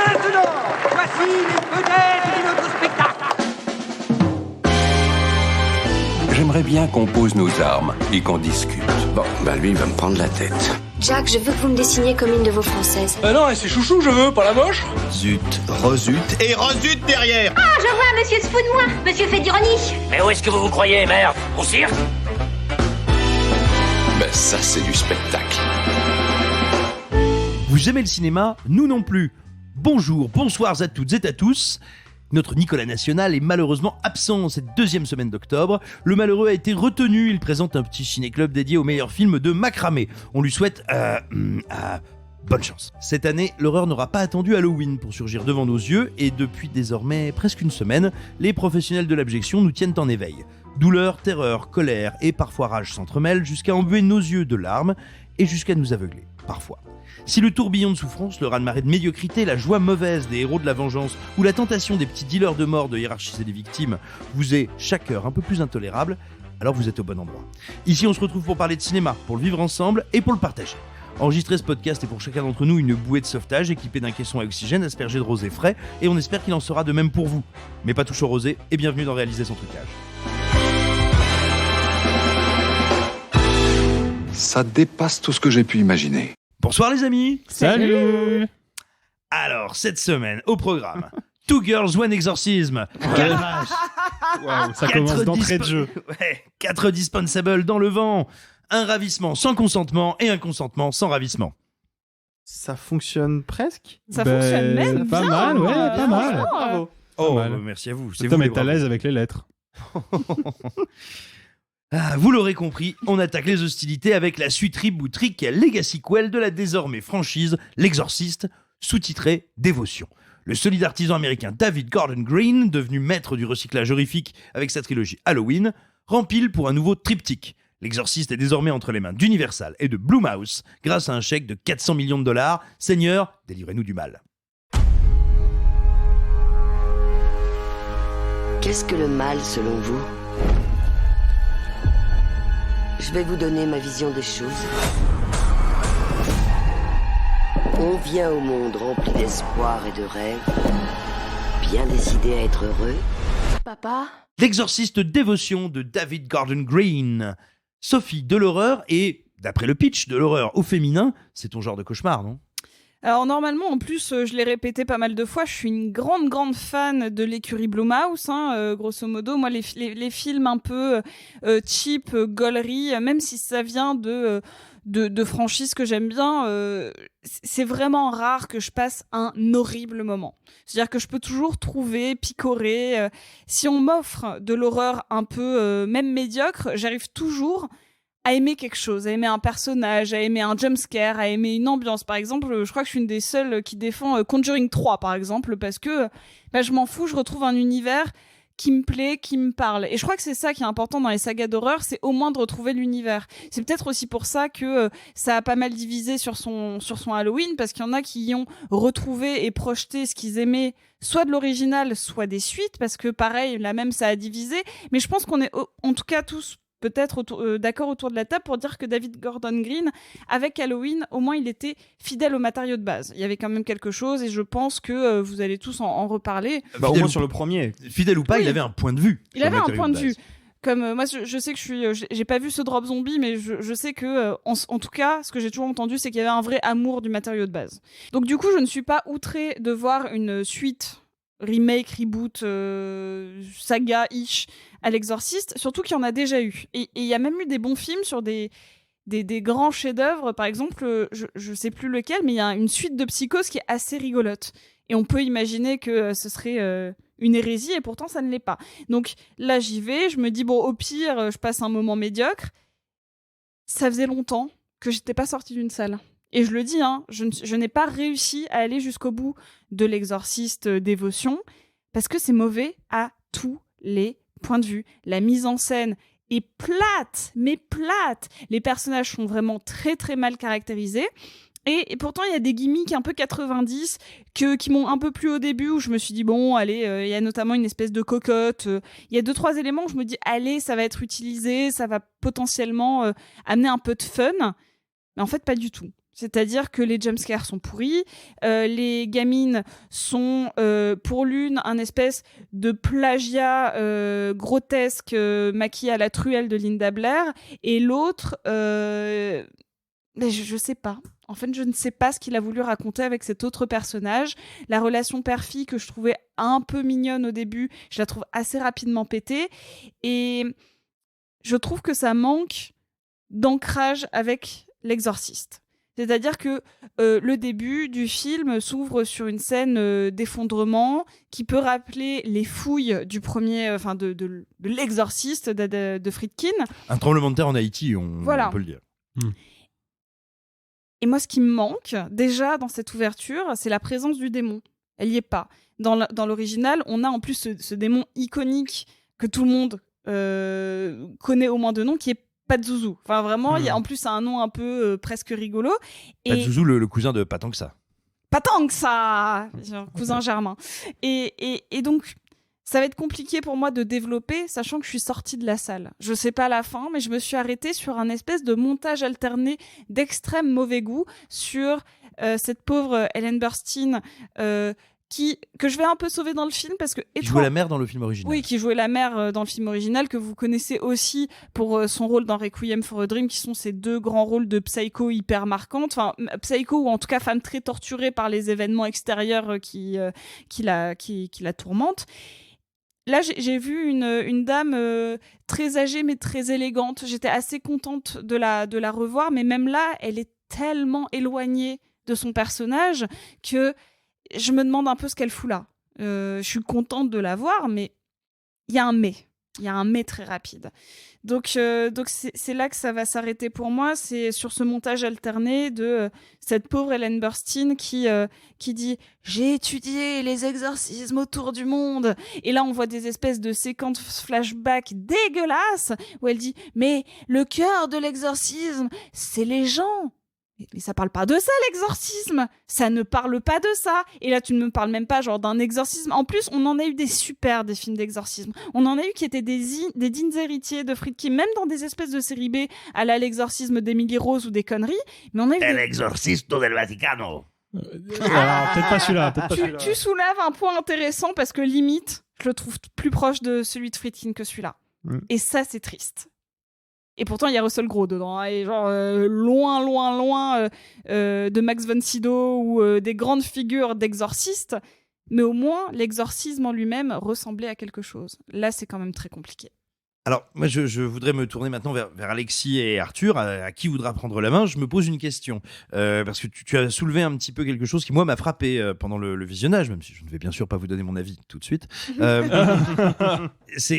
maintenant, voici les vedettes de notre spectacle. J'aimerais bien qu'on pose nos armes et qu'on discute. Bon, lui, il va me prendre la tête. Jack, je veux que vous me dessiniez comme une de vos françaises. Non, c'est chouchou, je veux, pas la moche. Zut, rezut, et rezut derrière. Ah, je vois, monsieur se fout de moi. Monsieur fait d'ironie. Mais où est-ce que vous vous croyez, merde? Au cirque? Ben ça, c'est du spectacle. Vous aimez le cinéma? Nous non plus. Bonjour, bonsoir à toutes et à tous. Notre Nicolas National est malheureusement absent cette deuxième semaine d'octobre. Le malheureux a été retenu, il présente un petit ciné-club dédié aux meilleurs films de macramé. On lui souhaite bonne chance. Cette année, l'horreur n'aura pas attendu Halloween pour surgir devant nos yeux et depuis désormais presque une semaine, les professionnels de l'abjection nous tiennent en éveil. Douleur, terreur, colère et parfois rage s'entremêlent jusqu'à embuer nos yeux de larmes et jusqu'à nous aveugler, parfois. Si le tourbillon de souffrance, le raz-de-marée de médiocrité, la joie mauvaise des héros de la vengeance ou la tentation des petits dealers de mort de hiérarchiser les victimes vous est chaque heure un peu plus intolérable, alors vous êtes au bon endroit. Ici, on se retrouve pour parler de cinéma, pour le vivre ensemble et pour le partager. Enregistrer ce podcast est pour chacun d'entre nous une bouée de sauvetage équipée d'un caisson à oxygène aspergé de rosé frais et on espère qu'il en sera de même pour vous. Mais pas touche au rosé et bienvenue dans Réaliser son trucage. Ça dépasse tout ce que j'ai pu imaginer. Bonsoir les amis. Salut. Alors, cette semaine, au programme, Two Girls, One Exorcism. Wow, ça commence d'entrée de jeu. 4 dispensables dans le vent. Un ravissement sans consentement et un consentement sans ravissement. Ça fonctionne presque. Ça fonctionne même pas bien. mal, ouais, pas mal. Bravo. Oh, mal. Merci à vous. Toi, mais t'es à l'aise avec les lettres. Vous l'aurez compris, on attaque les hostilités avec la suite rebootrique Legacy-quel de la désormais franchise L'Exorciste, sous-titré Dévotion. Le solide artisan américain David Gordon Green, devenu maître du recyclage horrifique avec sa trilogie Halloween, rempile pour un nouveau triptyque. L'Exorciste est désormais entre les mains d'Universal et de Blumhouse grâce à un chèque de 400 millions de dollars. Seigneur, délivrez-nous du mal. Qu'est-ce que le mal selon vous? Je vais vous donner ma vision des choses. On vient au monde rempli d'espoir et de rêves, bien décidé à être heureux. Papa? L'Exorciste Dévotion de David Gordon Green. Sophie, de l'horreur et, d'après le pitch, de l'horreur au féminin, c'est ton genre de cauchemar, non? Alors normalement, en plus, je l'ai répété pas mal de fois, je suis une grande fan de l'écurie Blumhouse, grosso modo. Moi, les films un peu cheap, gaulerie, même si ça vient de franchises que j'aime bien, c'est vraiment rare que je passe un horrible moment. C'est-à-dire que je peux toujours trouver, picorer. Si on m'offre de l'horreur un peu, même médiocre, j'arrive toujours à aimer quelque chose, à aimer un personnage, à aimer un jumpscare, à aimer une ambiance. Par exemple, je crois que je suis une des seules qui défend Conjuring 3, par exemple, parce que je m'en fous, je retrouve un univers qui me plaît, qui me parle. Et je crois que c'est ça qui est important dans les sagas d'horreur, c'est au moins de retrouver l'univers. C'est peut-être aussi pour ça que ça a pas mal divisé sur son Halloween, parce qu'il y en a qui y ont retrouvé et projeté ce qu'ils aimaient, soit de l'original, soit des suites, parce que pareil, là même ça a divisé. Mais je pense qu'on est en tout cas tous peut-être d'accord autour de la table pour dire que David Gordon Green, avec Halloween, au moins il était fidèle au matériau de base. Il y avait quand même quelque chose et je pense que vous allez tous en reparler. Au moins sur le premier. Fidèle ou pas, oui. Il avait un point de vue. Il avait un point de vue. Comme moi, je sais que j'ai pas vu ce drop zombie, mais je sais que, en tout cas, ce que j'ai toujours entendu, c'est qu'il y avait un vrai amour du matériau de base. Donc du coup, je ne suis pas outrée de voir une suite, remake, reboot, saga-ish à l'Exorciste, surtout qu'il y en a déjà eu. Et il y a même eu des bons films sur des grands chefs-d'œuvre. Par exemple, je sais plus lequel, mais il y a une suite de Psychose qui est assez rigolote. Et on peut imaginer que ce serait une hérésie, et pourtant ça ne l'est pas. Donc là, j'y vais, je me dis, bon, au pire, je passe un moment médiocre. Ça faisait longtemps que j'étais pas sortie d'une salle. Et je le dis, je n'ai pas réussi à aller jusqu'au bout de l'Exorciste Dévotion, parce que c'est mauvais à tous les points de vue. La mise en scène est plate, mais plate. Les personnages sont vraiment très très mal caractérisés. Et pourtant, il y a des gimmicks un peu 90 qui m'ont un peu plu au début, où je me suis dit, bon, allez, il y a notamment une espèce de cocotte. Il y a 2-3 éléments où je me dis, allez, ça va être utilisé, ça va potentiellement amener un peu de fun. Mais en fait, pas du tout. C'est-à-dire que les jumpscares sont pourris, les gamines sont pour l'une un espèce de plagiat grotesque maquillé à la truelle de Linda Blair, et l'autre, mais je sais pas. En fait, je ne sais pas ce qu'il a voulu raconter avec cet autre personnage. La relation père-fille que je trouvais un peu mignonne au début, je la trouve assez rapidement pétée, et je trouve que ça manque d'ancrage avec l'exorciste. C'est-à-dire que le début du film s'ouvre sur une scène d'effondrement qui peut rappeler les fouilles du premier, de l'exorciste de Friedkin. Un tremblement de terre en Haïti, on peut le dire. Et moi, ce qui me manque déjà dans cette ouverture, c'est la présence du démon. Elle n'y est pas. Dans l'original, on a en plus ce démon iconique que tout le monde connaît au moins de nom, qui est Pazuzu. Enfin, vraiment, il y a en plus un nom un peu presque rigolo. Et Pazuzu, le cousin de Pas tant que ça. Pas tant que ça, cousin germain. Et donc, ça va être compliqué pour moi de développer, sachant que je suis sortie de la salle. Je sais pas la fin, mais je me suis arrêtée sur un espèce de montage alterné d'extrême mauvais goût sur cette pauvre Ellen Burstyn, que je vais un peu sauver dans le film parce que... Qui jouait la mère dans le film original. Oui, qui jouait la mère dans le film original, que vous connaissez aussi pour son rôle dans Requiem for a Dream, qui sont ces deux grands rôles de psycho hyper marquantes. Enfin, psycho, ou en tout cas femme très torturée par les événements extérieurs qui la tourmentent. Là, j'ai vu une dame très âgée mais très élégante. J'étais assez contente de la revoir, mais même là, elle est tellement éloignée de son personnage que je me demande un peu ce qu'elle fout là. Je suis contente de la voir, mais il y a un mais. Il y a un mais très rapide. Donc c'est là que ça va s'arrêter pour moi. C'est sur ce montage alterné de cette pauvre Ellen Burstyn qui dit « J'ai étudié les exorcismes autour du monde ». Et là, on voit des espèces de séquences flashback dégueulasses où elle dit « Mais le cœur de l'exorcisme, c'est les gens ». Mais ça parle pas de ça, l'exorcisme. Ça ne parle pas de ça. Et là, tu ne me parles même pas genre d'un exorcisme. En plus, on en a eu des films d'exorcisme. On en a eu qui étaient des dignes héritiers de Friedkin, même dans des espèces de série B à la l'exorcisme d'Emily Rose ou des conneries. Mais on a eu L'exorcisto del Vaticano. Alors, peut-être pas celui-là. Tu soulèves un point intéressant parce que limite, je le trouve plus proche de celui de Friedkin que celui-là. Et ça, c'est triste. Et pourtant, il y a Russell Crowe dedans, hein, et genre loin de Max von Sydow ou des grandes figures d'exorcistes. Mais au moins, l'exorcisme en lui-même ressemblait à quelque chose. Là, c'est quand même très compliqué. Alors, moi, je voudrais me tourner maintenant vers Alexis et Arthur, à qui voudra prendre la main. Je me pose une question, parce que tu as soulevé un petit peu quelque chose qui, moi, m'a frappé pendant le visionnage, même si je ne vais bien sûr pas vous donner mon avis tout de suite. C'est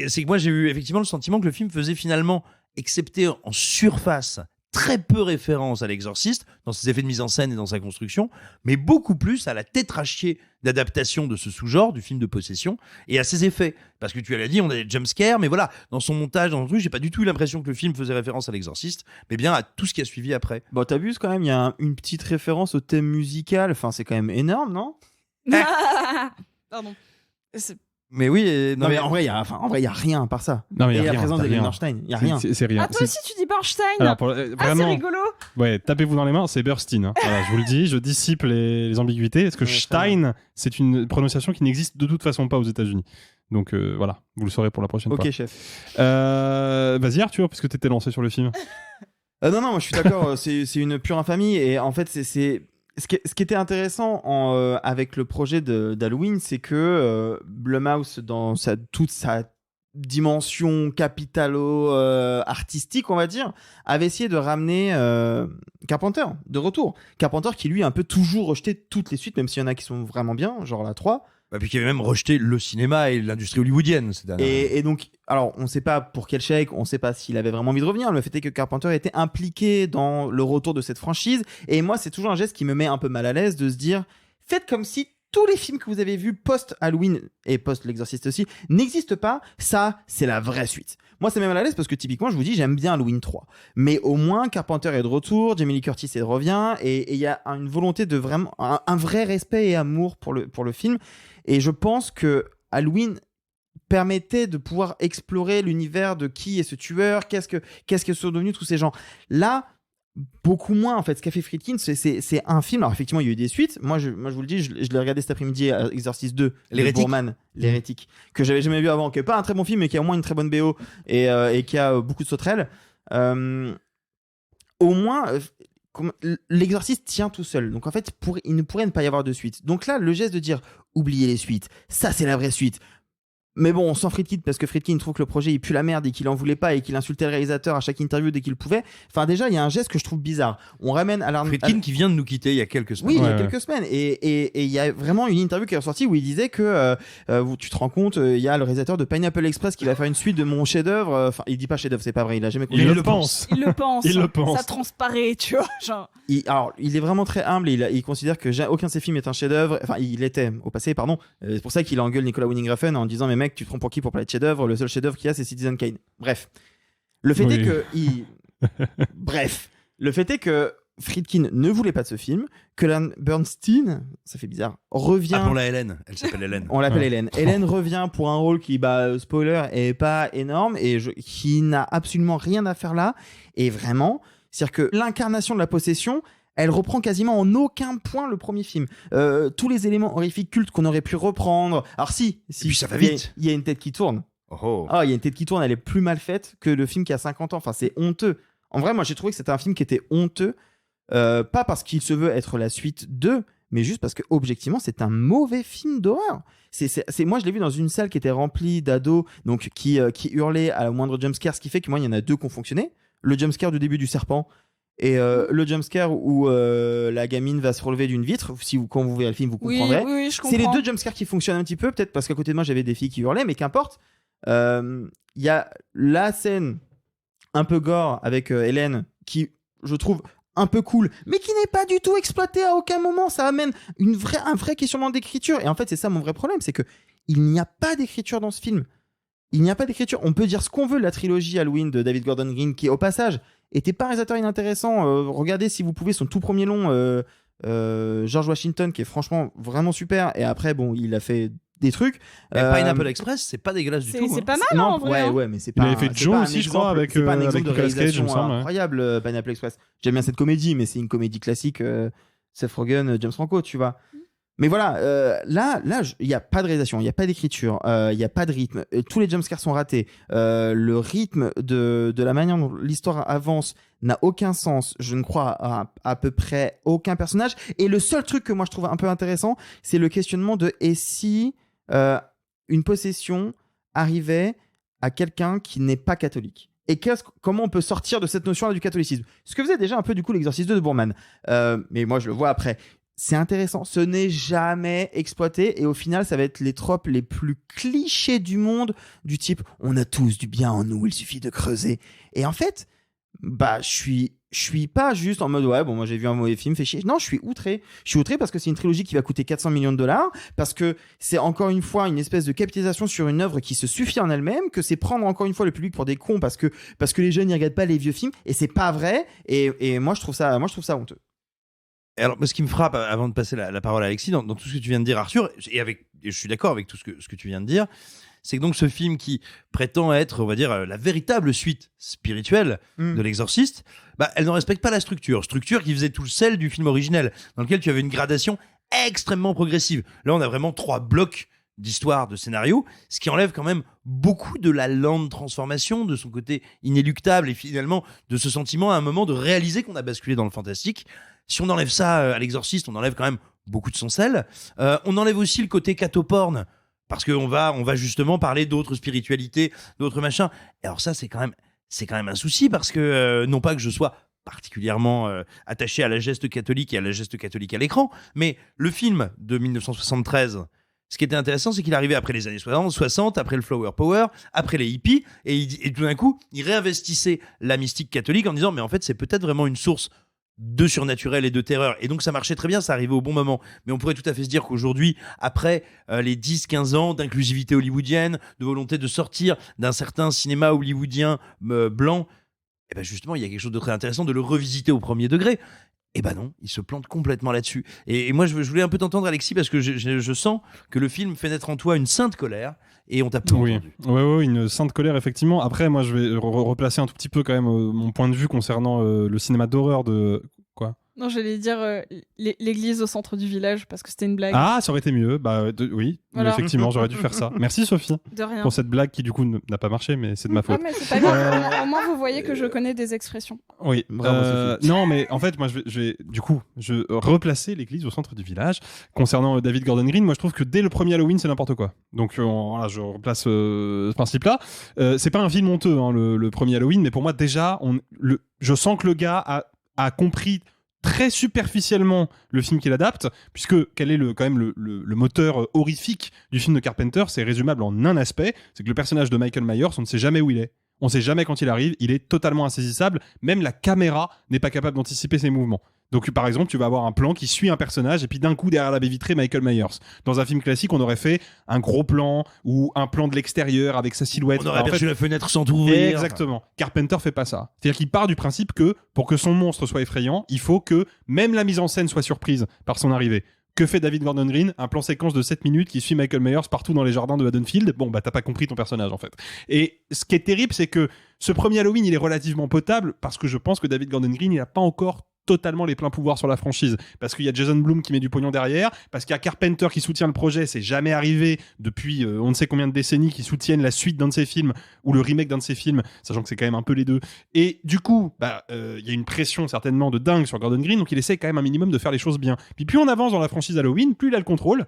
que moi, j'ai eu effectivement le sentiment que le film faisait finalement, excepté en surface, très peu référence à l'exorciste, dans ses effets de mise en scène et dans sa construction, mais beaucoup plus à la tétrachier d'adaptation de ce sous-genre, du film de possession, et à ses effets. Parce que tu l'as dit, on a des jumpscares, mais voilà, dans son montage, dans son truc, j'ai pas du tout eu l'impression que le film faisait référence à l'exorciste, mais bien à tout ce qui a suivi après. Bon, t'abuses quand même, il y a une petite référence au thème musical, enfin c'est quand même énorme, non? Pardon. Mais oui, non mais en vrai, il y a rien à part ça. Non, mais et il y a la rien, présence d'Ellen rien. Bernstein, il y a rien. C'est rien. Ah, toi aussi, tu dis Bernstein. Alors, c'est vraiment, rigolo. Ouais, tapez-vous dans les mains, c'est Burstyn. Hein. Voilà, je vous le dis, je dissipe les ambiguïtés. Parce que Stein, c'est une prononciation qui n'existe de toute façon pas aux États-Unis. Donc voilà, vous le saurez pour la prochaine fois. Ok, chef. Vas-y, Arthur, parce que t'étais lancé sur le film. Non, moi je suis d'accord, c'est une pure infamie. Et en fait, ce qui était intéressant avec le projet d'Halloween, c'est que Blumhouse, dans toute sa dimension capitalo-artistique, on va dire, avait essayé de ramener Carpenter de retour. Carpenter qui, lui, a un peu toujours rejeté toutes les suites, même s'il y en a qui sont vraiment bien, genre la 3. Bah, puis qui avait même rejeté le cinéma et l'industrie hollywoodienne. Et donc, alors, on ne sait pas pour quel chèque, on ne sait pas s'il avait vraiment envie de revenir. Le fait est que Carpenter était impliqué dans le retour de cette franchise. Et moi, c'est toujours un geste qui me met un peu mal à l'aise de se dire, faites comme si tous les films que vous avez vus post-Halloween et post-L'Exorciste aussi n'existent pas. Ça, c'est la vraie suite. Moi, ça me met mal à l'aise parce que typiquement, je vous dis, j'aime bien Halloween 3. Mais au moins, Carpenter est de retour, Jamie Lee Curtis revient, et il y a une volonté de vraiment, un vrai respect et amour pour le film. Et je pense que Halloween permettait de pouvoir explorer l'univers de qui est ce tueur, qu'est-ce que sont devenus tous ces gens. Là, beaucoup moins en fait. Ce qu'a fait Friedkin, c'est un film. Alors effectivement, il y a eu des suites. Moi, je vous le dis, je l'ai regardé cet après-midi à Exorcist 2, L'Hérétique. Boorman, L'Hérétique, que j'avais jamais vu avant, qui est pas un très bon film, mais qui a au moins une très bonne BO et qui a beaucoup de sauterelles. Au moins, l'Exorciste tient tout seul. Donc en fait, il ne pourrait ne pas y avoir de suite. Donc là, le geste de dire oubliez les suites, ça c'est la vraie suite. Mais bon, on sent Friedkin parce que Friedkin trouve que le projet il pue la merde et qu'il en voulait pas et qu'il insultait le réalisateur à chaque interview dès qu'il pouvait. Enfin, déjà, il y a un geste que je trouve bizarre. On ramène à Friedkin qui vient de nous quitter il y a quelques semaines. Oui, il y a quelques semaines. Et il y a vraiment une interview qui est ressortie où il disait que tu te rends compte, il y a le réalisateur de Pineapple Express qui va faire une suite de mon chef-d'œuvre. Enfin, il dit pas chef-d'œuvre, c'est pas vrai, il a jamais compris. Il le pense. Il le pense. Il le pense. Ça transparaît, tu vois. Genre. Alors, il est vraiment très humble et il considère que aucun de ses films est un chef-d'œuvre. Enfin, il était au passé, pardon. C'est pour ça qu'il engueule Nicolas Winding Refn en disant mais mec, tu te prends pour qui pour parler de chef-d'œuvre? Le seul chef-d'œuvre qu'il y a, c'est Citizen Kane. Bref, le fait est que le fait est que Friedkin ne voulait pas de ce film, que Bernstein, ça fait bizarre, revient. Appelons-la Hélène. Elle s'appelle Hélène. On l'appelle Hélène. Hélène revient pour un rôle qui, spoiler, est pas énorme et qui n'a absolument rien à faire là. Et vraiment, c'est-à-dire que l'incarnation de la possession, elle reprend quasiment en aucun point le premier film. Tous les éléments horrifiques cultes qu'on aurait pu reprendre. Alors si et puis ça va vite. Il y a une tête qui tourne. Il y a une tête qui tourne, elle est plus mal faite que le film qui a 50 ans. Enfin, c'est honteux. En vrai, moi, j'ai trouvé que c'était un film qui était honteux. Pas parce qu'il se veut être la suite 2, mais juste parce que objectivement, c'est un mauvais film d'horreur. Moi, je l'ai vu dans une salle qui était remplie d'ados, donc qui hurlaient à la moindre jumpscare, ce qui fait que moi, il y en a deux qui ont fonctionné. Le jumpscare du début du serpent et le jumpscare où la gamine va se relever d'une vitre. Quand vous verrez le film, vous comprendrez. Oui, je comprends. C'est les deux jumpscares qui fonctionnent un petit peu, peut-être parce qu'à côté de moi, j'avais des filles qui hurlaient, mais qu'importe. Il y a la scène un peu gore avec Hélène qui, je trouve, un peu cool, mais qui n'est pas du tout exploité à aucun moment. Ça amène un vrai questionnement d'écriture. Et en fait, c'est ça mon vrai problème, c'est que il n'y a pas d'écriture dans ce film. Il n'y a pas d'écriture. On peut dire ce qu'on veut de la trilogie Halloween de David Gordon Green, qui au passage était pas un réalisateur inintéressant. Regardez si vous pouvez son tout premier long, George Washington, qui est franchement vraiment super. Et après, bon, il a fait des trucs. Pineapple Express, c'est pas dégueulasse du tout. C'est pas mal, en vrai. Ouais, mais c'est pas. Il avait fait Joe aussi, je crois, avec c'est pas un exemple avec de Nicolas Cage, il réalisation me semble. incroyable, Pineapple Express. J'aime bien cette comédie, mais c'est une comédie classique. Seth Rogen, James Franco, tu vois. Mais voilà, là, il n'y a pas de réalisation, il n'y a pas d'écriture, il n'y a pas de rythme. Tous les jumpscares sont ratés. Le rythme de la manière dont l'histoire avance n'a aucun sens. Je ne crois à peu près aucun personnage. Et le seul truc que moi je trouve un peu intéressant, c'est le questionnement de et si une possession arrivait à quelqu'un qui n'est pas catholique. Et comment on peut sortir de cette notion-là du catholicisme? Ce que faisait déjà un peu du coup l'Exorciste 2 de Boorman. Mais moi je le vois après. C'est intéressant, ce n'est jamais exploité et au final ça va être les tropes les plus clichés du monde, du type on a tous du bien en nous, il suffit de creuser. Et en fait, je suis pas juste en mode ouais bon moi j'ai vu un mauvais film, fait chier. Non, je suis outré parce que c'est une trilogie qui va coûter 400 millions de dollars, parce que c'est encore une fois une espèce de capitalisation sur une œuvre qui se suffit en elle-même, que c'est prendre encore une fois le public pour des cons parce que les jeunes n'y regardent pas les vieux films et c'est pas vrai et moi je trouve ça honteux. Alors, ce qui me frappe, avant de passer la parole à Alexis, dans tout ce que tu viens de dire, Arthur, et je suis d'accord avec tout ce que tu viens de dire, c'est que donc ce film qui prétend être, on va dire, la véritable suite spirituelle de l'Exorciste, elle ne respecte pas la structure qui faisait tout le sel du film originel, dans lequel tu avais une gradation extrêmement progressive. Là, on a vraiment 3 blocs d'histoire, de scénario, ce qui enlève quand même beaucoup de la lente transformation, de son côté inéluctable et finalement de ce sentiment à un moment de réaliser qu'on a basculé dans le fantastique. Si on enlève ça à l'Exorciste, on enlève quand même beaucoup de son sel. On enlève aussi le côté catoporn, parce qu'on va justement parler d'autres spiritualités, d'autres machins. Et alors ça, c'est quand même un souci, parce que non pas que je sois particulièrement attaché à la geste catholique et à la geste catholique à l'écran, mais le film de 1973, ce qui était intéressant, c'est qu'il arrivait après les années 60, après le Flower Power, après les hippies, et tout d'un coup, il réinvestissait la mystique catholique en disant mais en fait, c'est peut-être vraiment une source de surnaturel et de terreur. Et donc ça marchait très bien, ça arrivait au bon moment. Mais on pourrait tout à fait se dire qu'aujourd'hui, après les 10-15 ans d'inclusivité hollywoodienne, de volonté de sortir d'un certain cinéma hollywoodien blanc, et ben justement, il y a quelque chose de très intéressant de le revisiter au premier degré. Et bah non, il se plante complètement là-dessus. Et moi, je voulais un peu t'entendre, Alexis, parce que je sens que le film fait naître en toi une sainte colère, et on t'a peu entendu. Oui, une sainte colère, effectivement. Après, moi, je vais replacer un tout petit peu quand même mon point de vue concernant le cinéma d'horreur de... Quoi ? Non, j'allais dire l'église au centre du village parce que c'était une blague. Ah, ça aurait été mieux. Oui, voilà. effectivement, j'aurais dû faire ça. Merci Sophie. De rien. Pour cette blague qui du coup n'a pas marché, mais c'est de ma faute. Ouais, mais c'est pas grave. Au moins, vous voyez que je connais des expressions. Oui. Bravo, Sophie. Non, mais en fait, moi, je replacer l'église au centre du village. Concernant David Gordon Green, moi, je trouve que dès le premier Halloween, c'est n'importe quoi. Donc, voilà, je replace ce principe-là. C'est pas un film honteux, hein, le premier Halloween, mais pour moi, déjà, je sens que le gars a compris très superficiellement le film qu'il adapte, puisque quel est quand même le moteur horrifique du film de Carpenter, c'est résumable en un aspect, c'est que le personnage de Michael Myers, on ne sait jamais où il est. On ne sait jamais quand il arrive, il est totalement insaisissable, même la caméra n'est pas capable d'anticiper ses mouvements. Donc par exemple, tu vas avoir un plan qui suit un personnage et puis d'un coup derrière la baie vitrée, Michael Myers. Dans un film classique, on aurait fait un gros plan ou un plan de l'extérieur avec sa silhouette. On aurait aperçu la fenêtre s'entrouvrir. Exactement. Carpenter fait pas ça. C'est-à-dire qu'il part du principe que pour que son monstre soit effrayant, il faut que même la mise en scène soit surprise par son arrivée. Que fait David Gordon Green ? Un plan séquence de 7 minutes qui suit Michael Myers partout dans les jardins de Haddonfield. Bon, bah t'as pas compris ton personnage en fait. Et ce qui est terrible, c'est que ce premier Halloween, il est relativement potable parce que je pense que David Gordon Green, il a pas encore totalement les pleins pouvoirs sur la franchise, parce qu'il y a Jason Blum qui met du pognon derrière, parce qu'il y a Carpenter qui soutient le projet, c'est jamais arrivé depuis on ne sait combien de décennies qui soutiennent la suite d'un de ses films ou le remake d'un de ses films, sachant que c'est quand même un peu les deux. Et du coup, il y a une pression certainement de dingue sur Gordon Green, donc il essaie quand même un minimum de faire les choses bien. Puis plus on avance dans la franchise Halloween, plus il a le contrôle,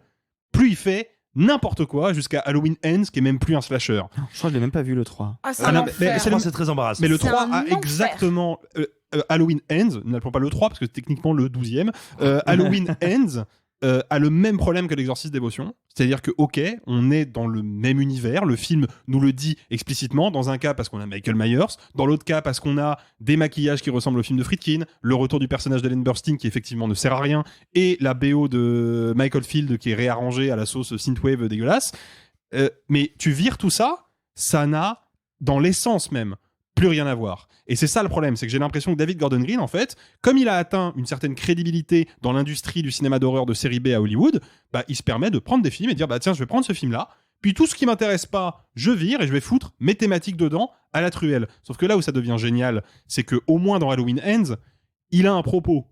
plus il fait n'importe quoi jusqu'à Halloween Ends, qui est même plus un slasher. Je crois que je l'ai même pas vu le 3. Ah, c'est très embarrassant. Mais le 3 a exactement... Halloween Ends, n'appelons pas le 3 parce que c'est techniquement le 12e, Halloween Ends a le même problème que l'Exorciste Dévotion, c'est-à-dire que ok, on est dans le même univers, le film nous le dit explicitement, dans un cas parce qu'on a Michael Myers, dans l'autre cas parce qu'on a des maquillages qui ressemblent au film de Friedkin, le retour du personnage d'Ellen Burstyn qui effectivement ne sert à rien, et la BO de Michael Field qui est réarrangée à la sauce synthwave dégueulasse, mais tu vires tout ça, ça n'a, dans l'essence même, plus rien à voir. Et c'est ça le problème, c'est que j'ai l'impression que David Gordon Green, en fait, comme il a atteint une certaine crédibilité dans l'industrie du cinéma d'horreur de série B à Hollywood, il se permet de prendre des films et de dire tiens, je vais prendre ce film-là, puis tout ce qui m'intéresse pas, je vire et je vais foutre mes thématiques dedans à la truelle. Sauf que là où ça devient génial, c'est que au moins dans Halloween Ends, il a un propos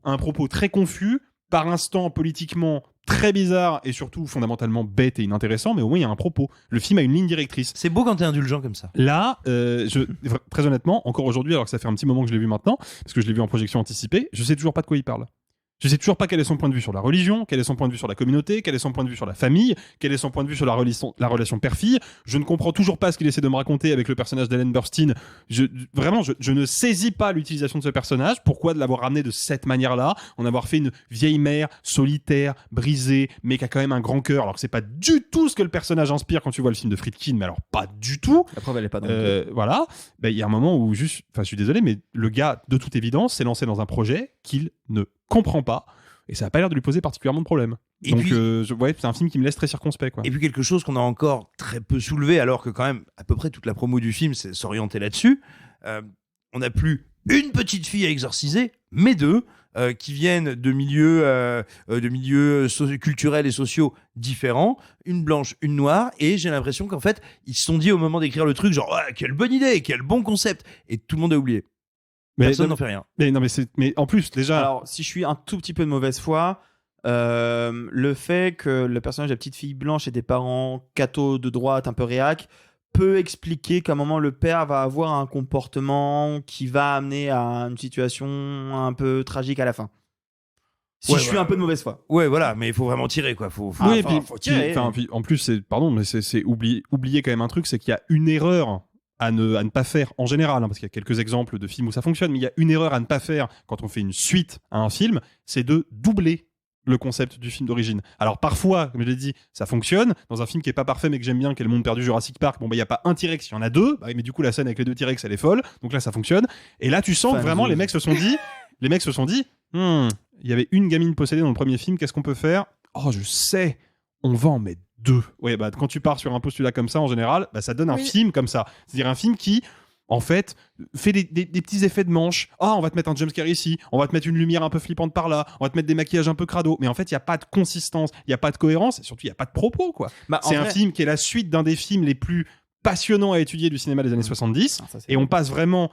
très confus, par instant politiquement très bizarre et surtout fondamentalement bête et inintéressant, mais au moins il y a un propos. Le film a une ligne directrice. C'est beau quand t'es indulgent comme ça. Là, très honnêtement, encore aujourd'hui, alors que ça fait un petit moment que je l'ai vu maintenant, parce que je l'ai vu en projection anticipée, je sais toujours pas de quoi il parle. Je sais toujours pas quel est son point de vue sur la religion, quel est son point de vue sur la communauté, quel est son point de vue sur la famille, quel est son point de vue sur la relation père-fille. Je ne comprends toujours pas ce qu'il essaie de me raconter avec le personnage d'Ellen Burstyn. Je ne saisis pas l'utilisation de ce personnage. Pourquoi de l'avoir ramené de cette manière-là, en avoir fait une vieille mère solitaire, brisée, mais qui a quand même un grand cœur, alors que c'est pas du tout ce que le personnage inspire quand tu vois le film de Friedkin, mais alors pas du tout. La preuve, elle est pas dans voilà. Il y a un moment où je suis désolé, mais le gars, de toute évidence, s'est lancé dans un projet qu'il ne comprend pas et ça n'a pas l'air de lui poser particulièrement de problème. Et donc c'est un film qui me laisse très circonspect, quoi. Et puis quelque chose qu'on a encore très peu soulevé, alors que quand même à peu près toute la promo du film s'orientait là-dessus, on n'a plus une petite fille à exorciser, mais deux qui viennent de milieux culturels et sociaux différents, une blanche, une noire, et j'ai l'impression qu'en fait ils se sont dit au moment d'écrire le truc genre quelle bonne idée, quel bon concept, et tout le monde a oublié. Personne n'en fait rien. Mais en plus, déjà... Alors, si je suis un tout petit peu de mauvaise foi, le fait que le personnage de la petite fille blanche ait des parents cathos de droite, un peu réac, peut expliquer qu'à un moment, le père va avoir un comportement qui va amener à une situation un peu tragique à la fin. Si je suis un peu de mauvaise foi. Ouais, voilà, mais il faut vraiment tirer, quoi. Faut tirer. En plus, c'est oublier quand même un truc, c'est qu'il y a une erreur à ne pas faire en général, parce qu'il y a quelques exemples de films où ça fonctionne, mais il y a une erreur à ne pas faire quand on fait une suite à un film, c'est de doubler le concept du film d'origine. Alors parfois, comme je l'ai dit, ça fonctionne. Dans un film qui est pas parfait mais que j'aime bien, qui est Le Monde Perdu Jurassic Park, il y a pas un T-Rex, il y en a deux, mais du coup la scène avec les deux T-Rex elle est folle, donc là ça fonctionne. Et là tu sens que vraiment les mecs se sont dit, il y avait une gamine possédée dans le premier film, qu'est-ce qu'on peut faire ? Oh je sais, on va en mettre deux. Ouais, quand tu pars sur un postulat comme ça, en général, ça donne un film comme ça. C'est-à-dire un film qui, en fait, fais des petits effets de manche. Ah, on va te mettre un jumpscare ici, on va te mettre une lumière un peu flippante par là, on va te mettre des maquillages un peu crado. Mais en fait, il n'y a pas de consistance, il n'y a pas de cohérence, et surtout, il n'y a pas de propos, quoi. C'est un film qui est la suite d'un des films les plus passionnants à étudier du cinéma des années 70. Et on passe vraiment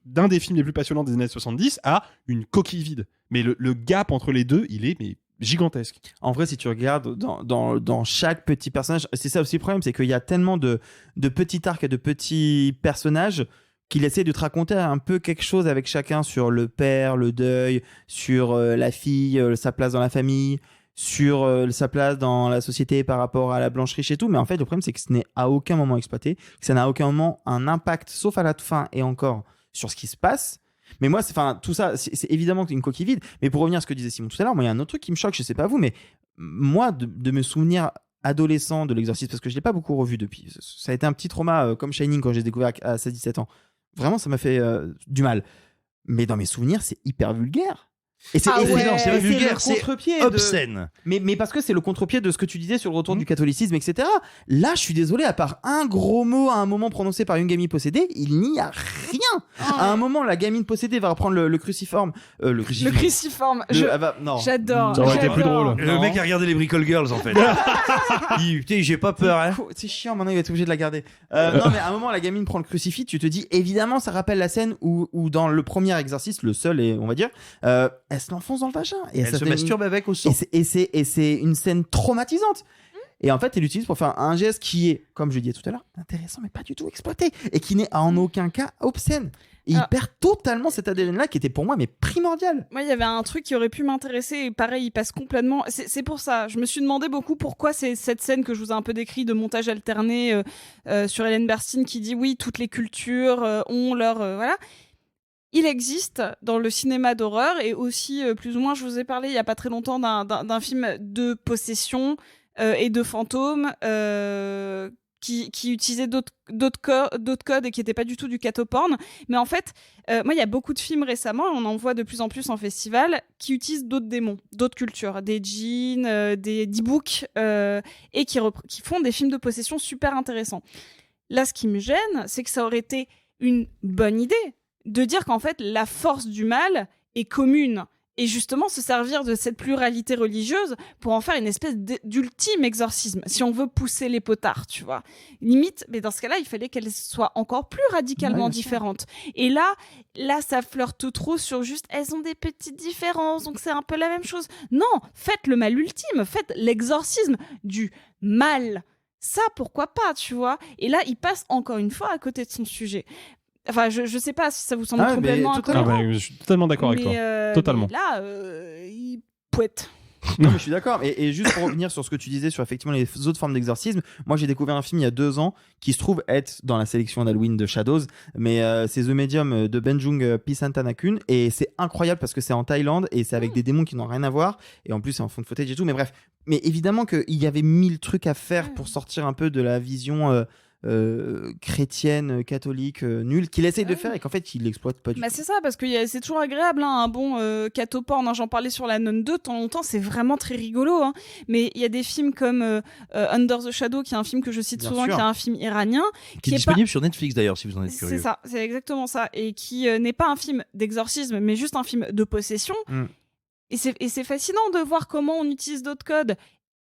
d'un des films les plus passionnants des années 70 à une coquille vide. Mais le gap entre les deux, il est gigantesque. En vrai, si tu regardes dans chaque petit personnage, c'est ça aussi le problème, c'est qu'il y a tellement de petits arcs et de petits personnages qu'il essaie de te raconter un peu quelque chose avec chacun sur le père, le deuil, sur la fille, sa place dans la famille, sur sa place dans la société par rapport à la blanche riche et tout. Mais en fait, le problème, c'est que ce n'est à aucun moment exploité, que ça n'a à aucun moment un impact, sauf à la fin et encore, sur ce qui se passe. Mais moi, tout ça, c'est évidemment une coquille vide. Mais pour revenir à ce que disait Simon tout à l'heure, moi, il y a un autre truc qui me choque, je sais pas vous, mais moi, de me souvenir adolescent de l'exorcisme, parce que je l'ai pas beaucoup revu depuis. Ça a été un petit trauma comme Shining quand j'ai découvert à 16-17 ans. Vraiment, ça m'a fait du mal. Mais dans mes souvenirs, c'est hyper vulgaire. Et c'est c'est vulgaire, c'est contre-pied obscène. Mais parce que c'est le contre-pied de ce que tu disais sur le retour du catholicisme, etc. Là, je suis désolé, à part un gros mot à un moment prononcé par une gamine possédée, il n'y a rien. À un moment, la gamine possédée va reprendre le cruciforme. Le cruciforme. Non. J'adore. Ça aurait été plus drôle. Le mec a regardé les Bricole Girls en fait. Putain, j'ai pas peur. Hein. C'est chiant, maintenant il va être obligé de la garder. Non, mais à un moment, la gamine prend le crucifix, tu te dis, évidemment, ça rappelle la scène où dans le premier exorcisme, le seul, on va dire, elle se l'enfonce dans le vagin. Et elle se masturbe avec au sang. Et c'est une scène traumatisante. Et en fait, elle l'utilise pour faire un geste qui est, comme je disais tout à l'heure, intéressant, mais pas du tout exploité. Et qui n'est en aucun cas obscène. Et il perd totalement cet ADN-là qui était pour moi primordial. Moi, il y avait un truc qui aurait pu m'intéresser et pareil, il passe complètement. C'est pour ça. Je me suis demandé beaucoup pourquoi c'est cette scène que je vous ai un peu décrit de montage alterné sur Ellen Burstyn qui dit oui, toutes les cultures ont leur voilà. Il existe dans le cinéma d'horreur et aussi plus ou moins, je vous ai parlé il y a pas très longtemps d'un film de possession et de fantômes. Qui utisaient d'autres codes et qui n'étaient pas du tout du catoporn. Mais en fait, moi, il y a beaucoup de films récemment, on en voit de plus en plus en festival, qui utilisent d'autres démons, d'autres cultures, des djinns, des e-books, et qui font des films de possession super intéressants. Là, ce qui me gêne, c'est que ça aurait été une bonne idée de dire qu'en fait, la force du mal est commune. Et justement, se servir de cette pluralité religieuse pour en faire une espèce d'ultime exorcisme, si on veut pousser les potards, tu vois. Limite, mais dans ce cas-là, il fallait qu'elle soit encore plus radicalement différente. Et là, ça flirte trop sur juste, elles ont des petites différences, donc c'est un peu la même chose. Non, faites le mal ultime, faites l'exorcisme du mal. Ça, pourquoi pas, tu vois. Et là, il passe encore une fois à côté de son sujet. Enfin, je sais pas si ça vous semble complètement incohérent. Je suis totalement d'accord avec toi. Totalement. Mais là, il pouette. Non, mais je suis d'accord. Et juste pour revenir sur ce que tu disais sur effectivement les autres formes d'exorcisme, moi j'ai découvert un film il y a 2 ans qui se trouve être dans la sélection d'Halloween de Shadows, mais c'est The Medium de Benjung Pisantanakun et c'est incroyable parce que c'est en Thaïlande et c'est avec des démons qui n'ont rien à voir et en plus c'est en fond de footage et tout. Mais bref, mais évidemment qu'il y avait 1000 trucs à faire pour sortir un peu de la vision chrétienne, catholique, nulle, qu'il essaye de faire et qu'en fait il l'exploite pas du tout. C'est ça, parce que c'est toujours agréable, hein, un bon catoporn. J'en parlais sur La Nonne 2 de temps en temps, c'est vraiment très rigolo. Hein. Mais il y a des films comme Under the Shadow, qui est un film que je cite souvent, qui est un film iranien. Qui est disponible sur Netflix d'ailleurs, si vous en êtes curieux. C'est ça, c'est exactement ça. Et qui n'est pas un film d'exorcisme, mais juste un film de possession. Et c'est fascinant de voir comment on utilise d'autres codes.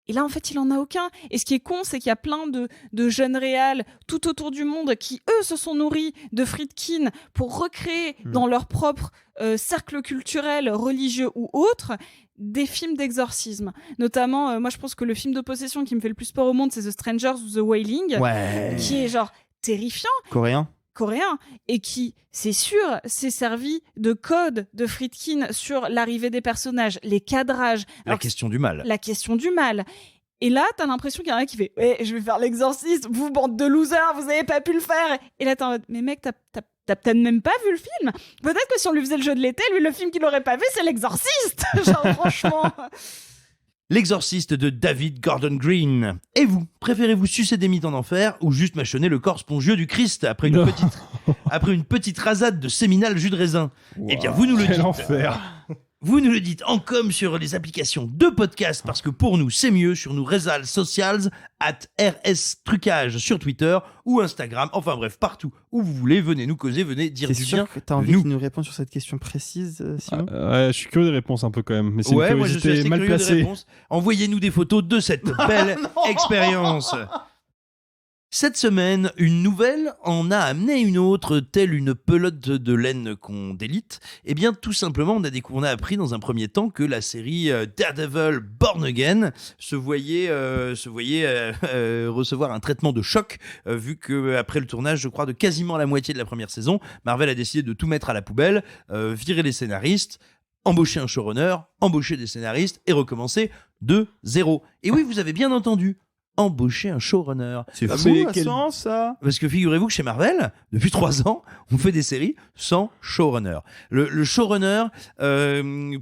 Et là, en fait, il en a aucun. Et ce qui est con, c'est qu'il y a plein de jeunes réals tout autour du monde qui, eux, se sont nourris de Friedkin pour recréer dans leur propre cercle culturel, religieux ou autre, des films d'exorcisme. Notamment, moi, je pense que le film de possession qui me fait le plus peur au monde, c'est The Strangers ou The Wailing, qui est genre terrifiant. Coréen, et qui, c'est sûr, s'est servi de code de Friedkin sur l'arrivée des personnages, les cadrages. La question du mal. Et là, t'as l'impression qu'il y en a qui fait « je vais faire l'exorciste, vous, bande de losers, vous avez pas pu le faire !» Et là, t'es en mode « mais mec, t'as peut-être même pas vu le film. Peut-être que si on lui faisait le jeu de l'été, lui, le film qu'il aurait pas vu, c'est l'exorciste. » Genre, franchement... L'exorciste de David Gordon Green. Et vous, préférez-vous sucer des mythes en enfer ou juste mâchonner le corps spongieux du Christ après une petite rasade de séminal jus de raisin ? Eh bien, vous nous le dites. L'enfer. Vous nous le dites en com sur les applications de podcast parce que pour nous c'est mieux sur nos réseaux socials @RSTrucage sur Twitter ou Instagram. Enfin bref, partout où vous voulez, venez nous causer, venez dire T'es du sûr bien. que t'as envie qu'il nous réponde sur cette question précise, Simon? Ouais, je suis curieux des réponses un peu quand même. Mais c'est Ouais, une moi je suis curiosité assez mal curieux des placée. réponses. Envoyez-nous des photos de cette belle expérience. Cette semaine, une nouvelle en a amené une autre, telle une pelote de laine qu'on délite. Eh bien, tout simplement, on a appris dans un premier temps que la série Daredevil Born Again se voyait recevoir un traitement de choc, vu qu'après le tournage, je crois, de quasiment la moitié de la première saison, Marvel a décidé de tout mettre à la poubelle, virer les scénaristes, embaucher un showrunner, embaucher des scénaristes et recommencer de zéro. Et oui, vous avez bien entendu. Embaucher un showrunner. C'est fou, ça. Parce que figurez-vous que chez Marvel, depuis 3 ans, on fait des séries sans showrunner. Le showrunner,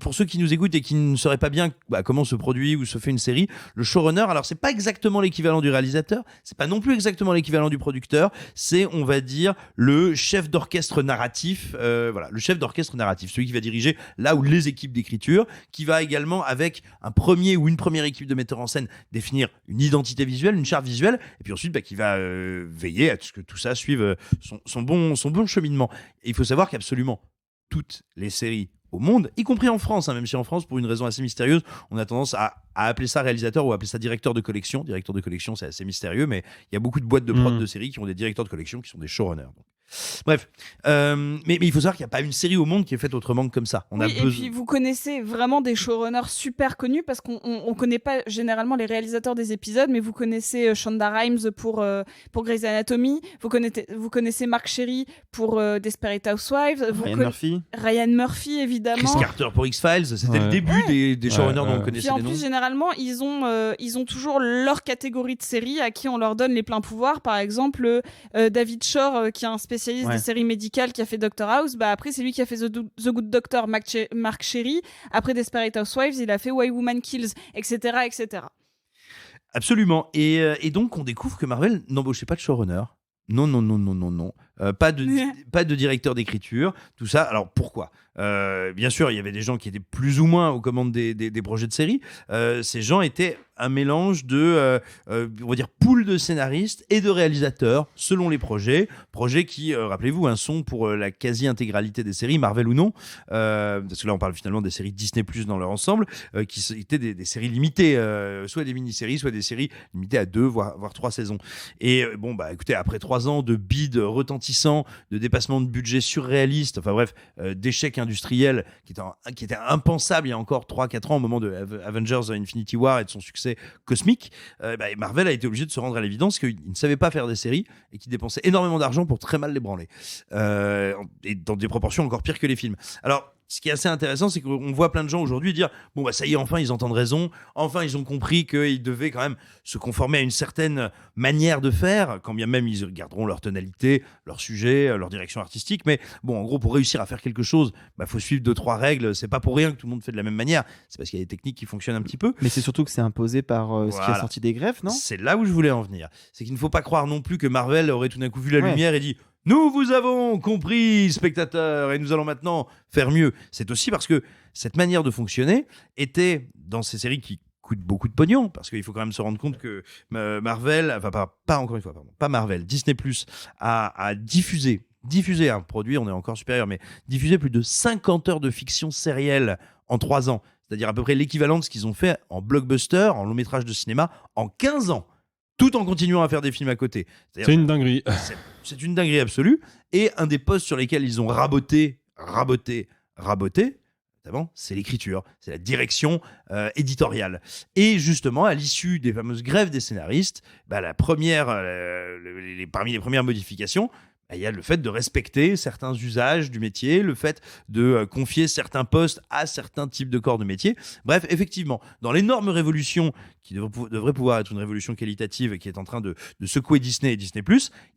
pour ceux qui nous écoutent et qui ne sauraient pas bien comment se produit ou se fait une série, le showrunner, alors c'est pas exactement l'équivalent du réalisateur, c'est pas non plus exactement l'équivalent du producteur, c'est, on va dire, le chef d'orchestre narratif, le chef d'orchestre narratif, celui qui va diriger là où les équipes d'écriture, qui va également, avec un premier ou une première équipe de metteurs en scène, définir une identité visuelle, une charte visuelle, et puis ensuite qui va veiller à ce que tout ça suive son bon cheminement. Et il faut savoir qu'absolument toutes les séries au monde, y compris en France, même si en France, pour une raison assez mystérieuse, on a tendance à appeler ça réalisateur ou à appeler ça directeur de collection. Directeur de collection, c'est assez mystérieux, mais il y a beaucoup de boîtes de prod de séries qui ont des directeurs de collection qui sont des showrunners. Donc. Bref, mais il faut savoir qu'il n'y a pas une série au monde qui est faite autrement que comme ça. Et puis vous connaissez vraiment des showrunners super connus parce qu'on connaît pas généralement les réalisateurs des épisodes, mais vous connaissez Shonda Rhimes pour Grey's Anatomy, vous connaissez Mark Sherry pour Desperate Housewives, Ryan Murphy évidemment, Chris Carter pour X-Files, c'était le début des showrunners dont on connaissait les noms. En plus généralement ils ont toujours leur catégorie de séries à qui on leur donne les pleins pouvoirs. Par exemple David Shore qui est un spécialiste des séries médicales qui a fait Doctor House, après c'est lui qui a fait The Good Doctor, Mark Sherry. Après Desperate Housewives, il a fait Why Woman Kills, etc. Absolument. Et donc on découvre que Marvel n'embauchait pas de showrunner. Non. Pas de directeur d'écriture, tout ça. Alors pourquoi ? Bien sûr, il y avait des gens qui étaient plus ou moins aux commandes des projets de série. Ces gens étaient un mélange de, on va dire, pool de scénaristes et de réalisateurs selon les projets. Projets qui, rappelez-vous, sont pour la quasi-intégralité des séries, Marvel ou non, parce que là on parle finalement des séries Disney+ dans leur ensemble, qui étaient des séries limitées, soit des mini-séries, soit des séries limitées à 2 voire 3 saisons. Et écoutez, après 3 ans de bides retentissants, de dépassement de budget surréaliste, enfin bref, d'échecs industriels qui étaient impensables il y a encore 3-4 ans au moment de Avengers Infinity War et de son succès cosmique, Marvel a été obligé de se rendre à l'évidence qu'il ne savait pas faire des séries et qu'il dépensait énormément d'argent pour très mal les branler, et dans des proportions encore pires que les films. Alors ce qui est assez intéressant, c'est qu'on voit plein de gens aujourd'hui dire ça y est, enfin ils entendent raison, enfin ils ont compris qu'ils devaient quand même se conformer à une certaine manière de faire, quand bien même ils garderont leur tonalité, leur sujet, leur direction artistique. Mais en gros, pour réussir à faire quelque chose, faut suivre 2-3 règles. C'est pas pour rien que tout le monde fait de la même manière, c'est parce qu'il y a des techniques qui fonctionnent un petit peu. Mais c'est surtout que c'est imposé par ce qui est sorti des greffes, non ? C'est là où je voulais en venir. C'est qu'il ne faut pas croire non plus que Marvel aurait tout d'un coup vu la lumière et dit « Nous vous avons compris, spectateurs, et nous allons maintenant faire mieux ». C'est aussi parce que cette manière de fonctionner était, dans ces séries qui coûtent beaucoup de pognon, parce qu'il faut quand même se rendre compte que Marvel, pas Marvel, Disney+, a diffusé un produit, on est encore supérieur, mais diffusé plus de 50 heures de fiction sérielle en 3 ans. C'est-à-dire à peu près l'équivalent de ce qu'ils ont fait en blockbuster, en long métrage de cinéma, en 15 ans. Tout en continuant à faire des films à côté. C'est une dinguerie. C'est une dinguerie absolue. Et un des postes sur lesquels ils ont raboté, notamment, c'est l'écriture, c'est la direction éditoriale. Et justement, à l'issue des fameuses grèves des scénaristes, parmi les premières modifications, il y a le fait de respecter certains usages du métier, le fait de confier certains postes à certains types de corps de métier. Bref, effectivement, dans l'énorme révolution qui devrait pouvoir être une révolution qualitative qui est en train de secouer Disney et Disney+,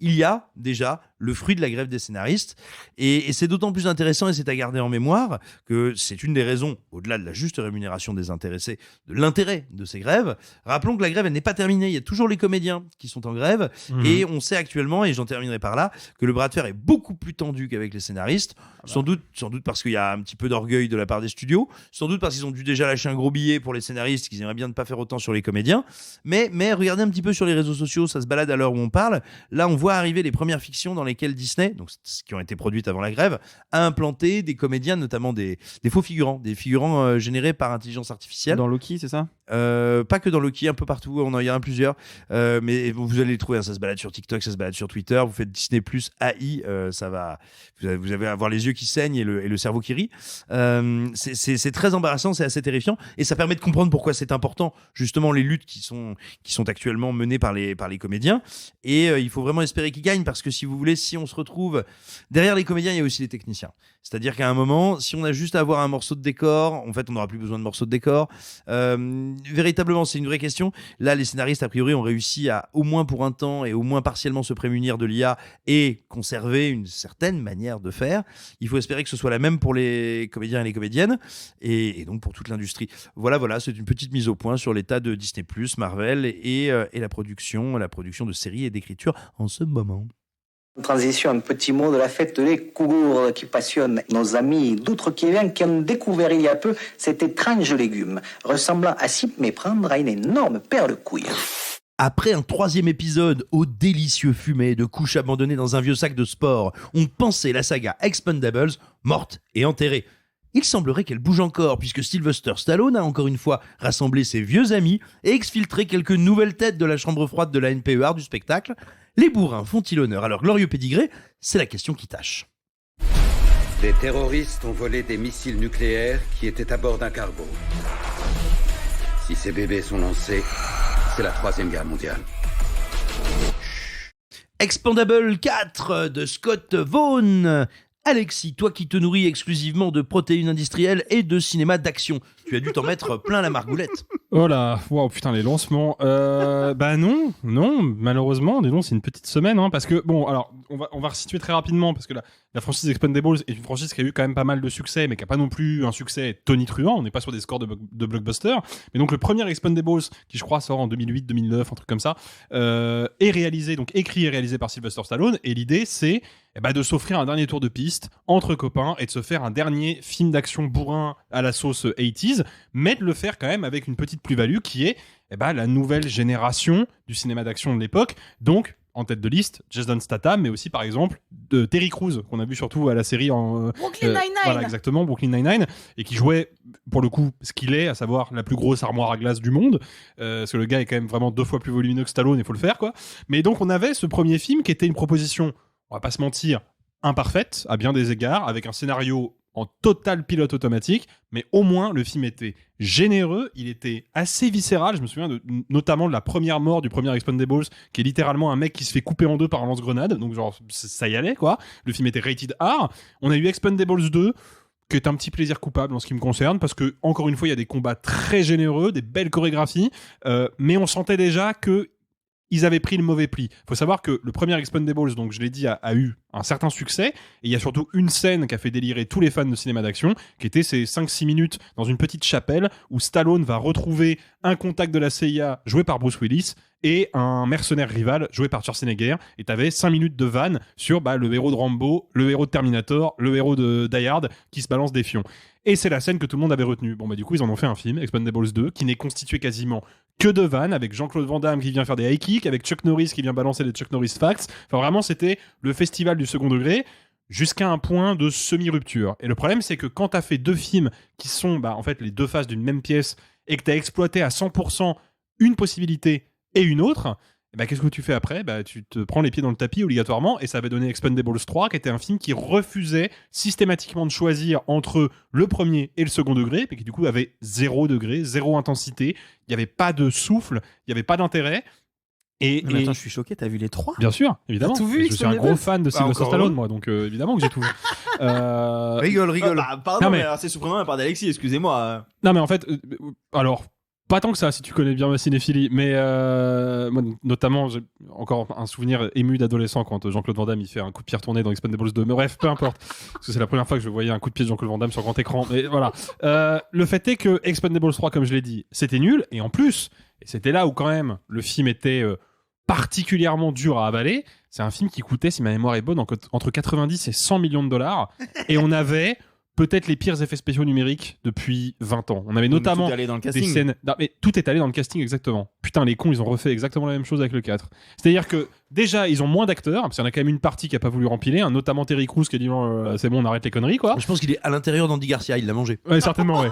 il y a déjà le fruit de la grève des scénaristes. Et c'est d'autant plus intéressant, et c'est à garder en mémoire, que c'est une des raisons, au-delà de la juste rémunération des intéressés, de l'intérêt de ces grèves. Rappelons que la grève, elle n'est pas terminée. Il y a toujours les comédiens qui sont en grève. Et on sait actuellement, et j'en terminerai par là, que le bras de fer est beaucoup plus tendu qu'avec les scénaristes. Sans doute parce qu'il y a un petit peu d'orgueil de la part des studios, sans doute parce qu'ils ont dû déjà lâcher un gros billet pour les scénaristes, qu'ils aimeraient bien ne pas faire autant sur les comédiens. Mais regardez un petit peu sur les réseaux sociaux, ça se balade à l'heure où on parle. Là, on voit arriver les premières fictions dans lesquelles Disney, donc qui ont été produites avant la grève, a implanté des comédiens, notamment des faux figurants, des figurants générés par intelligence artificielle. Dans Loki, c'est ça ? Pas que dans Loki, un peu partout, il y en a plusieurs. Mais vous allez les trouver, hein, ça se balade sur TikTok, ça se balade sur Twitter. Vous faites Disney Plus AI, ça va. Vous allez avoir les yeux qui saignent et le cerveau qui rit. C'est très embarrassant, c'est assez terrifiant, et ça permet de comprendre pourquoi c'est important, justement, les luttes qui sont actuellement menées par les comédiens. Et il faut vraiment espérer qu'ils gagnent, parce que si vous voulez, si on se retrouve derrière les comédiens, il y a aussi les techniciens. C'est-à-dire qu'à un moment, si on a juste à avoir un morceau de décor, en fait, on n'aura plus besoin de morceau de décor. Véritablement, c'est une vraie question. Là, les scénaristes, a priori, ont réussi à, au moins pour un temps et au moins partiellement, se prémunir de l'IA et conserver une certaine manière de faire. Il faut espérer que ce soit la même pour les comédiens et les comédiennes, et donc pour toute l'industrie. Voilà, c'est une petite mise au point sur l'état de Disney+, Marvel et la production de séries et d'écriture en ce moment. Transition, un petit mot de la fête des Kougours qui passionne nos amis d'outre-Québec qui ont découvert il y a peu cet étrange légume, ressemblant à s'y méprendre à une énorme paire de couilles. Après un 3e épisode au délicieux fumet de couches abandonnées dans un vieux sac de sport, on pensait la saga Expendables morte et enterrée. Il semblerait qu'elle bouge encore, puisque Sylvester Stallone a encore une fois rassemblé ses vieux amis et exfiltré quelques nouvelles têtes de la chambre froide de la NPER du spectacle. Les bourrins font-ils honneur à leur glorieux pédigré ? C'est la question qui tâche. Des terroristes ont volé des missiles nucléaires qui étaient à bord d'un cargo. Si ces bébés sont lancés, c'est la 3e guerre mondiale. Expendable 4 de Scott Vaughn. Alexis, toi qui te nourris exclusivement de protéines industrielles et de cinéma d'action, tu as dû t'en mettre plein la margoulette. Oh là, wow, putain, les lancements. Non, malheureusement, dis donc, c'est une petite semaine, hein, parce que, bon, alors, on va resituer très rapidement, parce que la franchise Expendables est une franchise qui a eu quand même pas mal de succès, mais qui a pas non plus un succès tonitruant, on n'est pas sur des scores de blockbuster, mais donc le premier Expendables, qui je crois sort en 2008, 2009, un truc comme ça, est réalisé, donc écrit et réalisé par Sylvester Stallone, et l'idée c'est de s'offrir un dernier tour de piste entre copains et de se faire un dernier film d'action bourrin à la sauce 80s, mais de le faire quand même avec une petite plus-value qui est la nouvelle génération du cinéma d'action de l'époque. Donc, en tête de liste, Jason Statham, mais aussi par exemple de Terry Crews, qu'on a vu surtout à la série en Brooklyn Nine-Nine. Voilà, exactement, Brooklyn Nine-Nine, et qui jouait pour le coup ce qu'il est, à savoir la plus grosse armoire à glace du monde, parce que le gars est quand même vraiment 2 fois plus volumineux que Stallone, il faut le faire, quoi. Mais donc on avait ce premier film qui était une proposition, on va pas se mentir, imparfaite à bien des égards, avec un scénario en total pilote automatique, mais au moins le film était généreux, il était assez viscéral. Je me souviens notamment de la première mort du premier Expendables, qui est littéralement un mec qui se fait couper en deux par un lance-grenade, donc genre ça y allait, quoi. Le film était rated R. On a eu Expendables 2, qui est un petit plaisir coupable en ce qui me concerne, parce que encore une fois il y a des combats très généreux, des belles chorégraphies, mais on sentait déjà que ils avaient pris le mauvais pli. Il faut savoir que le premier Expendables, donc je l'ai dit, a eu un certain succès, et il y a surtout une scène qui a fait délirer tous les fans de cinéma d'action, qui était ces 5-6 minutes dans une petite chapelle où Stallone va retrouver un contact de la CIA joué par Bruce Willis et un mercenaire rival joué par Schwarzenegger, et t'avais 5 minutes de vanne sur le héros de Rambo, le héros de Terminator, le héros de Die Hard qui se balance des fions. Et c'est la scène que tout le monde avait retenue. Bon, du coup, ils en ont fait un film, Expendables 2, qui n'est constitué quasiment que de vannes, avec Jean-Claude Van Damme qui vient faire des high kicks, avec Chuck Norris qui vient balancer des Chuck Norris facts. Enfin, vraiment, c'était le festival du second degré, jusqu'à un point de semi-rupture. Et le problème, c'est que quand t'as fait 2 films qui sont, en fait, les 2 faces d'une même pièce, et que t'as exploité à 100% une possibilité et une autre, qu'est-ce que tu fais après ? Tu te prends les pieds dans le tapis obligatoirement, et ça avait donné Expendables 3, qui était un film qui refusait systématiquement de choisir entre le premier et le second degré, mais qui du coup avait 0 degré, 0 intensité, il n'y avait pas de souffle, il n'y avait pas d'intérêt. Attends, je suis choqué, t'as vu les 3 ? Bien sûr, évidemment. T'as tout vu, je suis un gros fan de Sylvester Stallone, moi, donc évidemment que j'ai tout vu. Rigole. Pardon, mais c'est surprenant de la part d'Alexis, excusez-moi. Non, mais en fait, alors... Pas tant que ça, si tu connais bien ma cinéphilie, mais moi, notamment, j'ai encore un souvenir ému d'adolescent quand Jean-Claude Van Damme il fait un coup de pied retourné dans Expendables 2. Mais bref, peu importe, parce que c'est la première fois que je voyais un coup de pied de Jean-Claude Van Damme sur grand écran. Mais voilà, le fait est que Expendables 3, comme je l'ai dit, c'était nul, et en plus, et c'était là où quand même le film était particulièrement dur à avaler. C'est un film qui coûtait, si ma mémoire est bonne, entre 90 et 100 millions de dollars. Et on avait peut-être les pires effets spéciaux numériques depuis 20 ans. On avait notamment des scènes... Non, mais tout est allé dans le casting, exactement. Putain, les cons, ils ont refait exactement la même chose avec le 4. C'est-à-dire que, déjà, ils ont moins d'acteurs, parce qu'il y en a quand même une partie qui a pas voulu rempiler, hein, notamment Terry Crews qui a dit c'est bon, on arrête les conneries, quoi. Je pense qu'il est à l'intérieur d'Andy Garcia, il l'a mangé. Ouais, certainement, ouais.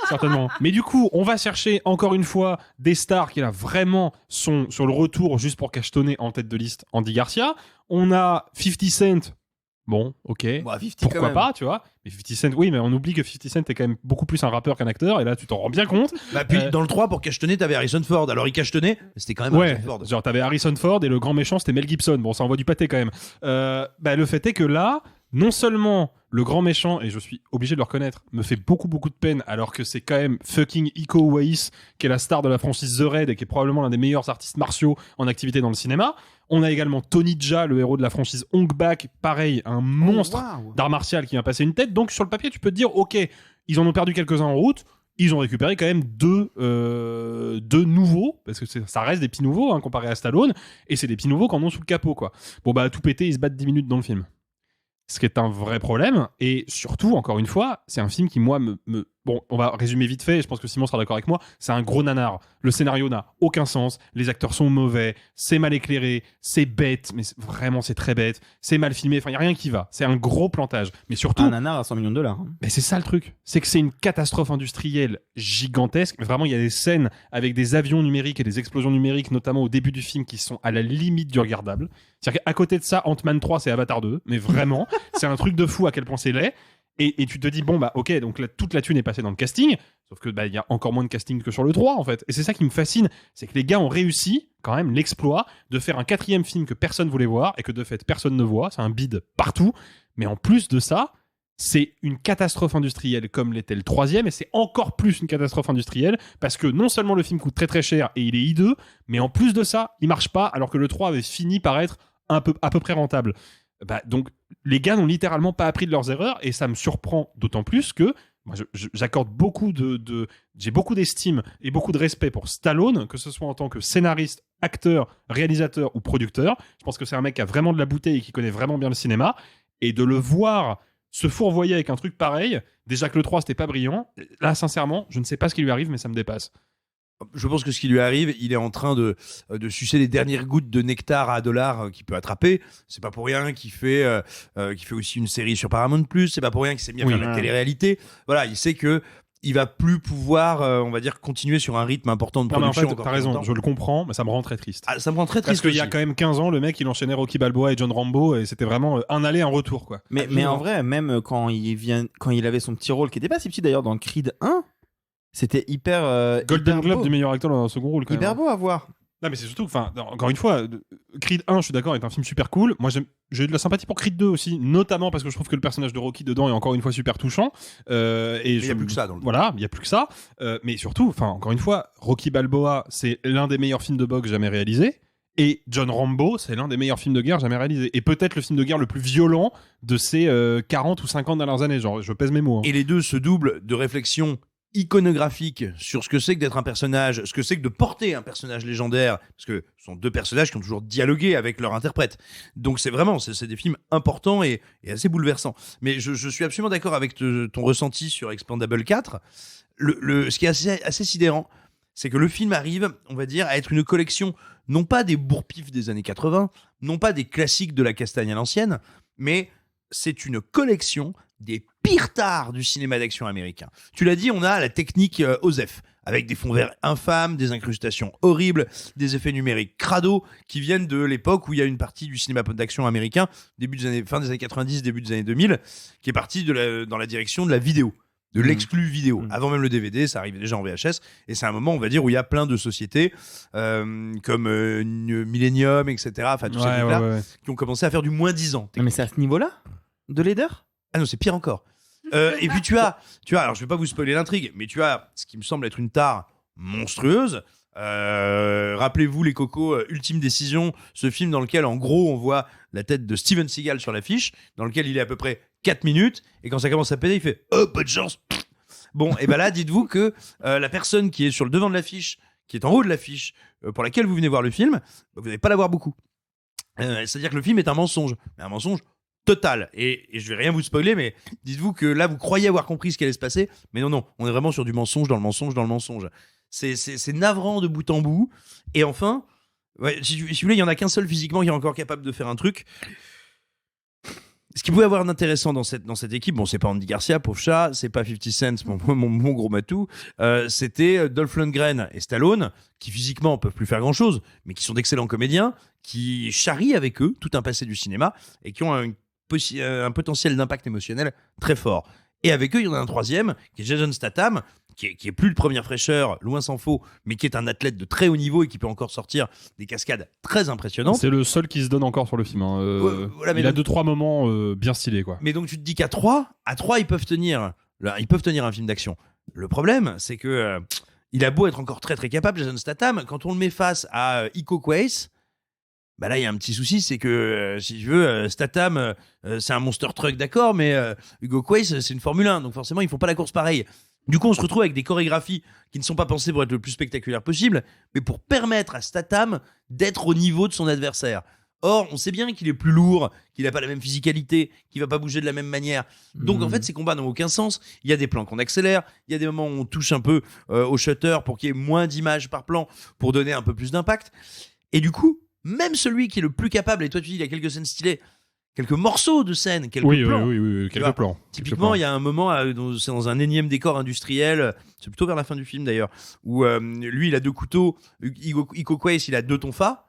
Certainement. Mais du coup, on va chercher encore une fois des stars qui là vraiment sont sur le retour juste pour cachetonner en tête de liste Andy Garcia. On a 50 Cent. Bon, ok. Bah, 50 pourquoi pas, tu vois. Mais 50 Cent, oui, mais on oublie que 50 Cent est quand même beaucoup plus un rappeur qu'un acteur, et là, tu t'en rends bien compte. Bah, puis dans le 3, pour cachetonner, t'avais Harrison Ford. Alors, il cachetonnait, c'était quand même Harrison Ford. Genre, t'avais Harrison Ford et le grand méchant, c'était Mel Gibson. Bon, ça envoie du pâté quand même. Le fait est que là, non seulement le grand méchant, et je suis obligé de le reconnaître, me fait beaucoup de peine, alors que c'est quand même fucking Iko Uwais, qui est la star de la franchise The Raid et qui est probablement l'un des meilleurs artistes martiaux en activité dans le cinéma. On a également Tony Jaa, le héros de la franchise Hong Bak, pareil, un monstre d'art martial qui vient passer une tête. Donc sur le papier, tu peux te dire, ok, ils en ont perdu quelques-uns en route, ils ont récupéré quand même deux nouveaux, parce que ça reste des petits nouveaux, hein, comparé à Stallone, et c'est des petits nouveaux qu'on a sous le capot, quoi. Bon, bah, tout pété, ils se battent 10 minutes dans le film. Ce qui est un vrai problème, et surtout, encore une fois, c'est un film qui, moi, Bon, on va résumer vite fait, je pense que Simon sera d'accord avec moi, c'est un gros nanar. Le scénario n'a aucun sens, les acteurs sont mauvais, c'est mal éclairé, c'est bête, mais vraiment c'est très bête, c'est mal filmé, enfin il n'y a rien qui va, c'est un gros plantage. Mais surtout... Un nanar à 100 millions de dollars. Hein. Mais c'est ça le truc, c'est que c'est une catastrophe industrielle gigantesque, vraiment il y a des scènes avec des avions numériques et des explosions numériques, notamment au début du film, qui sont à la limite du regardable. C'est-à-dire qu'à côté de ça, Ant-Man 3 c'est Avatar 2, mais vraiment, c'est un truc de fou à quel point c'est laid. Et tu te dis, bon, bah, ok, donc là, toute la thune est passée dans le casting, sauf que bah, y a encore moins de casting que sur le 3, en fait. Et c'est ça qui me fascine, c'est que les gars ont réussi, quand même, l'exploit de faire un 4e film que personne voulait voir, et que de fait, personne ne voit. C'est un bide partout. Mais en plus de ça, c'est une catastrophe industrielle comme l'était le 3e, et c'est encore plus une catastrophe industrielle, parce que non seulement le film coûte très très cher, et il est hideux, mais en plus de ça, il marche pas, alors que le 3 avait fini par être à peu près rentable. Bah, donc les gars n'ont littéralement pas appris de leurs erreurs, et ça me surprend d'autant plus que moi j'accorde j'ai beaucoup d'estime et beaucoup de respect pour Stallone, que ce soit en tant que scénariste, acteur, réalisateur ou producteur. Je pense que c'est un mec qui a vraiment de la bouteille et qui connaît vraiment bien le cinéma, et de le voir se fourvoyer avec un truc pareil, déjà que le 3 c'était pas brillant, là sincèrement je ne sais pas ce qui lui arrive, mais ça me dépasse. Je pense que ce qui lui arrive, il est en train de sucer les dernières gouttes de nectar à $1 qu'il peut attraper. C'est pas pour rien qu'il fait aussi une série sur Paramount+. C'est pas pour rien qu'il s'est mis à faire de la télé-réalité. Voilà, il sait que il va plus pouvoir, on va dire, continuer sur un rythme important de production. Non, mais en fait, t'as raison, je le comprends, mais ça me rend très triste. Ah, ça me rend très Parce triste. qu'il y a quand même 15 ans, le mec, il enchaînait Rocky Balboa et John Rambo, et c'était vraiment un aller, un retour, quoi. Mais en vrai, même quand il avait son petit rôle, qui était pas si petit d'ailleurs dans Creed 1, c'était hyper Golden hyper Globe beau. du meilleur acteur dans un second rôle, quand hyper même. beau à voir. Non, mais c'est surtout, encore une fois, Creed 1, je suis d'accord, est un film super cool. Moi, j'ai de la sympathie pour Creed 2 aussi, notamment parce que je trouve que le personnage de Rocky dedans est encore une fois super touchant. Et il n'y a plus que ça dans le Voilà, il n'y a plus que ça. Mais surtout, encore une fois, Rocky Balboa, c'est l'un des meilleurs films de boxe jamais réalisés. Et John Rambo, c'est l'un des meilleurs films de guerre jamais réalisés. Et peut-être le film de guerre le plus violent de ces 40 ou 50 dernières années. Genre, je pèse mes mots. Hein. Et les deux se doublent de réflexions iconographique sur ce que c'est que d'être un personnage, ce que c'est que de porter un personnage légendaire, parce que ce sont deux personnages qui ont toujours dialogué avec leur interprète. Donc c'est vraiment, c'est des films importants et assez bouleversants. Mais je suis absolument d'accord avec ton ressenti sur Expendable 4. Ce qui est assez sidérant, c'est que le film arrive, on va dire, à être une collection, non pas des bourre-pifs des années 80, non pas des classiques de la castagne à l'ancienne, mais c'est une collection des pires tares du cinéma d'action américain. Tu l'as dit, on a la technique OSEF, avec des fonds verts infâmes, des incrustations horribles, des effets numériques crado, qui viennent de l'époque où il y a une partie du cinéma d'action américain, fin des années 90, début des années 2000, qui est partie dans la direction de la vidéo, de l'exclu vidéo. Avant même le DVD, ça arrivait déjà en VHS, et c'est un moment, on va dire, où il y a plein de sociétés, comme Millennium, etc., enfin tous ces trucs-là, qui ont commencé à faire du moins 10 ans. Mais c'est à ce niveau-là de leader? Ah non, c'est pire encore. Et puis tu as, alors je vais pas vous spoiler l'intrigue, mais tu as ce qui me semble être une tare monstrueuse. Rappelez-vous les cocos, Ultime Décision, ce film dans lequel en gros on voit la tête de Steven Seagal sur l'affiche, dans lequel il est à peu près 4 minutes, et quand ça commence à péter, il fait « Oh, pas de chance !» Bon, et ben là, dites-vous que la personne qui est sur le devant de l'affiche, qui est en haut de l'affiche, pour laquelle vous venez voir le film, vous n'allez pas l'avoir beaucoup. C'est-à-dire que le film est un mensonge, mais un mensonge total. Et je vais rien vous spoiler, mais dites-vous que là, vous croyez avoir compris ce qui allait se passer, mais non, on est vraiment sur du mensonge dans le mensonge dans le mensonge. C'est navrant de bout en bout. Et enfin, si vous voulez, il y en a qu'un seul physiquement qui est encore capable de faire un truc. Ce qui pouvait avoir d'intéressant dans cette équipe, bon, c'est pas Andy Garcia, pauvre chat, c'est pas 50 Cent, mon gros matou, c'était Dolph Lundgren et Stallone, qui physiquement peuvent plus faire grand-chose, mais qui sont d'excellents comédiens, qui charrient avec eux tout un passé du cinéma et qui ont un potentiel d'impact émotionnel très fort. Et avec eux, il y en a un troisième, qui est Jason Statham, qui est plus de première fraîcheur, loin s'en faut, mais qui est un athlète de très haut niveau et qui peut encore sortir des cascades très impressionnantes. C'est le seul qui se donne encore sur le film. Voilà, il a 2-3 moments bien stylés, quoi. Mais donc tu te dis qu'à 3, ils peuvent tenir un film d'action. Le problème, c'est que il a beau être encore très très capable, Jason Statham, quand on le met face à Iko Uwais, bah là il y a un petit souci, c'est que si tu veux, Statham c'est un monster truck, d'accord, mais Iko Uwais c'est une Formule 1, donc forcément ils font pas la course pareille. Du coup on se retrouve avec des chorégraphies qui ne sont pas pensées pour être le plus spectaculaire possible, mais pour permettre à Statham d'être au niveau de son adversaire. Or, on sait bien qu'il est plus lourd, qu'il n'a pas la même physicalité, qu'il va pas bouger de la même manière. Donc en fait, ces combats n'ont aucun sens. Il y a des plans qu'on accélère, il y a des moments où on touche un peu au shutter pour qu'il y ait moins d'images par plan, pour donner un peu plus d'impact. Et du coup, même celui qui est le plus capable, et toi tu dis il y a quelques scènes stylées, quelques morceaux de scènes, quelques plans. Oui, quelques plans. Typiquement, il y a un moment, c'est dans un énième décor industriel, c'est plutôt vers la fin du film d'ailleurs, où lui il a 2 couteaux, Iko Uwais il a 2 tonfas.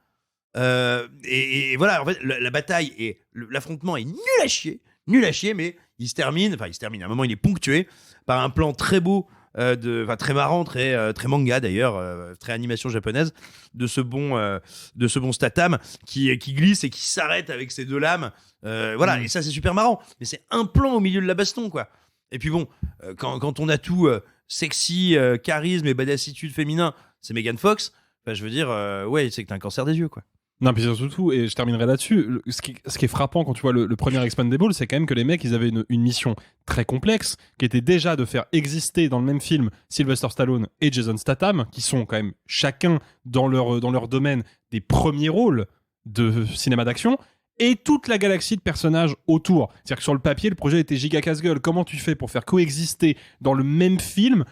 Et voilà, en fait, la bataille et l'affrontement est nul à chier, mais il se termine, à un moment il est ponctué par un plan très beau, très marrant, très manga d'ailleurs, très animation japonaise, de ce bon Statham qui glisse et qui s'arrête avec ses 2 lames, et ça c'est super marrant, mais c'est un plan au milieu de la baston, quoi. Et puis bon, quand on a tout sexy, charisme et badassitude féminin, c'est Megan Fox, je veux dire, c'est que t'as un cancer des yeux, quoi. Non, puis surtout, et je terminerai là-dessus, ce qui est frappant quand tu vois le premier Expendables, c'est quand même que les mecs, ils avaient une mission très complexe, qui était déjà de faire exister dans le même film Sylvester Stallone et Jason Statham, qui sont quand même chacun dans leur domaine des premiers rôles de cinéma d'action, et toute la galaxie de personnages autour. C'est-à-dire que sur le papier, le projet était giga casse-gueule. Comment tu fais pour faire coexister dans le même film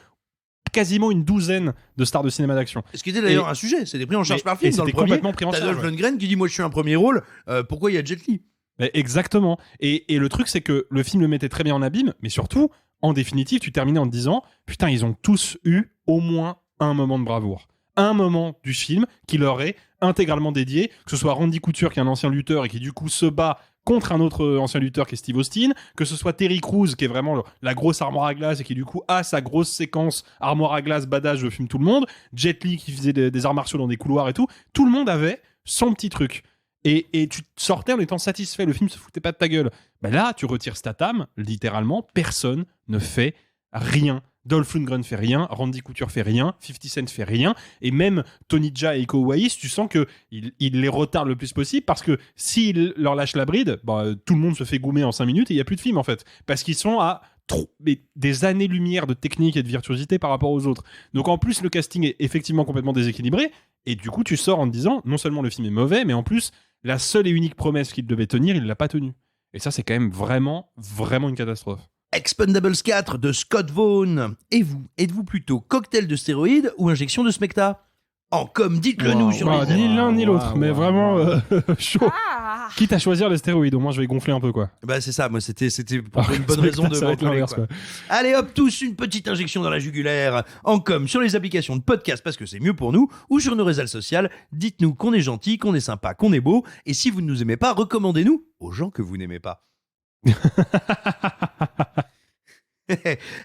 quasiment une 12aine de stars de cinéma d'action. Ce qui était d'ailleurs un sujet, c'était pris en charge par le film. Dans le premier, complètement pris en charge. T'as Dolph Lundgren qui dit moi je suis un premier rôle, pourquoi il y a Jet Li ? Exactement. Et le truc c'est que le film le mettait très bien en abîme, mais surtout, en définitive, tu terminais en te disant putain, ils ont tous eu au moins un moment de bravoure. Un moment du film qui leur est intégralement dédié, que ce soit Randy Couture qui est un ancien lutteur et qui du coup se bat contre un autre ancien lutteur qui est Steve Austin, que ce soit Terry Crews qui est vraiment la grosse armoire à glace et qui du coup a sa grosse séquence armoire à glace badass, je fume tout le monde, Jet Li qui faisait des arts martiaux dans des couloirs et tout le monde avait son petit truc. Et tu sortais en étant satisfait, le film se foutait pas de ta gueule. Là, tu retires Statham, littéralement, personne ne fait rien. Dolph Lundgren fait rien, Randy Couture fait rien, 50 Cent fait rien, et même Tony Jaa et Iko Uwais, tu sens qu'il les retarde le plus possible, parce que s'il leur lâche la bride, tout le monde se fait goumer en 5 minutes et il n'y a plus de film en fait, parce qu'ils sont à des années-lumière de technique et de virtuosité par rapport aux autres. Donc en plus, le casting est effectivement complètement déséquilibré, et du coup tu sors en te disant, non seulement le film est mauvais, mais en plus, la seule et unique promesse qu'il devait tenir, il ne l'a pas tenue. Et ça, c'est quand même vraiment, vraiment une catastrophe. Expendables 4 de Scott Vaughn. Et vous, êtes-vous plutôt cocktail de stéroïdes ou injection de smecta ? Dites-le nous sur les... Ni l'un ni l'autre, mais vraiment chaud. Quitte à choisir les stéroïdes, au moins je vais gonfler un peu, quoi. C'est ça, moi c'était pour une bonne raison de m'enfler, quoi. Allez hop, tous une petite injection dans la jugulaire, sur les applications de podcast parce que c'est mieux pour nous, ou sur nos réseaux sociaux. Dites-nous qu'on est gentil, qu'on est sympa, qu'on est beau, et si vous ne nous aimez pas, recommandez-nous aux gens que vous n'aimez pas.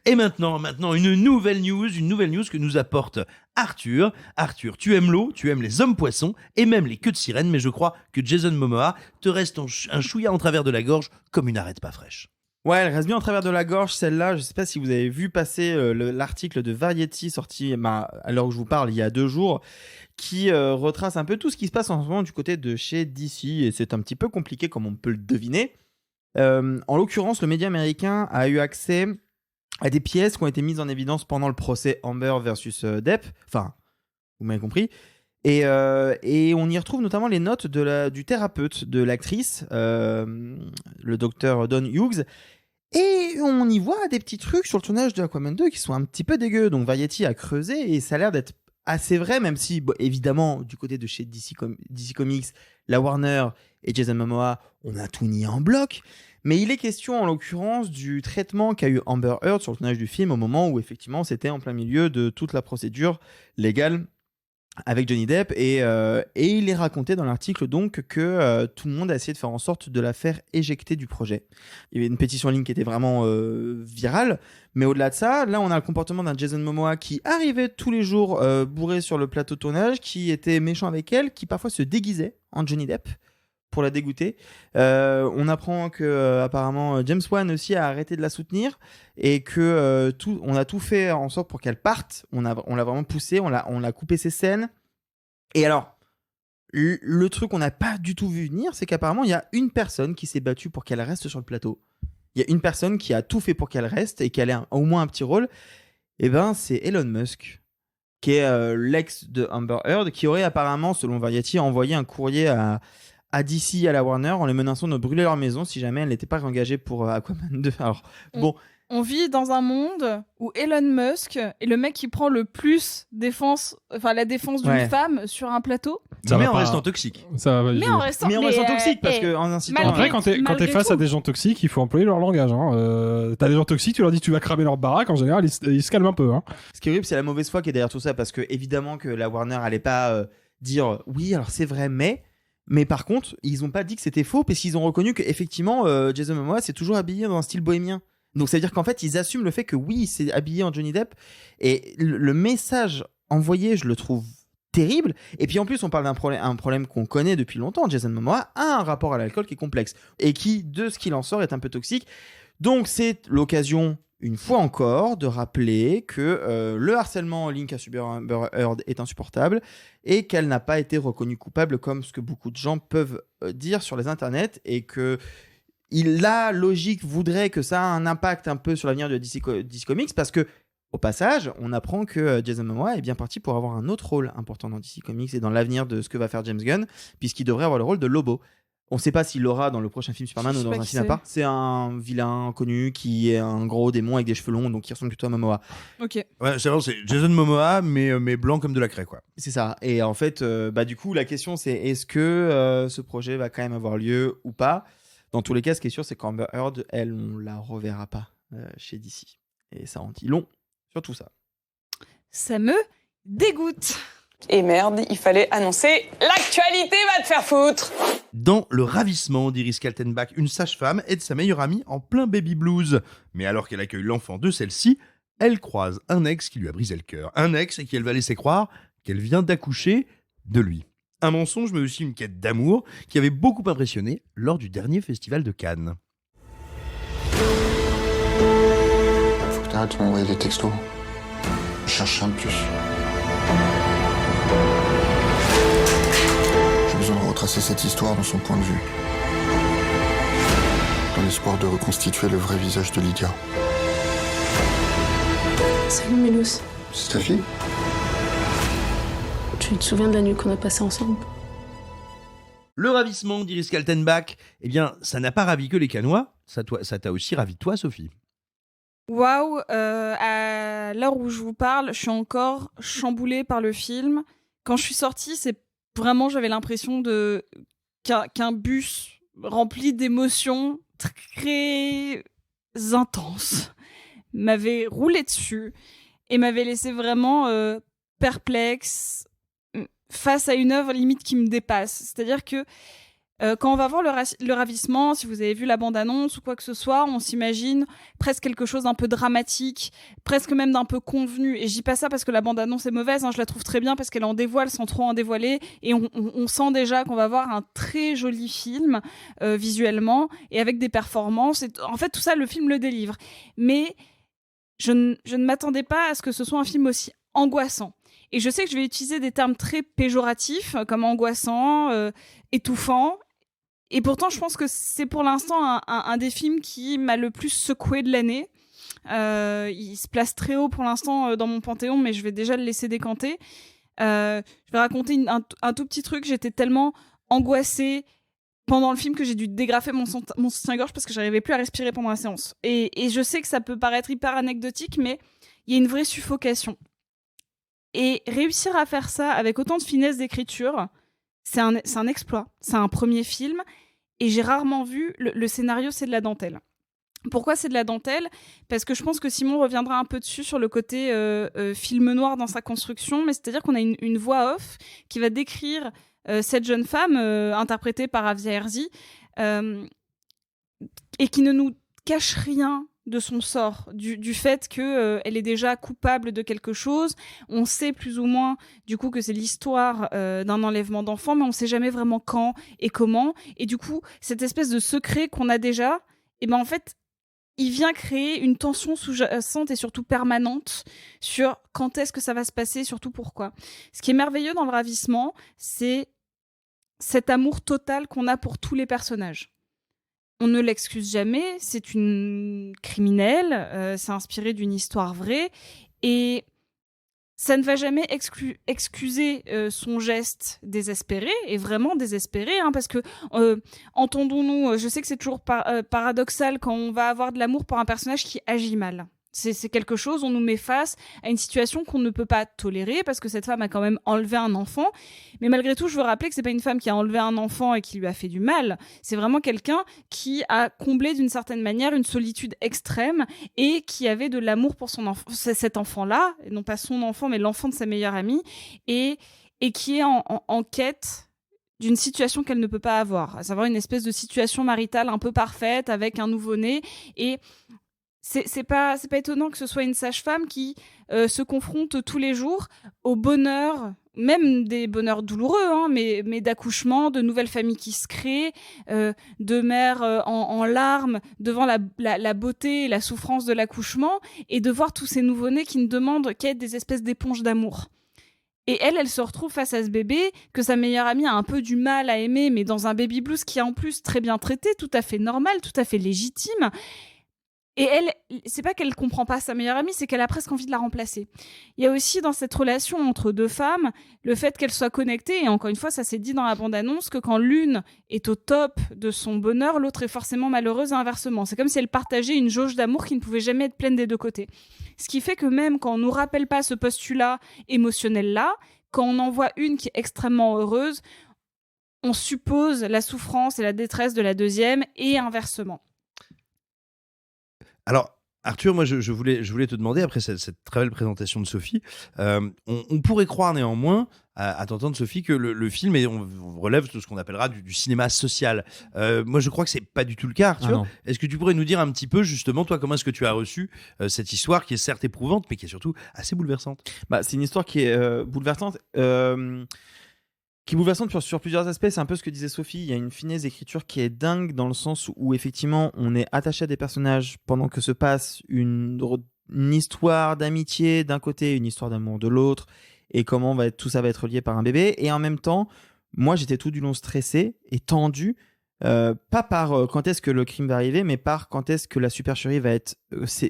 Et maintenant une nouvelle news que nous apporte Arthur. Arthur, tu aimes l'eau, tu aimes les hommes poissons et même les queues de sirène, mais je crois que Jason Momoa te reste un chouïa en travers de la gorge comme une arête pas fraîche. Ouais, elle reste bien en travers de la gorge, celle-là. Je sais pas si vous avez vu passer l'article de Variety sorti à l'heure où je vous parle il y a 2 jours, qui retrace un peu tout ce qui se passe en ce moment du côté de chez DC, et c'est un petit peu compliqué comme on peut le deviner. En l'occurrence, le média américain a eu accès à des pièces qui ont été mises en évidence pendant le procès Amber versus Depp. Enfin, vous m'avez compris. Et on y retrouve notamment les notes du thérapeute de l'actrice, le docteur Don Hughes. Et on y voit des petits trucs sur le tournage de Aquaman 2 qui sont un petit peu dégueux. Donc Variety a creusé et ça a l'air d'être assez vrai, même si, évidemment, du côté de chez DC Comics, la Warner et Jason Momoa, on a tout nié en bloc. Mais il est question, en l'occurrence, du traitement qu'a eu Amber Heard sur le tournage du film au moment où, effectivement, c'était en plein milieu de toute la procédure légale avec Johnny Depp. Et il est raconté dans l'article, donc, que tout le monde a essayé de faire en sorte de la faire éjecter du projet. Il y avait une pétition en ligne qui était vraiment virale. Mais au-delà de ça, là, on a le comportement d'un Jason Momoa qui arrivait tous les jours bourré sur le plateau de tournage, qui était méchant avec elle, qui parfois se déguisait en Johnny Depp pour la dégoûter. On apprend que apparemment James Wan aussi a arrêté de la soutenir et que on a tout fait en sorte pour qu'elle parte. On l'a vraiment poussée, on l'a coupé ses scènes. Et alors, le truc qu'on n'a pas du tout vu venir, c'est qu'apparemment il y a une personne qui s'est battue pour qu'elle reste sur le plateau. Il y a une personne qui a tout fait pour qu'elle reste et qu'elle ait au moins un petit rôle. Et ben, c'est Elon Musk, qui est l'ex de Amber Heard, qui aurait apparemment, selon Variety, envoyé un courrier à DC, à la Warner, en les menaçant de brûler leur maison si jamais elle n'était pas engagée pour Aquaman 2. Alors, bon. On vit dans un monde où Elon Musk est le mec qui prend le plus la défense d'une femme sur un plateau. Mais en restant toxique. Mais en restant toxique, parce que en incitant. Après, quand t'es face à des gens toxiques, il faut employer leur langage. T'as des gens toxiques, tu leur dis tu vas cramer leur baraque, en général, ils se calment un peu. Ce qui est horrible, c'est la mauvaise foi qui est derrière tout ça, parce que évidemment que la Warner allait pas dire oui, alors c'est vrai, mais par contre, ils ont pas dit que c'était faux, parce qu'ils ont reconnu qu'effectivement, Jason Momoa s'est toujours habillé dans un style bohémien. Donc ça veut dire qu'en fait, ils assument le fait que oui, il s'est habillé en Johnny Depp. Et le message envoyé, je le trouve terrible. Et puis en plus, on parle d'un problème qu'on connaît depuis longtemps. Jason Momoa a un rapport à l'alcool qui est complexe et qui, de ce qu'il en sort, est un peu toxique. Donc c'est l'occasion, une fois encore, de rappeler que le harcèlement en ligne qu'a subi Amber Heard est insupportable et qu'elle n'a pas été reconnue coupable comme ce que beaucoup de gens peuvent dire sur les internets, et que la logique voudrait que ça a un impact un peu sur l'avenir de DC Comics, parce que, au passage, on apprend que Jason Momoa est bien parti pour avoir un autre rôle important dans DC Comics et dans l'avenir de ce que va faire James Gunn, puisqu'il devrait avoir le rôle de Lobo. On ne sait pas s'il l'aura dans le prochain film Superman ou dans un film à part. C'est un vilain connu qui est un gros démon avec des cheveux longs, donc qui ressemble plutôt à Momoa. Ok. Ouais, c'est Jason Momoa, mais blanc comme de la craie, quoi. C'est ça. Et en fait, du coup, la question c'est, est-ce que ce projet va quand même avoir lieu ou pas ? Dans tous les cas, ce qui est sûr, c'est qu'Amber Heard, elle, on la reverra pas chez DC. Et ça en dit long sur tout ça. Ça me dégoûte. Et merde, il fallait annoncer l'actualité va te faire foutre. Dans Le Ravissement d'Iris Kaltenbach, une sage-femme aide sa meilleure amie en plein baby blues. Mais alors qu'elle accueille l'enfant de celle-ci, elle croise un ex qui lui a brisé le cœur. Un ex qui elle va laisser croire qu'elle vient d'accoucher de lui. Un mensonge, mais aussi une quête d'amour qui avait beaucoup impressionné lors du dernier festival de Cannes. Faut que t'arrêtes de m'envoyer des textos. Je cherche un de plus. J'ai besoin de retracer cette histoire dans son point de vue. Dans l'espoir de reconstituer le vrai visage de Lydia. Salut Mélous. C'est ta fille ? Tu te souviens de la nuit qu'on a passée ensemble ? Le Ravissement d'Iris Kaltenbach, eh bien, ça n'a pas ravi que les Cannois, ça t'a aussi ravi toi, Sophie. Waouh, à l'heure où je vous parle, je suis encore chamboulée par le film. Quand je suis sortie, c'est vraiment, j'avais l'impression qu'un bus rempli d'émotions très intenses m'avait roulé dessus et m'avait laissé vraiment perplexe face à une œuvre limite qui me dépasse. C'est-à-dire que quand on va voir le Ravissement, si vous avez vu la bande-annonce ou quoi que ce soit, on s'imagine presque quelque chose d'un peu dramatique, presque même d'un peu convenu. Et je dis pas ça parce que la bande-annonce est mauvaise, hein, je la trouve très bien parce qu'elle en dévoile sans trop en dévoiler. Et on sent déjà qu'on va voir un très joli film visuellement et avec des performances. Et en fait, tout ça, le film le délivre. Mais je ne m'attendais pas à ce que ce soit un film aussi angoissant. Et je sais que je vais utiliser des termes très péjoratifs, comme angoissant, étouffant. Et pourtant, je pense que c'est pour l'instant un des films qui m'a le plus secoué de l'année. Il se place très haut pour l'instant dans mon panthéon, mais je vais déjà le laisser décanter. Je vais raconter un tout petit truc. J'étais tellement angoissée pendant le film que j'ai dû dégrafer mon soutien-gorge parce que j'arrivais plus à respirer pendant la séance. Et je sais que ça peut paraître hyper anecdotique, mais il y a une vraie suffocation. Et réussir à faire ça avec autant de finesse d'écriture, c'est un exploit. C'est un premier film. Et j'ai rarement vu... Le scénario, c'est de la dentelle. Pourquoi c'est de la dentelle ? Parce que je pense que Simon reviendra un peu dessus sur le côté film noir dans sa construction, mais c'est-à-dire qu'on a une voix off qui va décrire cette jeune femme interprétée par Avia Herzi et qui ne nous cache rien de son sort, du fait qu'elle est déjà coupable de quelque chose. On sait plus ou moins du coup que c'est l'histoire d'un enlèvement d'enfant, mais on ne sait jamais vraiment quand et comment. Et du coup, cette espèce de secret qu'on a déjà, et ben en fait, il vient créer une tension sous-jacente et surtout permanente sur quand est-ce que ça va se passer, surtout pourquoi. Ce qui est merveilleux dans Le Ravissement, c'est cet amour total qu'on a pour tous les personnages. On ne l'excuse jamais, c'est une criminelle, c'est inspiré d'une histoire vraie, et ça ne va jamais excuser son geste désespéré, et vraiment désespéré, hein, parce que, entendons-nous, je sais que c'est toujours paradoxal quand on va avoir de l'amour pour un personnage qui agit mal. C'est quelque chose, on nous met face à une situation qu'on ne peut pas tolérer parce que cette femme a quand même enlevé un enfant. Mais malgré tout, je veux rappeler que c'est pas une femme qui a enlevé un enfant et qui lui a fait du mal. C'est vraiment quelqu'un qui a comblé d'une certaine manière une solitude extrême et qui avait de l'amour pour son enfant, cet enfant-là, et non pas son enfant, mais l'enfant de sa meilleure amie, et qui est en quête d'une situation qu'elle ne peut pas avoir, à savoir une espèce de situation maritale un peu parfaite avec un nouveau-né. Et c'est pas étonnant que ce soit une sage-femme qui se confronte tous les jours au bonheur, même des bonheurs douloureux, hein, mais d'accouchement, de nouvelles familles qui se créent, de mères en larmes devant la beauté et la souffrance de l'accouchement, et de voir tous ces nouveau-nés qui ne demandent qu'à être des espèces d'éponges d'amour. Et elle se retrouve face à ce bébé que sa meilleure amie a un peu du mal à aimer, mais dans un baby blues qui est en plus très bien traité, tout à fait normal, tout à fait légitime. Et elle, c'est pas qu'elle comprend pas sa meilleure amie, c'est qu'elle a presque envie de la remplacer. Il y a aussi dans cette relation entre deux femmes, le fait qu'elles soient connectées, et encore une fois, ça s'est dit dans la bande-annonce, que quand l'une est au top de son bonheur, l'autre est forcément malheureuse et inversement. C'est comme si elles partageaient une jauge d'amour qui ne pouvait jamais être pleine des deux côtés. Ce qui fait que même quand on nous rappelle pas ce postulat émotionnel-là, quand on en voit une qui est extrêmement heureuse, on suppose la souffrance et la détresse de la deuxième, et inversement. Alors, Arthur, moi, je voulais te demander, après cette très belle présentation de Sophie, on pourrait croire néanmoins, à t'entendre, Sophie, que le film, et on relève tout ce qu'on appellera du cinéma social. Moi, je crois que c'est pas du tout le cas, Arthur. Est-ce que tu pourrais nous dire un petit peu, justement, toi, comment est-ce que tu as reçu cette histoire qui est certes éprouvante, mais qui est surtout assez bouleversante ? C'est une histoire qui est bouleversante. Qui est bouleversante sur plusieurs aspects. C'est un peu ce que disait Sophie. Il y a une finesse d'écriture qui est dingue dans le sens où effectivement on est attaché à des personnages pendant que se passe une histoire d'amitié d'un côté, une histoire d'amour de l'autre, et comment tout ça va être lié par un bébé. Et en même temps, moi j'étais tout du long stressé et tendu, pas par quand est-ce que le crime va arriver, mais par quand est-ce que la supercherie va être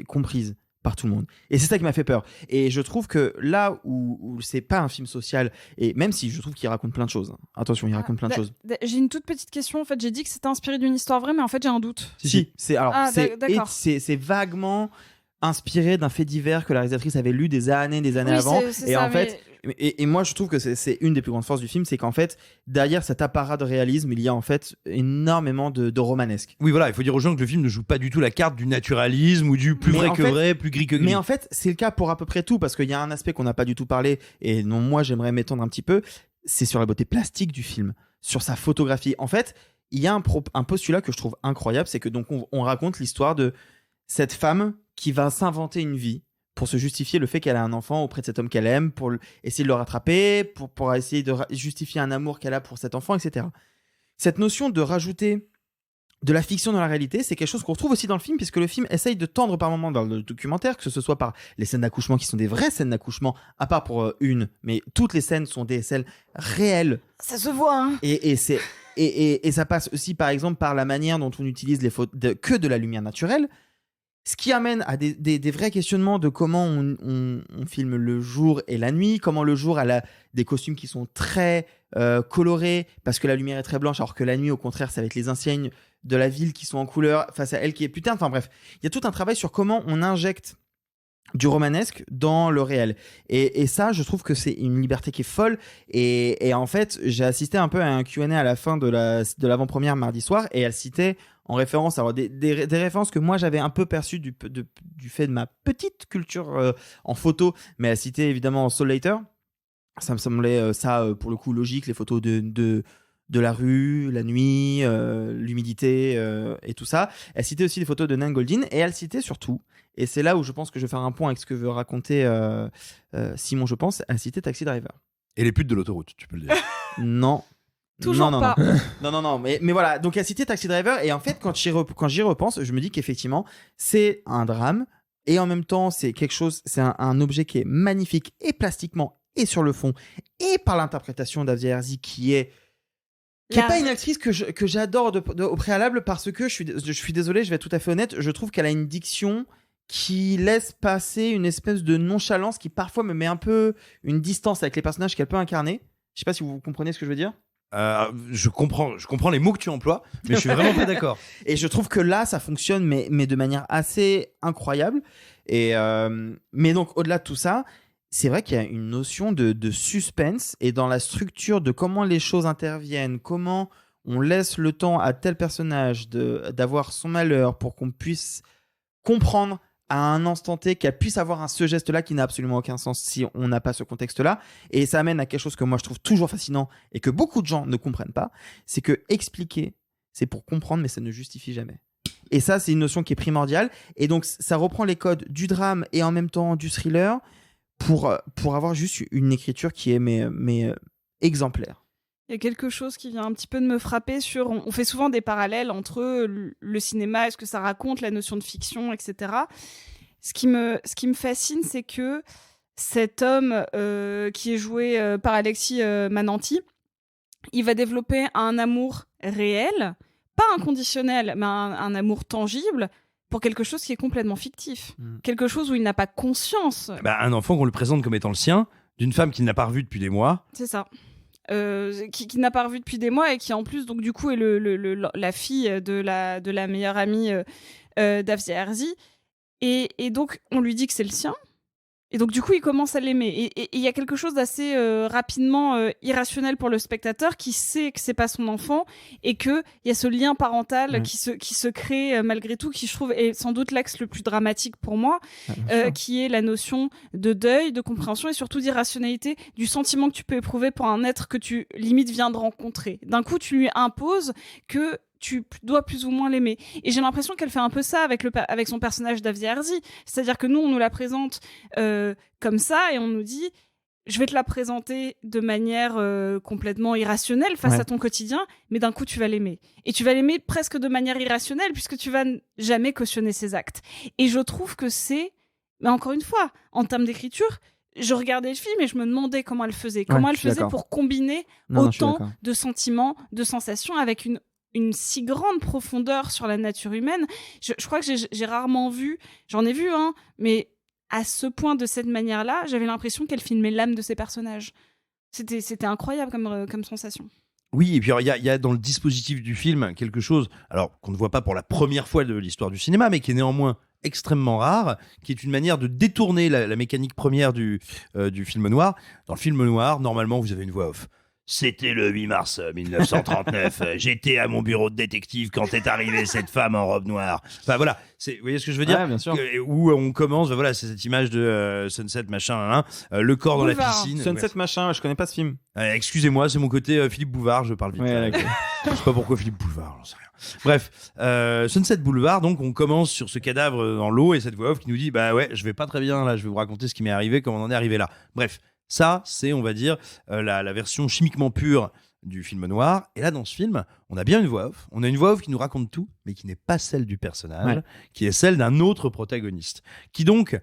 comprise par tout le monde. Et c'est ça qui m'a fait peur. Et je trouve que là où c'est pas un film social, et même si je trouve qu'il raconte plein de choses, hein. Attention, il raconte plein de choses. J'ai une toute petite question. En fait, j'ai dit que c'était inspiré d'une histoire vraie, mais en fait, j'ai un doute. Si. D'accord. C'est vaguement inspiré d'un fait divers que la réalisatrice avait lu des années avant. C'est et ça, en fait, et moi je trouve que c'est une des plus grandes forces du film, c'est qu'en fait derrière cet apparat de réalisme, il y a en fait énormément de romanesque. Oui, voilà, il faut dire aux gens que le film ne joue pas du tout la carte du naturalisme ou du plus vrai que vrai, plus gris que gris. Mais en fait, c'est le cas pour à peu près tout, parce qu'il y a un aspect qu'on n'a pas du tout parlé, et non, moi j'aimerais m'étendre un petit peu, c'est sur la beauté plastique du film, sur sa photographie. En fait, il y a un postulat que je trouve incroyable, c'est que donc on raconte l'histoire de cette femme qui va s'inventer une vie pour se justifier le fait qu'elle a un enfant auprès de cet homme qu'elle aime, pour essayer de le rattraper, pour essayer de justifier un amour qu'elle a pour cet enfant, etc. Cette notion de rajouter de la fiction dans la réalité, c'est quelque chose qu'on retrouve aussi dans le film, puisque le film essaye de tendre par moments dans le documentaire, que ce soit par les scènes d'accouchement qui sont des vraies scènes d'accouchement, à part pour une, mais toutes les scènes sont des scènes réelles. Ça se voit, hein. Et ça passe aussi, par exemple, par la manière dont on utilise que de la lumière naturelle. Ce qui amène à des vrais questionnements de comment on filme le jour et la nuit, comment le jour a des costumes qui sont très colorés parce que la lumière est très blanche, alors que la nuit, au contraire, ça va être les enseignes de la ville qui sont en couleur face à elle qui est putain. Enfin bref, il y a tout un travail sur comment on injecte du romanesque dans le réel. Et ça, je trouve que c'est une liberté qui est folle. Et en fait, j'ai assisté un peu à un Q&A à la fin de l'avant-première mardi soir, et elle citait en référence, alors des références que moi j'avais un peu perçues du fait de ma petite culture en photo, mais elle citait évidemment Soul Later. Ça me semblait pour le coup logique, les photos de la rue, la nuit, l'humidité et tout ça. Elle citait aussi des photos de Nan Goldin, et elle citait surtout, et c'est là où je pense que je vais faire un point avec ce que veut raconter Simon, je pense, elle citait Taxi Driver. Et les putes de l'autoroute, tu peux le dire. Non. Toujours non, pas. Non, mais voilà. Donc, elle citait Taxi Driver, et en fait, quand j'y repense, je me dis qu'effectivement, c'est un drame, et en même temps, c'est quelque chose, c'est un objet qui est magnifique, et plastiquement, et sur le fond, et par l'interprétation d'Avia Herzi, qui est pas une actrice que j'adore au préalable, parce que je suis désolé, je vais être tout à fait honnête, je trouve qu'elle a une diction qui laisse passer une espèce de nonchalance qui parfois me met un peu une distance avec les personnages qu'elle peut incarner. Je sais pas si vous comprenez ce que je veux dire. Je comprends les mots que tu emploies, mais je suis vraiment pas d'accord. Et je trouve que là, ça fonctionne, mais de manière assez incroyable. Mais donc, au-delà de tout ça, c'est vrai qu'il y a une notion de suspense, et dans la structure de comment les choses interviennent, comment on laisse le temps à tel personnage d'avoir son malheur pour qu'on puisse comprendre à un instant T qu'elle puisse avoir ce geste-là qui n'a absolument aucun sens si on n'a pas ce contexte-là. Et ça amène à quelque chose que moi je trouve toujours fascinant et que beaucoup de gens ne comprennent pas, c'est que expliquer, c'est pour comprendre, mais ça ne justifie jamais. Et ça, c'est une notion qui est primordiale. Et donc, ça reprend les codes du drame et en même temps du thriller pour avoir juste une écriture qui est mais exemplaire. Il y a quelque chose qui vient un petit peu de me frapper sur... On fait souvent des parallèles entre le cinéma et ce que ça raconte, la notion de fiction, etc. Ce qui me fascine, c'est que cet homme qui est joué par Alexis Mananti, il va développer un amour réel, pas inconditionnel, mais un amour tangible pour quelque chose qui est complètement fictif. Quelque chose où il n'a pas conscience. Un enfant qu'on lui présente comme étant le sien, d'une femme qu'il n'a pas revue depuis des mois. C'est ça. Qui n'a pas revu depuis des mois, et qui en plus donc du coup est la fille de la meilleure amie d'Avia Herzi, et donc on lui dit que c'est le sien, et donc du coup il commence à l'aimer, et il y a quelque chose d'assez rapidement irrationnel pour le spectateur qui sait que c'est pas son enfant, et que il y a ce lien parental qui se crée malgré tout, qui je trouve est sans doute l'axe le plus dramatique pour moi, qui est la notion de deuil, de compréhension et surtout d'irrationalité du sentiment que tu peux éprouver pour un être que tu limite viens de rencontrer. D'un coup tu lui imposes que tu dois plus ou moins l'aimer. Et j'ai l'impression qu'elle fait un peu ça avec son personnage d'Avia Herzi. C'est-à-dire que nous, on nous la présente comme ça, et on nous dit je vais te la présenter de manière complètement irrationnelle face à ton quotidien, mais d'un coup, tu vas l'aimer. Et tu vas l'aimer presque de manière irrationnelle, puisque tu vas jamais cautionner ses actes. Et je trouve que mais encore une fois, en termes d'écriture, je regardais le film et je me demandais comment elle faisait. Comment elle faisait pour combiner autant de sentiments, de sensations avec une si grande profondeur sur la nature humaine. Je crois que j'ai rarement vu, j'en ai vu, mais à ce point, de cette manière-là, j'avais l'impression qu'elle filmait l'âme de ses personnages. C'était incroyable comme sensation. Oui, et puis il y a dans le dispositif du film quelque chose, alors qu'on ne voit pas pour la première fois de l'histoire du cinéma, mais qui est néanmoins extrêmement rare, qui est une manière de détourner la mécanique première du film noir. Dans le film noir, normalement, vous avez une voix off. C'était le 8 mars 1939. J'étais à mon bureau de détective quand est arrivée cette femme en robe noire. Enfin voilà, vous voyez ce que je veux dire, bien sûr. Où on commence, voilà, c'est cette image de Sunset machin, le corps Boulevard. dans la piscine. Sunset machin, je connais pas ce film. Excusez-moi, c'est mon côté Philippe Bouvard, je parle vite. Je sais pas pourquoi Philippe Bouvard, j'en sais rien. Bref, Sunset Boulevard, donc on commence sur ce cadavre dans l'eau, et cette voix off qui nous dit bah ouais, je vais pas très bien là, je vais vous raconter ce qui m'est arrivé, comment on en est arrivé là. Bref. Ça, c'est, on va dire, la version chimiquement pure du film noir. Et là, dans ce film, on a bien une voix off. On a une voix off qui nous raconte tout, mais qui n'est pas celle du personnage, qui est celle d'un autre protagoniste, qui donc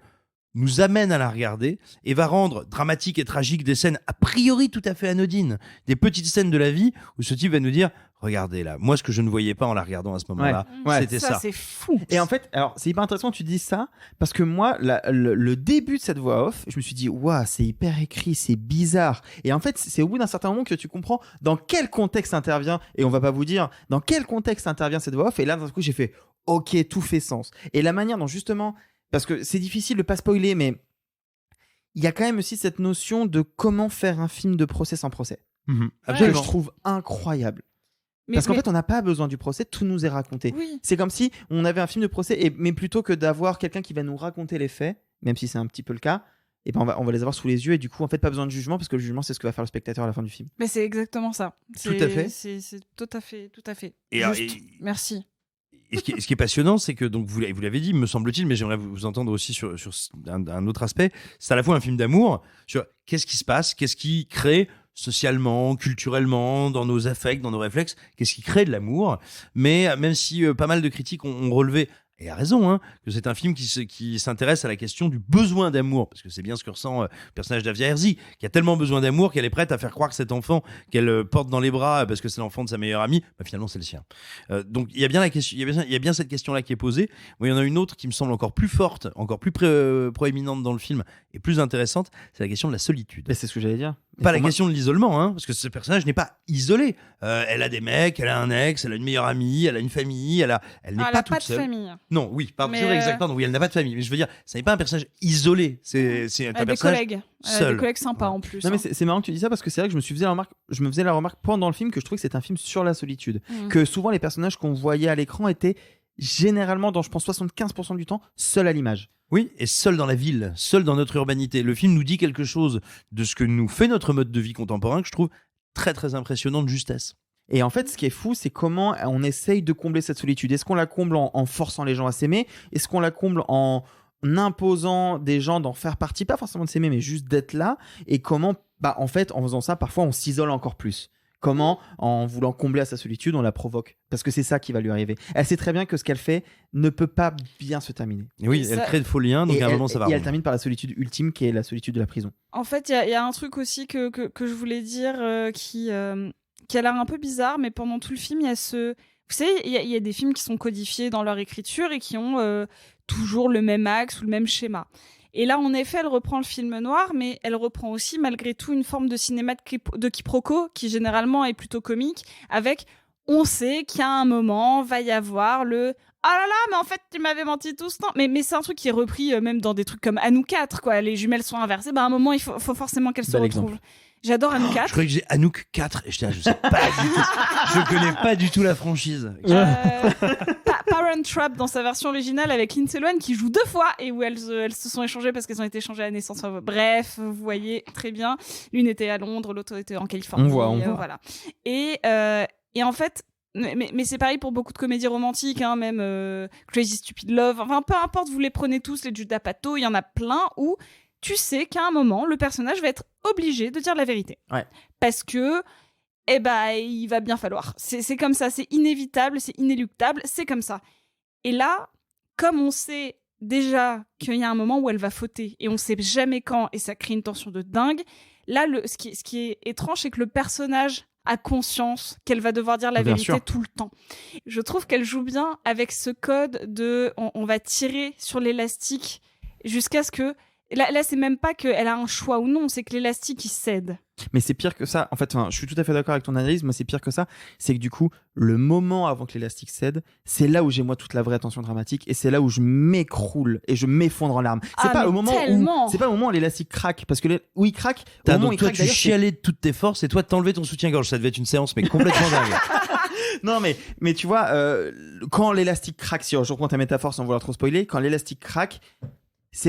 nous amène à la regarder et va rendre dramatique et tragique des scènes a priori tout à fait anodines, des petites scènes de la vie où ce type va nous dire « regardez là, moi ce que je ne voyais pas en la regardant à ce moment-là, c'était ça. C'est fou. Et en fait, alors c'est hyper intéressant que tu dises ça, parce que moi, le début de cette voix off, je me suis dit, waouh, c'est hyper écrit, c'est bizarre. Et en fait, c'est au bout d'un certain moment que tu comprends dans quel contexte intervient, et on va pas vous dire dans quel contexte intervient cette voix off, et là d'un coup j'ai fait, ok, tout fait sens. Et la manière dont justement, parce que c'est difficile de pas spoiler, mais il y a quand même aussi cette notion de comment faire un film de procès sans procès. Que je trouve incroyable. Parce qu'en fait, on n'a pas besoin du procès, tout nous est raconté. Oui. C'est comme si on avait un film de procès, mais plutôt que d'avoir quelqu'un qui va nous raconter les faits, même si c'est un petit peu le cas, et ben on va les avoir sous les yeux, et du coup, en fait, pas besoin de jugement, parce que le jugement, c'est ce que va faire le spectateur à la fin du film. Mais c'est exactement ça. Tout à fait. C'est tout à fait. Et Merci. Et ce qui est passionnant, c'est que, donc vous l'avez dit, me semble-t-il, mais j'aimerais vous entendre aussi sur un autre aspect. C'est à la fois un film d'amour sur qu'est-ce qui se passe, qu'est-ce qui crée socialement, culturellement, dans nos affects, dans nos réflexes, qu'est-ce qui crée de l'amour. Mais même si pas mal de critiques ont relevé, et à raison, que c'est un film qui s'intéresse à la question du besoin d'amour, parce que c'est bien ce que ressent le personnage d'Avia Herzi, qui a tellement besoin d'amour qu'elle est prête à faire croire que cet enfant qu'elle porte dans les bras parce que c'est l'enfant de sa meilleure amie, finalement c'est le sien. Donc il y a bien la question, il y a bien cette question-là qui est posée. Moi, il y en a une autre qui me semble encore plus forte, encore plus proéminente dans le film et plus intéressante, c'est la question de la solitude. Mais c'est ce que j'allais dire. Pas la question de l'isolement, parce que ce personnage n'est pas isolé. Elle a des mecs, elle a un ex, elle a une meilleure amie, elle a une famille, elle n'est pas toute seule. Elle n'a pas de famille. Non, oui, pardon, exactement. Oui, elle n'a pas de famille. Mais je veux dire, ça n'est pas un personnage isolé. C'est un personnage collègues. seul. Des collègues sympas en plus. Non, mais c'est marrant que tu dis ça, parce que c'est vrai que je me faisais la remarque pendant le film que je trouvais que c'était un film sur la solitude. Que souvent les personnages qu'on voyait à l'écran étaient généralement, dans je pense 75% du temps, seuls à l'image. Oui, et seul dans la ville, seul dans notre urbanité. Le film nous dit quelque chose de ce que nous fait notre mode de vie contemporain que je trouve très très impressionnant de justesse. Et en fait, ce qui est fou, c'est comment on essaye de combler cette solitude. Est-ce qu'on la comble en forçant les gens à s'aimer ? Est-ce qu'on la comble en imposant des gens d'en faire partie, pas forcément de s'aimer, mais juste d'être là ? Et comment, en fait, en faisant ça, parfois, on s'isole encore plus. Comment, en voulant combler à sa solitude, on la provoque ? Parce que c'est ça qui va lui arriver. Elle sait très bien que ce qu'elle fait ne peut pas bien se terminer. Et oui, elle crée de faux liens, donc à un moment, ça va. Et elle termine par la solitude ultime, qui est la solitude de la prison. En fait, il y a un truc aussi que je voulais dire qui a l'air un peu bizarre, mais pendant tout le film, il y a ce... Vous savez, il y a des films qui sont codifiés dans leur écriture et qui ont toujours le même axe ou le même schéma. Et là, en effet, elle reprend le film noir, mais elle reprend aussi, malgré tout, une forme de cinéma de quiproquo, qui généralement est plutôt comique, avec « on sait qu'à un moment, va y avoir le... Ah là là, mais en fait, tu m'avais menti tout ce temps. » Mais c'est un truc qui est repris même dans des trucs comme Anouk 4, quoi. Les jumelles sont inversées. À un moment, il faut forcément qu'elles se retrouvent. J'adore Anouk 4. Je croyais que j'ai Anouk 4 et j'étais là, je sais pas du tout. Je connais pas du tout la franchise. Parent Trap dans sa version originale avec Lindsay Lohan qui joue 2 fois et où elles se sont échangées parce qu'elles ont été échangées à la naissance. Bref, vous voyez très bien. L'une était à Londres, l'autre était en Californie. On voit. Voilà. Et en fait, mais c'est pareil pour beaucoup de comédies romantiques, même Crazy Stupid Love. Enfin, peu importe, vous les prenez tous, les Judd Apatow, il y en a plein où tu sais qu'à un moment, le personnage va être obligé de dire la vérité. Ouais. Parce que, il va bien falloir. C'est comme ça, c'est inévitable, c'est inéluctable, c'est comme ça. Et là, comme on sait déjà qu'il y a un moment où elle va fauter, et on sait jamais quand, et ça crée une tension de dingue, là, ce qui est étrange, c'est que le personnage a conscience qu'elle va devoir dire la vérité tout le temps. Je trouve qu'elle joue bien avec ce code de on va tirer sur l'élastique jusqu'à ce que... Là, c'est même pas qu'elle a un choix ou non, c'est que l'élastique, il cède. Mais c'est pire que ça. En fait, je suis tout à fait d'accord avec ton analyse. Moi, c'est pire que ça. C'est que du coup, le moment avant que l'élastique cède, c'est là où j'ai moi toute la vraie tension dramatique et c'est là où je m'écroule et je m'effondre en larmes. C'est pas au moment où l'élastique craque, parce que où il craque, au moment où il toi, craque, tu chialais de toutes tes forces et toi, t'enlevais ton soutien-gorge. Ça devait être une séance, mais complètement dingue. Non, mais tu vois, quand l'élastique craque, si je reprends ta métaphore sans vouloir trop spoiler, quand l'élastique craque, c'est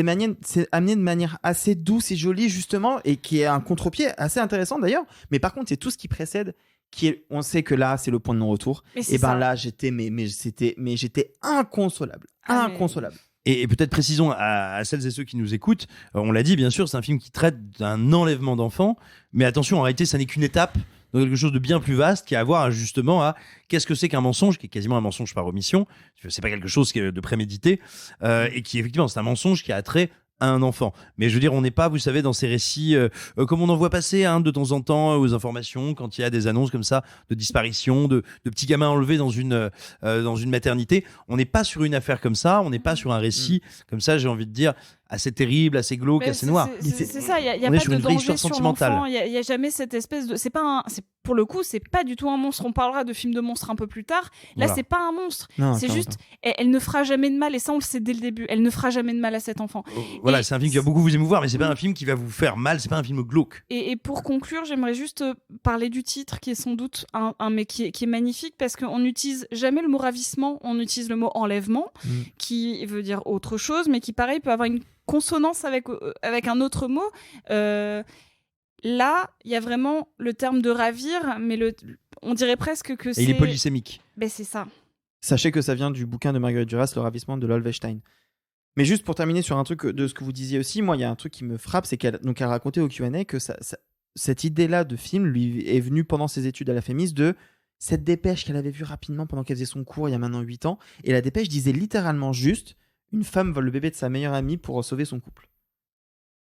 amené de manière assez douce et jolie, justement, et qui est un contre-pied assez intéressant d'ailleurs. Mais par contre, c'est tout ce qui précède, on sait que là, c'est le point de non-retour. Et là, j'étais inconsolable. Inconsolable. Et peut-être précisons à celles et ceux qui nous écoutent, on l'a dit, bien sûr, c'est un film qui traite d'un enlèvement d'enfants. Mais attention, en réalité, ça n'est qu'une étape dans quelque chose de bien plus vaste qui a à voir justement à qu'est-ce que c'est qu'un mensonge, qui est quasiment un mensonge par omission. C'est pas quelque chose de prémédité et qui effectivement c'est un mensonge qui a trait à un enfant. Mais je veux dire, on n'est pas, vous savez, dans ces récits comme on en voit passer de temps en temps aux informations, quand il y a des annonces comme ça de disparition, de petits gamins enlevés dans une maternité. On n'est pas sur une affaire comme ça, on n'est pas sur un récit comme ça, j'ai envie de dire, assez terrible, assez glauque, assez noir. C'est ça, il n'y a on est pas sur de une vraie danger histoire sur sentimentale. l'enfant, il n'y a jamais cette espèce de... Pour le coup, c'est pas du tout un monstre. On parlera de films de monstres un peu plus tard. Là, Voilà. c'est pas un monstre. Non, c'est clairement juste, elle ne fera jamais de mal, et ça, on le sait dès le début. Elle ne fera jamais de mal à cet enfant. Voilà, Et c'est un film qui va beaucoup vous émouvoir, mais c'est pas un film qui va vous faire mal, c'est pas un film glauque. Et pour conclure, j'aimerais juste parler du titre, qui est sans doute mais qui est magnifique, parce qu'on n'utilise jamais le mot ravissement, on utilise le mot enlèvement, qui veut dire autre chose, mais qui, pareil, peut avoir une consonance avec un autre mot. Là, il y a vraiment le terme de ravir, mais on dirait presque que c'est... Et il est polysémique. Ben, c'est ça. Sachez que ça vient du bouquin de Marguerite Duras, Le ravissement de Lolvestein. Mais juste pour terminer sur un truc de ce que vous disiez aussi, moi, il y a un truc qui me frappe, c'est qu'elle racontait au Q&A que cette idée-là de film lui est venue pendant ses études à la FEMIS de cette dépêche qu'elle avait vue rapidement pendant qu'elle faisait son cours il y a maintenant 8 ans. Et la dépêche disait littéralement juste « Une femme vole le bébé de sa meilleure amie pour sauver son couple ».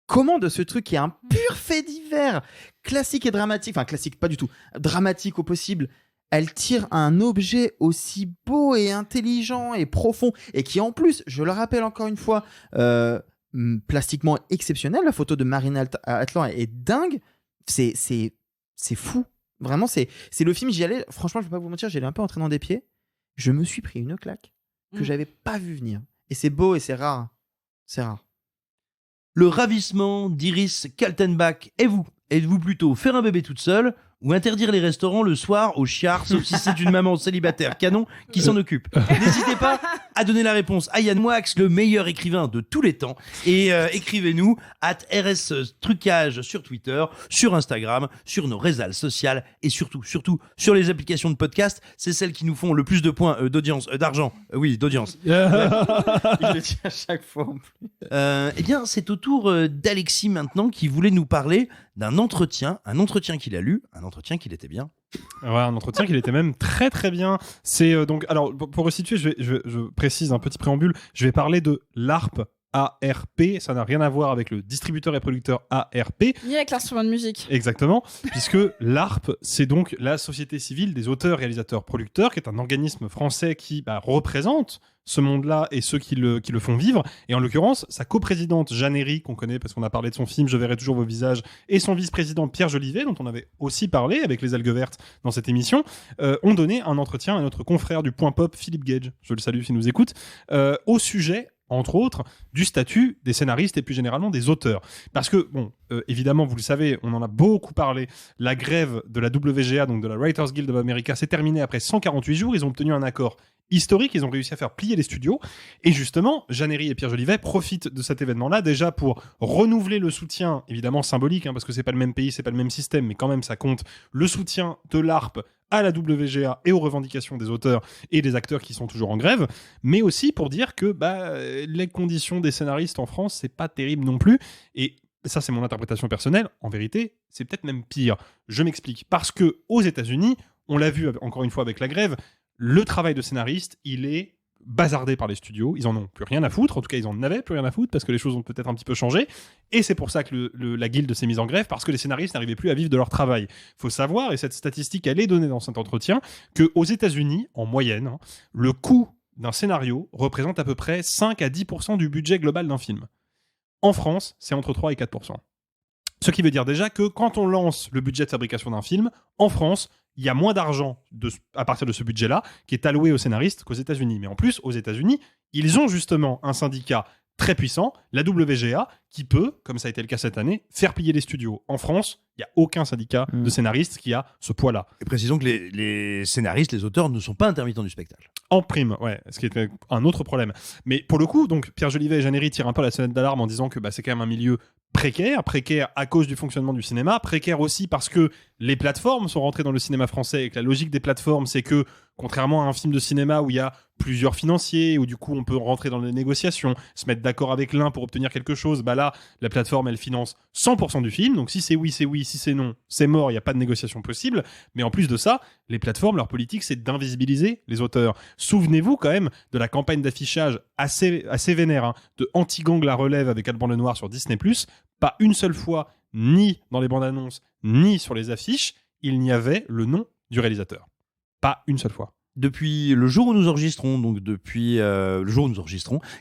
Comment de ce truc qui est un pur fait divers, classique et dramatique, enfin classique pas du tout, dramatique au possible, elle tire un objet aussi beau et intelligent et profond, et qui en plus, je le rappelle encore une fois, plastiquement exceptionnel. La photo de Marine Atlan est dingue, c'est fou. Vraiment, c'est le film, j'y allais, franchement, je vais pas vous mentir, j'y allais un peu en traînant des pieds. Je me suis pris une claque que j'avais pas vu venir. Et c'est beau et c'est rare. C'est rare. Le ravissement d'Iris Kaltenbach. Et vous? Êtes-vous plutôt faire un bébé toute seule ou interdire les restaurants le soir aux chiards, sauf si c'est une maman célibataire canon qui s'en occupe? N'hésitez pas à donner la réponse à Yann Moix, le meilleur écrivain de tous les temps. Et écrivez-nous @RSTrucage sur Twitter, sur Instagram, sur nos réseaux sociaux et surtout sur les applications de podcast. C'est celles qui nous font le plus de points d'audience, d'argent. Oui, d'audience. Je le dis à chaque fois en plus. Eh bien, c'est au tour d'Alexis maintenant qui voulait nous parler d'un entretien, un entretien qu'il a lu, un entretien qu'il était bien. Ouais, un entretien qu'il était même très très bien. C'est donc, alors pour resituer, je précise un petit préambule. Je vais parler de l'ARP. ARP, ça n'a rien à voir avec le distributeur et producteur ARP. Ni avec l'instrument de musique. Exactement, puisque l'ARP, c'est donc la Société Civile des Auteurs, Réalisateurs, Producteurs, qui est un organisme français qui représente ce monde-là et ceux qui le font vivre. Et en l'occurrence, sa coprésidente Jeanne Herry, qu'on connaît parce qu'on a parlé de son film Je verrai toujours vos visages, et son vice-président Pierre Jolivet, dont on avait aussi parlé avec les algues vertes dans cette émission, ont donné un entretien à notre confrère du Point Pop, Philippe Gage, je le salue s'il nous écoute, au sujet, entre autres, du statut des scénaristes et plus généralement des auteurs. Parce que, évidemment, vous le savez, on en a beaucoup parlé, la grève de la WGA, donc de la Writers Guild of America, s'est terminée après 148 jours, ils ont obtenu un accord historique, ils ont réussi à faire plier les studios, et justement, Jeanne Herry et Pierre Jolivet profitent de cet événement-là, déjà pour renouveler le soutien, évidemment symbolique, parce que c'est pas le même pays, c'est pas le même système, mais quand même ça compte, le soutien de l'ARP à la WGA et aux revendications des auteurs et des acteurs qui sont toujours en grève, mais aussi pour dire que les conditions des scénaristes en France, c'est pas terrible non plus, et ça c'est mon interprétation personnelle, en vérité, c'est peut-être même pire. Je m'explique. Parce que aux États-Unis, on l'a vu encore une fois avec la grève, le travail de scénariste, il est bazardé par les studios, ils en ont plus rien à foutre, en tout cas ils en avaient plus rien à foutre parce que les choses ont peut-être un petit peu changé, et c'est pour ça que la guilde s'est mise en grève, parce que les scénaristes n'arrivaient plus à vivre de leur travail. Faut savoir, et cette statistique elle est donnée dans cet entretien, qu'aux États-Unis, en moyenne, le coût d'un scénario représente à peu près 5 à 10% du budget global d'un film. En France, c'est entre 3 et 4%. Ce qui veut dire déjà que quand on lance le budget de fabrication d'un film, en France, il y a moins d'argent à partir de ce budget-là qui est alloué aux scénaristes qu'aux États-Unis. Mais en plus, aux États-Unis, ils ont justement un syndicat très puissant, la WGA, qui peut, comme ça a été le cas cette année, faire plier les studios. En France, il n'y a aucun syndicat de scénaristes qui a ce poids-là. Et précisons que les scénaristes, les auteurs ne sont pas intermittents du spectacle. En prime, ouais, ce qui est un autre problème. Mais pour le coup, donc Pierre Jolivet et Jeanne Herry tirent un peu la sonnette d'alarme en disant que c'est quand même un milieu précaire à cause du fonctionnement du cinéma, précaire aussi parce que les plateformes sont rentrées dans le cinéma français et que la logique des plateformes, c'est que Contrairement à un film de cinéma où il y a plusieurs financiers, où du coup on peut rentrer dans les négociations, se mettre d'accord avec l'un pour obtenir quelque chose, bah là, la plateforme, elle finance 100% du film, donc si c'est oui, si c'est non, c'est mort, il n'y a pas de négociation possible. Mais en plus de ça, les plateformes, leur politique, c'est d'invisibiliser les auteurs. Souvenez-vous quand même de la campagne d'affichage assez vénère de Anti-Gang La Relève avec Alban Lenoir sur Disney+. Pas une seule fois, ni dans les bandes annonces, ni sur les affiches, il n'y avait le nom du réalisateur. Pas une seule fois. Depuis le jour où nous enregistrons,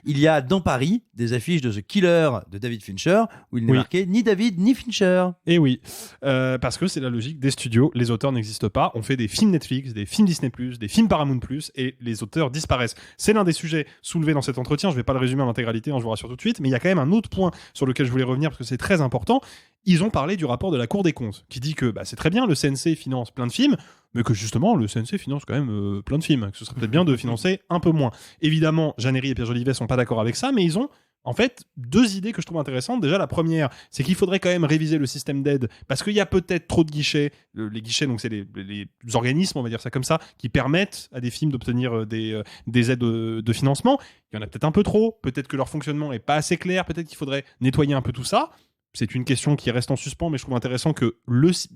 il y a dans Paris des affiches de The Killer de David Fincher où il n'est marqué ni David ni Fincher. Et oui, parce que c'est la logique des studios. Les auteurs n'existent pas. On fait des films Netflix, des films Disney+, des films Paramount+, et les auteurs disparaissent. C'est l'un des sujets soulevés dans cet entretien. Je ne vais pas le résumer en intégralité, je vous rassure tout de suite. Mais il y a quand même un autre point sur lequel je voulais revenir parce que c'est très important. Ils ont parlé du rapport de la Cour des comptes qui dit que c'est très bien, le CNC finance plein de films, mais que justement, le CNC finance quand même plein de films, que ce serait peut-être bien de financer un peu moins. Évidemment, Jeanne Herry et Pierre Jolivet sont pas d'accord avec ça, mais ils ont en fait deux idées que je trouve intéressantes. Déjà, la première, c'est qu'il faudrait quand même réviser le système d'aide, parce qu'il y a peut-être trop de guichets. Les guichets, donc c'est les organismes, on va dire ça comme ça, qui permettent à des films d'obtenir des aides de financement. Il y en a peut-être un peu trop, peut-être que leur fonctionnement est pas assez clair, peut-être qu'il faudrait nettoyer un peu tout ça. C'est une question qui reste en suspens, mais je trouve intéressant que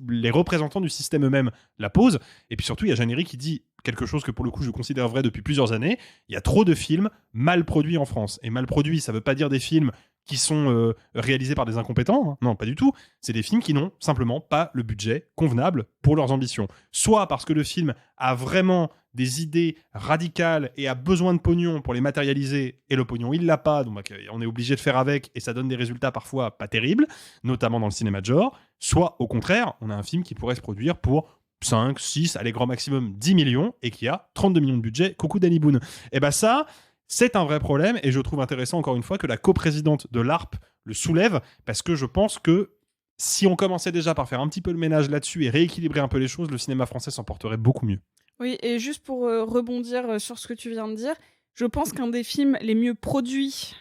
les représentants du système eux-mêmes la posent. Et puis surtout, il y a Jeanne Herry qui dit quelque chose que pour le coup je considère vrai depuis plusieurs années. Il y a trop de films mal produits en France. Et mal produits, ça veut pas dire des films qui sont réalisés par des incompétents. Hein. Non, pas du tout. C'est des films qui n'ont simplement pas le budget convenable pour leurs ambitions. Soit parce que le film a vraiment des idées radicales et a besoin de pognon pour les matérialiser, et le pognon, il l'a pas, donc on est obligé de faire avec, et ça donne des résultats parfois pas terribles, notamment dans le cinéma de genre. Soit, au contraire, on a un film qui pourrait se produire pour 5, 6, allez, grand maximum 10 millions, et qui a 32 millions de budget, coucou Danny Boone. Et ça, c'est un vrai problème, et je trouve intéressant, encore une fois, que la coprésidente de l'ARP le soulève, parce que je pense que si on commençait déjà par faire un petit peu le ménage là-dessus et rééquilibrer un peu les choses, le cinéma français s'en porterait beaucoup mieux. Oui, et juste pour rebondir sur ce que tu viens de dire, je pense qu'un des films les mieux produits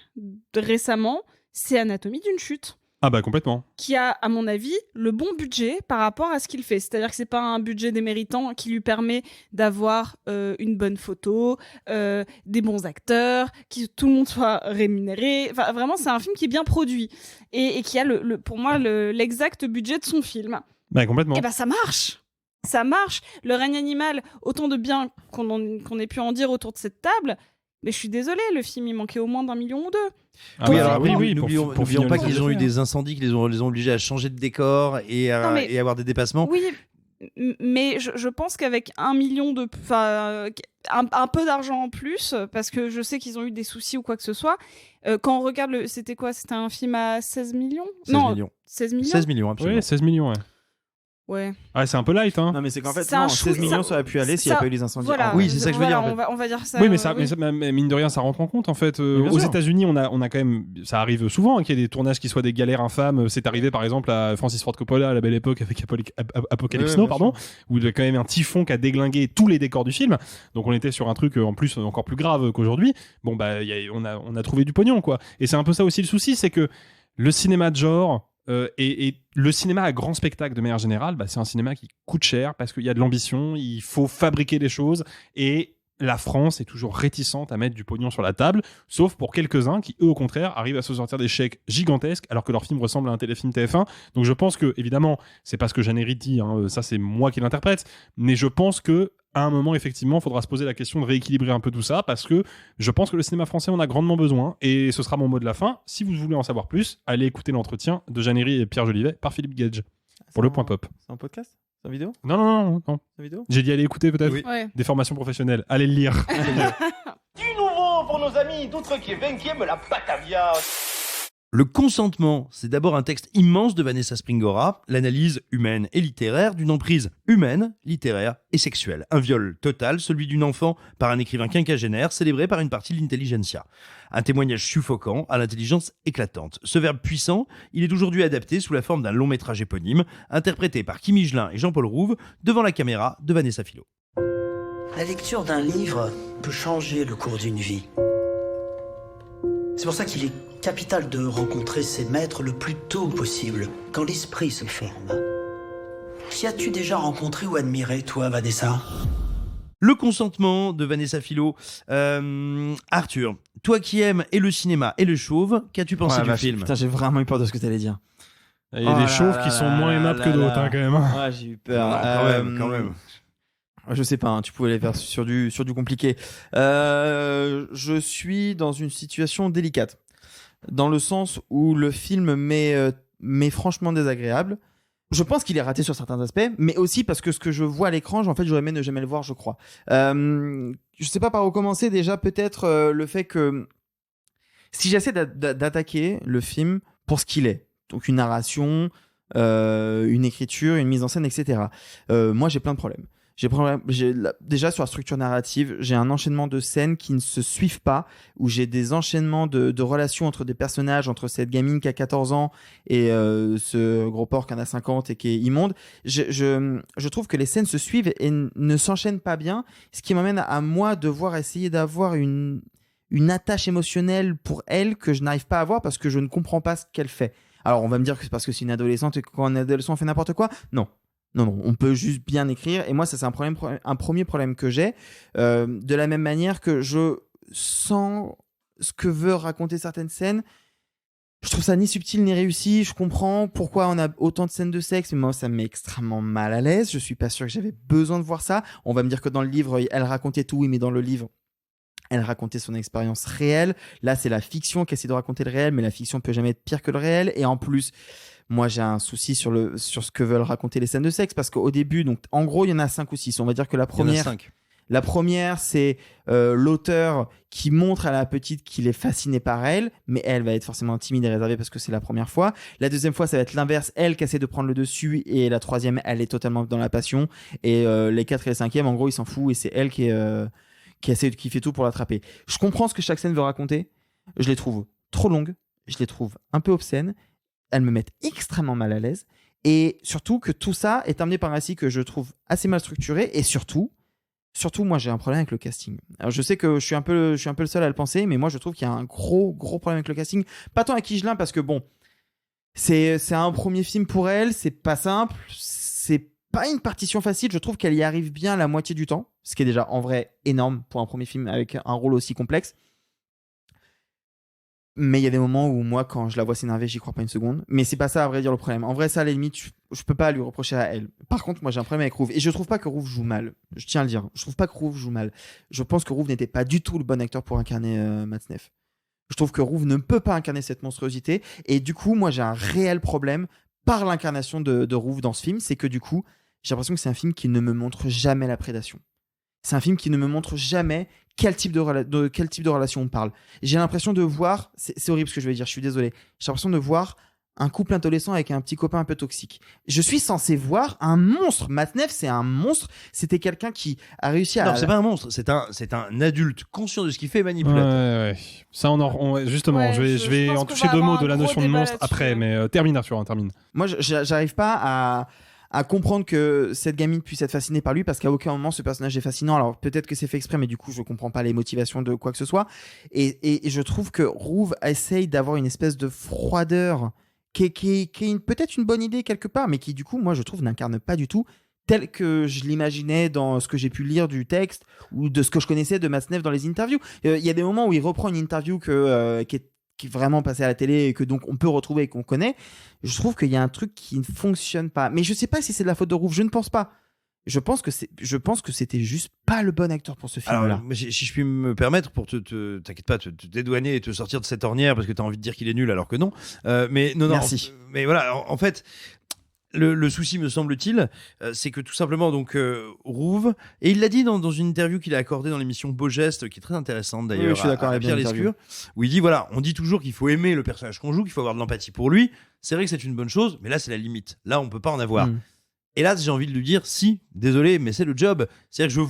récemment, c'est Anatomie d'une chute. Ah bah complètement. Qui a, à mon avis, le bon budget par rapport à ce qu'il fait. C'est-à-dire que c'est pas un budget déméritant qui lui permet d'avoir une bonne photo, des bons acteurs, que tout le monde soit rémunéré. Enfin, vraiment, c'est un film qui est bien produit et qui a, pour moi, l'exact budget de son film. Bah complètement. Et ça marche. Ça marche. Le règne animal, autant de bien qu'on ait pu en dire autour de cette table, mais je suis désolée, le film, il manquait au moins d'1 million ou 2. Ah oui, n'oublions pas qu'ils ont eu des incendies qui les ont obligés à changer de décor et avoir des dépassements. Oui, mais je pense qu'avec 1 million un peu d'argent en plus, parce que je sais qu'ils ont eu des soucis ou quoi que ce soit, quand on regarde, c'était quoi ? C'était un film à 16 millions ? 16 millions. 16 millions, absolument. Oui, 16 millions, ouais. Ouais. Ah, c'est un peu light, hein. Non, mais c'est qu'en fait, 16 millions, ça aurait pu aller s'il n'y a pas eu les incendies. Voilà, oui, c'est ça que je veux dire. On va dire ça. Oui, mais mine de rien, ça rentre en compte, en fait. Aux États-Unis, on a quand même. Ça arrive souvent qu'il y ait des tournages qui soient des galères infâmes. C'est arrivé, par exemple, à Francis Ford Coppola à la belle époque avec Apocalypse Now, où il y a quand même un typhon qui a déglingué tous les décors du film. Donc, on était sur un truc en plus encore plus grave qu'aujourd'hui. Bon, on a trouvé du pognon, quoi. Et c'est un peu ça aussi le souci, c'est que le cinéma de genre. Et le cinéma à grand spectacle de manière générale, c'est un cinéma qui coûte cher parce qu'il y a de l'ambition, il faut fabriquer des choses, et la France est toujours réticente à mettre du pognon sur la table, sauf pour quelques-uns qui, eux, au contraire, arrivent à se sortir des chèques gigantesques alors que leur film ressemble à un téléfilm TF1. Donc je pense que, évidemment, c'est pas ce que Jeanne Herry dit, hein, ça c'est moi qui l'interprète, mais je pense que à un moment, effectivement, il faudra se poser la question de rééquilibrer un peu tout ça, parce que je pense que le cinéma français en a grandement besoin, et ce sera mon mot de la fin. Si vous voulez en savoir plus, allez écouter l'entretien de Jeanne Herry et Pierre Jolivet par Philippe Gage pour le Point Pop. C'est un podcast ? C'est une vidéo ? Non. C'est une vidéo ? J'ai dit aller écouter peut-être. Oui. Ouais. Des formations professionnelles. Allez le lire. Du nouveau pour nos amis d'outre-qui-20e, la Batavia. Le consentement, c'est d'abord un texte immense de Vanessa Springora, l'analyse humaine et littéraire d'une emprise humaine, littéraire et sexuelle. Un viol total, celui d'une enfant par un écrivain quinquagénaire, célébré par une partie de l'intelligentsia. Un témoignage suffocant à l'intelligence éclatante. Ce verbe puissant, il est aujourd'hui adapté sous la forme d'un long métrage éponyme, interprété par Kim Higelin et Jean-Paul Rouve, devant la caméra de Vanessa Philo. La lecture d'un livre peut changer le cours d'une vie. C'est pour ça qu'il est capital de rencontrer ses maîtres le plus tôt possible, quand l'esprit se forme. Qui as-tu déjà rencontré ou admiré, toi, Vanessa ? Le consentement de Vanessa Philo. Arthur, toi qui aimes et le cinéma et le chauve, qu'as-tu pensé du film? Putain, j'ai vraiment eu peur de ce que tu allais dire. Il y a des chauves qui sont moins aimables que d'autres, quand même. Ouais, j'ai eu peur. Quand même. Je sais pas, tu pouvais aller faire sur du compliqué. Je suis dans une situation délicate, dans le sens où le film m'est franchement désagréable. Je pense qu'il est raté sur certains aspects, mais aussi parce que ce que je vois à l'écran, en fait, j'aurais aimé ne jamais le voir, je crois. Je sais pas par où commencer. Déjà, peut-être le fait que si j'essaie d'attaquer le film pour ce qu'il est, donc une narration, une écriture, une mise en scène, etc. Moi, j'ai plein de problèmes. Déjà sur la structure narrative, j'ai un enchaînement de scènes qui ne se suivent pas, où j'ai des enchaînements de relations entre des personnages, entre cette gamine qui a 14 ans et ce gros porc qui en a 50 et qui est immonde. Je trouve que les scènes se suivent et ne s'enchaînent pas bien, ce qui m'amène à moi devoir essayer d'avoir une attache émotionnelle pour elle que je n'arrive pas à avoir parce que je ne comprends pas ce qu'elle fait. Alors on va me dire que c'est parce que c'est une adolescente et que quand un adolescent fait n'importe quoi. Non, on peut juste bien écrire. Et moi, ça, c'est un premier problème que j'ai. De la même manière que je sens ce que veut raconter certaines scènes. Je trouve ça ni subtil ni réussi. Je comprends pourquoi on a autant de scènes de sexe, mais moi, ça me met extrêmement mal à l'aise. Je suis pas sûr que j'avais besoin de voir ça. On va me dire que dans le livre, elle racontait tout, oui, mais dans le livre, elle racontait son expérience réelle. Là, c'est la fiction qui essaie de raconter le réel, mais la fiction peut jamais être pire que le réel. Et en plus, moi, j'ai un souci sur ce que veulent raconter les scènes de sexe, parce qu'au début, donc, en gros, il y en a 5 ou 6. On va dire que la première, c'est l'auteur qui montre à la petite qu'il est fasciné par elle, mais elle va être forcément timide et réservée parce que c'est la première fois. La deuxième fois, ça va être l'inverse, elle qui essaie de prendre le dessus, et la troisième, elle est totalement dans la passion. Et les 4 et les 5e, en gros, il s'en fout, et c'est elle qui fait tout pour l'attraper. Je comprends ce que chaque scène veut raconter. Je les trouve trop longues, je les trouve un peu obscènes. Elles me mettent extrêmement mal à l'aise, et surtout que tout ça est amené par un récit que je trouve assez mal structuré, et surtout moi j'ai un problème avec le casting. Alors je sais que je suis un peu le seul à le penser, mais moi je trouve qu'il y a un gros problème avec le casting, pas tant avec Higelin, parce que bon, c'est un premier film pour elle, c'est pas simple, c'est pas une partition facile, je trouve qu'elle y arrive bien la moitié du temps, ce qui est déjà en vrai énorme pour un premier film avec un rôle aussi complexe. Mais il y a des moments où moi, quand je la vois s'énerver, j'y crois pas une seconde. Mais c'est pas ça, à vrai dire, le problème. En vrai, ça, à la limite, je peux pas lui reprocher à elle. Par contre, moi, j'ai un problème avec Rouve. Et je trouve pas que Rouve joue mal. Je tiens à le dire. Je trouve pas que Rouve joue mal. Je pense que Rouve n'était pas du tout le bon acteur pour incarner Matzneff. Je trouve que Rouve ne peut pas incarner cette monstruosité. Et du coup, moi, j'ai un réel problème par l'incarnation de Rouve dans ce film. C'est que du coup, j'ai l'impression que c'est un film qui ne me montre jamais la prédation. C'est un film qui ne me montre jamais quel type de relation on parle. J'ai l'impression de voir, c'est horrible ce que je vais dire, je suis désolé, j'ai l'impression de voir un couple adolescent avec un petit copain un peu toxique. Je suis censé voir un monstre. Matzneff, c'est un monstre. C'était quelqu'un qui a réussi à... Non, c'est pas un monstre, c'est un adulte conscient de ce qu'il fait, manipulateur. Ouais. Ça, justement, je vais en toucher 2 mots de la notion de monstre après, mais termine Arthur, termine. Moi, j'arrive pas à comprendre que cette gamine puisse être fascinée par lui, parce qu'à aucun moment ce personnage est fascinant. Alors peut-être que c'est fait exprès, mais du coup je comprends pas les motivations de quoi que ce soit, et je trouve que Rouve essaye d'avoir une espèce de froideur qui est peut-être une bonne idée quelque part, mais qui du coup moi je trouve n'incarne pas du tout tel que je l'imaginais dans ce que j'ai pu lire du texte ou de ce que je connaissais de Matzneff dans les interviews. Il y a des moments où il reprend une interview qui est vraiment passé à la télé et que donc on peut retrouver et qu'on connaît. Je trouve qu'il y a un truc qui ne fonctionne pas, mais je sais pas si c'est de la faute de Rouve, je ne pense pas. Je pense que c'était juste pas le bon acteur pour ce film-là. Alors, si je puis me permettre, pour t'inquiète pas, te dédouaner et te sortir de cette ornière parce que t'as envie de dire qu'il est nul alors que non. Mais non. Merci. Mais voilà, en fait. Le souci, me semble-t-il, c'est que tout simplement, donc, Rouve, et il l'a dit dans une interview qu'il a accordée dans l'émission Beau Geste, qui est très intéressante d'ailleurs, oui, je suis d'accord à avec Pierre Lescure, où il dit, voilà, on dit toujours qu'il faut aimer le personnage qu'on joue, qu'il faut avoir de l'empathie pour lui. C'est vrai que c'est une bonne chose, mais là, c'est la limite. Là, on peut pas en avoir. Et là, j'ai envie de lui dire, si, désolé, mais c'est le job. C'est-à-dire que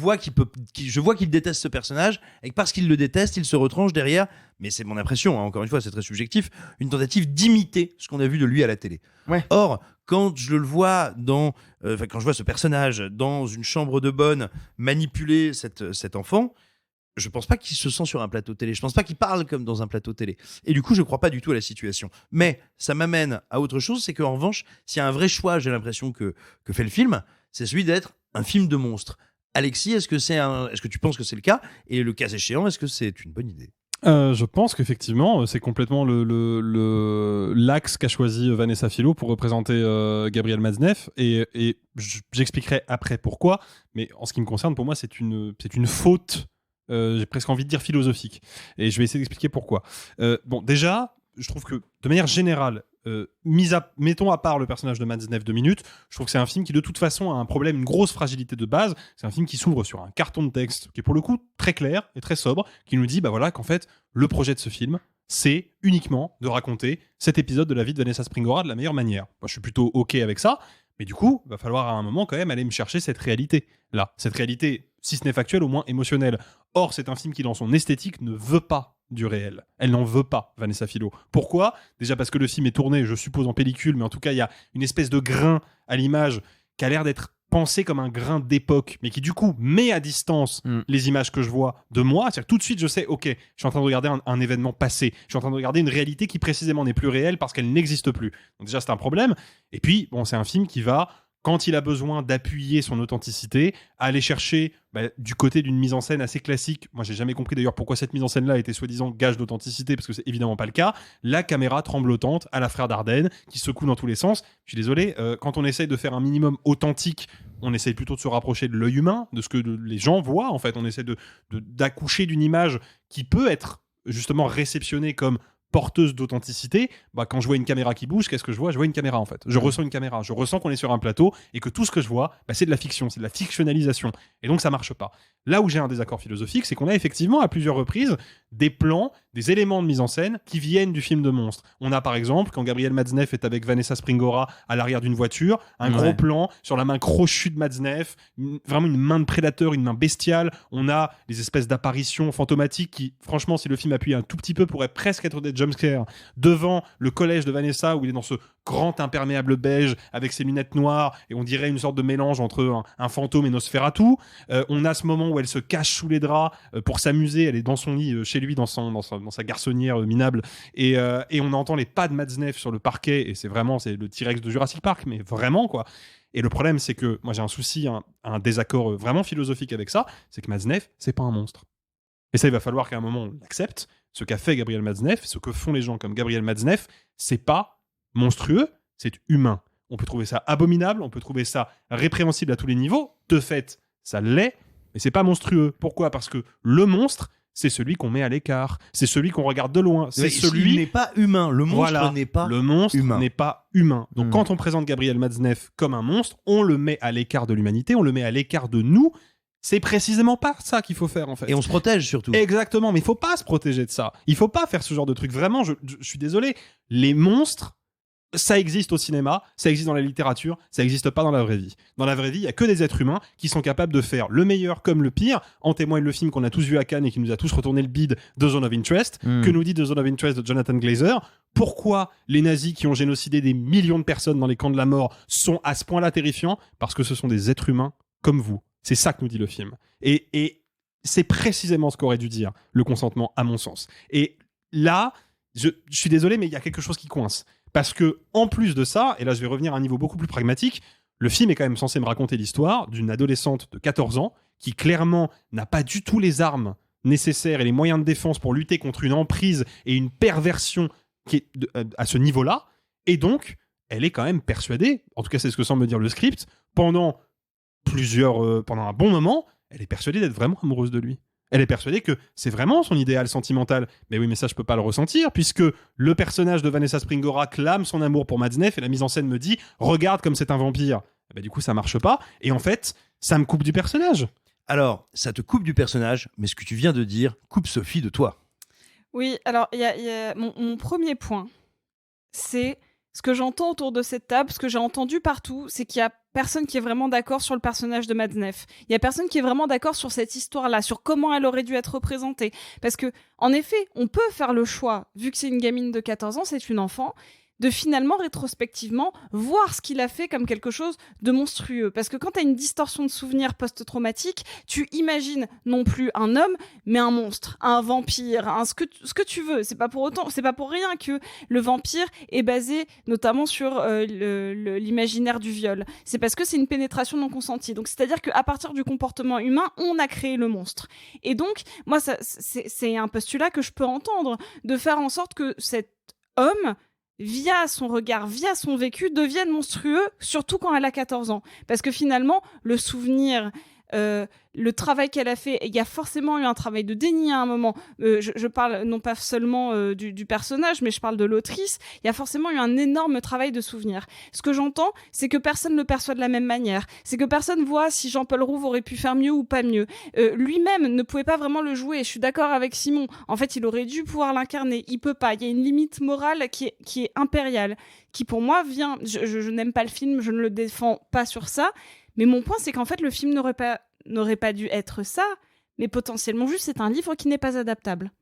je vois qu'il déteste ce personnage, et que parce qu'il le déteste, il se retranche derrière, mais c'est mon impression, hein, encore une fois, c'est très subjectif, une tentative d'imiter ce qu'on a vu de lui à la télé. Ouais. Or, quand je le vois quand je vois ce personnage dans une chambre de bonne manipuler cet enfant, je pense pas qu'il se sent sur un plateau télé. Je pense pas qu'il parle comme dans un plateau télé. Et du coup, je crois pas du tout à la situation. Mais ça m'amène à autre chose, c'est qu'en revanche, s'il y a un vrai choix, j'ai l'impression que fait le film, c'est celui d'être un film de monstre. Alexis, est-ce que tu penses que c'est le cas? Et le cas échéant, est-ce que c'est une bonne idée? Je pense qu'effectivement, c'est complètement l'axe qu'a choisi Vanessa Philo pour représenter Gabriel Matzneff, et j'expliquerai après pourquoi, mais en ce qui me concerne, pour moi, c'est une faute, j'ai presque envie de dire philosophique, et je vais essayer d'expliquer pourquoi. Bon, déjà, je trouve que, de manière générale, mettons à part le personnage de Matzneff 2 minutes, je trouve que c'est un film qui de toute façon a un problème, une grosse fragilité de base. C'est un film qui s'ouvre sur un carton de texte qui est pour le coup très clair et très sobre, qui nous dit qu'en fait le projet de ce film c'est uniquement de raconter cet épisode de la vie de Vanessa Springora de la meilleure manière. Moi je suis plutôt ok avec ça, mais du coup va falloir à un moment quand même aller me chercher cette réalité là, cette réalité si ce n'est factuelle au moins émotionnelle. Or c'est un film qui dans son esthétique ne veut pas du réel. Elle n'en veut pas, Vanessa Philo. Pourquoi ? Déjà parce que le film est tourné, je suppose, en pellicule, mais en tout cas, il y a une espèce de grain à l'image qui a l'air d'être pensé comme un grain d'époque, mais qui du coup met à distance les images que je vois de moi. C'est-à-dire que tout de suite, je sais, ok, je suis en train de regarder un événement passé. Je suis en train de regarder une réalité qui précisément n'est plus réelle parce qu'elle n'existe plus. Donc déjà, c'est un problème. Et puis, bon, c'est un film qui va, quand il a besoin d'appuyer son authenticité, aller chercher du côté d'une mise en scène assez classique. Moi, j'ai jamais compris d'ailleurs pourquoi cette mise en scène-là était soi-disant gage d'authenticité, parce que c'est évidemment pas le cas. La caméra tremblotante à la Frère Dardenne, qui secoue dans tous les sens. Je suis désolé, quand on essaye de faire un minimum authentique, on essaye plutôt de se rapprocher de l'œil humain, de ce que les gens voient, en fait. On essaie d'accoucher d'une image qui peut être justement réceptionnée comme porteuse d'authenticité. Quand je vois une caméra qui bouge, qu'est-ce que je vois ? Je vois une caméra, en fait. Je ressens une caméra. Je ressens qu'on est sur un plateau et que tout ce que je vois, c'est de la fiction, c'est de la fictionnalisation. Et donc, ça marche pas. Là où j'ai un désaccord philosophique, c'est qu'on a effectivement, à plusieurs reprises, des plans, des éléments de mise en scène qui viennent du film de monstre. On a, par exemple, quand Gabriel Matzneff est avec Vanessa Springora à l'arrière d'une voiture, un gros plan sur la main crochue de Matzneff, vraiment une main de prédateur, une main bestiale. On a des espèces d'apparitions fantomatiques qui, franchement, si le film appuie un tout petit peu, pourraient presque être des jumpscares devant le collège de Vanessa, où il est dans ce grand imperméable beige avec ses lunettes noires, et on dirait une sorte de mélange entre un fantôme et Nosferatu. On a ce moment où elle se cache sous les draps pour s'amuser, elle est dans son lit chez lui, dans sa garçonnière minable, et on entend les pas de Matzneff sur le parquet, et c'est le T-Rex de Jurassic Park, mais vraiment quoi. Et le problème, c'est que moi j'ai un souci, un désaccord vraiment philosophique avec ça, c'est que Matzneff, c'est pas un monstre. Et ça, il va falloir qu'à un moment on l'accepte. Ce qu'a fait Gabriel Matzneff, ce que font les gens comme Gabriel Matzneff, c'est pas monstrueux, c'est humain. On peut trouver ça abominable, on peut trouver ça répréhensible à tous les niveaux. De fait, ça l'est, mais c'est pas monstrueux. Pourquoi ? Parce que le monstre, c'est celui qu'on met à l'écart, c'est celui qu'on regarde de loin, c'est celui... Il n'est pas humain, le monstre n'est pas le monstre humain. N'est pas humain. Donc quand on présente Gabriel Matzneff comme un monstre, on le met à l'écart de l'humanité, on le met à l'écart de nous. C'est précisément pas ça qu'il faut faire, en fait. Et on se protège, surtout. Exactement, mais il faut pas se protéger de ça. Il faut pas faire ce genre de truc. Vraiment, je suis désolé. Les monstres, ça existe au cinéma, ça existe dans la littérature, ça existe pas dans la vraie vie. Dans la vraie vie, il y a que des êtres humains qui sont capables de faire le meilleur comme le pire. En témoigne le film qu'on a tous vu à Cannes et qui nous a tous retourné le bide, The Zone of Interest. Que nous dit The Zone of Interest de Jonathan Glazer ? Pourquoi les nazis qui ont génocidé des millions de personnes dans les camps de la mort sont à ce point-là terrifiants ? Parce que ce sont des êtres humains comme vous. C'est ça que nous dit le film. Et c'est précisément ce qu'aurait dû dire le consentement, à mon sens. Et là, je suis désolé, mais il y a quelque chose qui coince. Parce que, en plus de ça, et là je vais revenir à un niveau beaucoup plus pragmatique, le film est quand même censé me raconter l'histoire d'une adolescente de 14 ans qui clairement n'a pas du tout les armes nécessaires et les moyens de défense pour lutter contre une emprise et une perversion qui est à ce niveau-là. Et donc, elle est quand même persuadée, en tout cas c'est ce que semble me dire le script, pendant un bon moment, elle est persuadée d'être vraiment amoureuse de lui. Elle est persuadée que c'est vraiment son idéal sentimental. Mais oui, mais ça, je peux pas le ressentir, puisque le personnage de Vanessa Springora clame son amour pour Matzneff, et la mise en scène me dit « Regarde comme c'est un vampire ». Du coup, ça marche pas, et en fait, ça me coupe du personnage. Alors, ça te coupe du personnage, mais ce que tu viens de dire coupe Sophie de toi. Oui, alors, il y a mon premier point, c'est ce que j'entends autour de cette table, ce que j'ai entendu partout, c'est qu'il y a personne qui est vraiment d'accord sur le personnage de Matzneff. Il y a personne qui est vraiment d'accord sur cette histoire-là, sur comment elle aurait dû être représentée. Parce que, en effet, on peut faire le choix, vu que c'est une gamine de 14 ans, c'est une enfant, de finalement rétrospectivement voir ce qu'il a fait comme quelque chose de monstrueux. Parce que quand tu as une distorsion de souvenir post-traumatique, tu imagines non plus un homme, mais un monstre, un vampire, ce que tu veux. C'est pas pour rien que le vampire est basé notamment sur l'imaginaire du viol. C'est parce que c'est une pénétration non consentie. Donc c'est-à-dire qu'à partir du comportement humain, on a créé le monstre. Et donc, moi, c'est un postulat que je peux entendre, de faire en sorte que cet homme, via son regard, via son vécu, devienne monstrueux, surtout quand elle a 14 ans. Parce que finalement, le souvenir, le travail qu'elle a fait, il y a forcément eu un travail de déni à un moment. Je parle non pas seulement du personnage, mais je parle de l'autrice. Il y a forcément eu un énorme travail de souvenir. Ce que j'entends, c'est que personne ne le perçoit de la même manière. C'est que personne voit si Jean-Paul Rouve aurait pu faire mieux ou pas mieux. Lui-même ne pouvait pas vraiment le jouer. Je suis d'accord avec Simon. En fait, il aurait dû pouvoir l'incarner. Il peut pas. Il y a une limite morale qui est impériale, qui pour moi vient... Je n'aime pas le film, je ne le défends pas sur ça. Mais mon point, c'est qu'en fait, le film n'aurait pas dû être ça, mais potentiellement juste, c'est un livre qui n'est pas adaptable.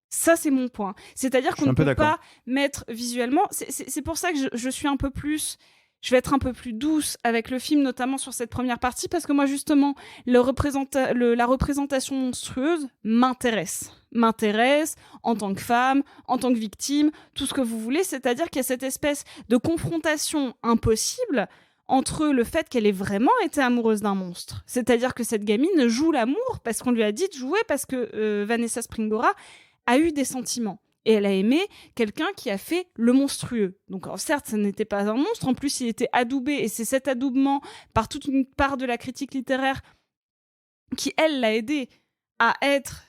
Ça, c'est mon point. C'est-à-dire qu'on ne peut pas mettre visuellement... C'est pour ça que je suis un peu plus... Je vais être un peu plus douce avec le film, notamment sur cette première partie, parce que moi, justement, la représentation monstrueuse m'intéresse en tant que femme, en tant que victime, tout ce que vous voulez. C'est-à-dire qu'il y a cette espèce de confrontation impossible entre le fait qu'elle ait vraiment été amoureuse d'un monstre. C'est-à-dire que cette gamine joue l'amour parce qu'on lui a dit de jouer, parce que Vanessa Springora a eu des sentiments. Et elle a aimé quelqu'un qui a fait le monstrueux. Donc certes, ce n'était pas un monstre, en plus il était adoubé, et c'est cet adoubement par toute une part de la critique littéraire qui, elle, l'a aidé à être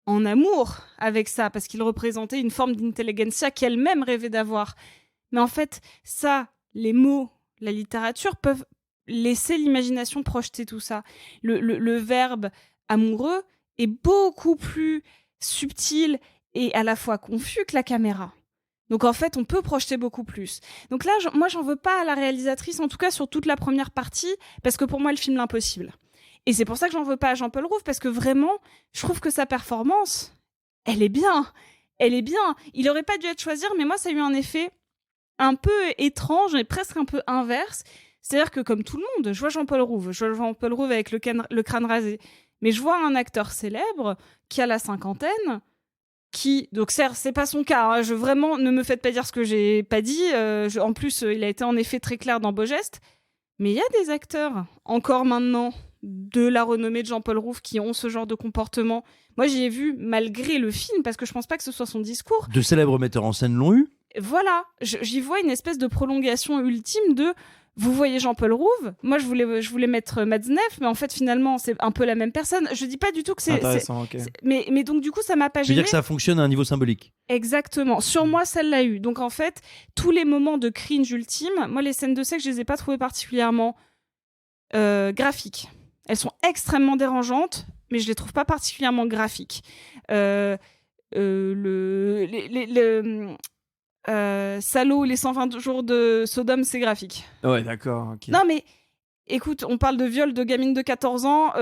en amour avec ça, parce qu'il représentait une forme d'intelligentsia qu'elle-même rêvait d'avoir. Mais en fait, ça, les mots, la littérature peuvent laisser l'imagination projeter tout ça. Le verbe amoureux est beaucoup plus subtil et à la fois confus que la caméra. Donc en fait, on peut projeter beaucoup plus. Donc là, moi, j'en veux pas à la réalisatrice, en tout cas sur toute la première partie, parce que pour moi, elle filme l'impossible. Et c'est pour ça que j'en veux pas à Jean-Paul Rouve, parce que vraiment, je trouve que sa performance, elle est bien. Elle est bien. Il aurait pas dû être choisi, mais moi, ça a eu un effet un peu étrange et presque un peu inverse. C'est-à-dire que comme tout le monde, je vois Jean-Paul Rouve avec le crâne rasé, mais je vois un acteur célèbre qui a la cinquantaine, donc certes, c'est pas son cas, hein, vraiment, ne me faites pas dire ce que j'ai pas dit, en plus, il a été en effet très clair dans Beau Geste, mais il y a des acteurs, encore maintenant, de la renommée de Jean-Paul Rouve qui ont ce genre de comportement. Moi, j'y ai vu, malgré le film, parce que je pense pas que ce soit son discours. De célèbres metteurs en scène l'ont eu. Voilà, j'y vois une espèce de prolongation ultime de... Vous voyez Jean-Paul Rouve, moi je voulais mettre Matzneff, mais en fait finalement c'est un peu la même personne. Je dis pas du tout que c'est intéressant, ok. Mais donc du coup ça m'a pas gêné. Je veux dire que ça fonctionne à un niveau symbolique. Exactement. Sur moi, ça l'a eu. Donc en fait, tous les moments de cringe ultime, moi les scènes de sexe, je les ai pas trouvées particulièrement graphiques. Elles sont extrêmement dérangeantes, mais je les trouve pas particulièrement graphiques. Salaud, les 120 jours de Sodome, c'est graphique. Ouais, d'accord. Okay. Non, mais écoute, on parle de viol de gamine de 14 ans.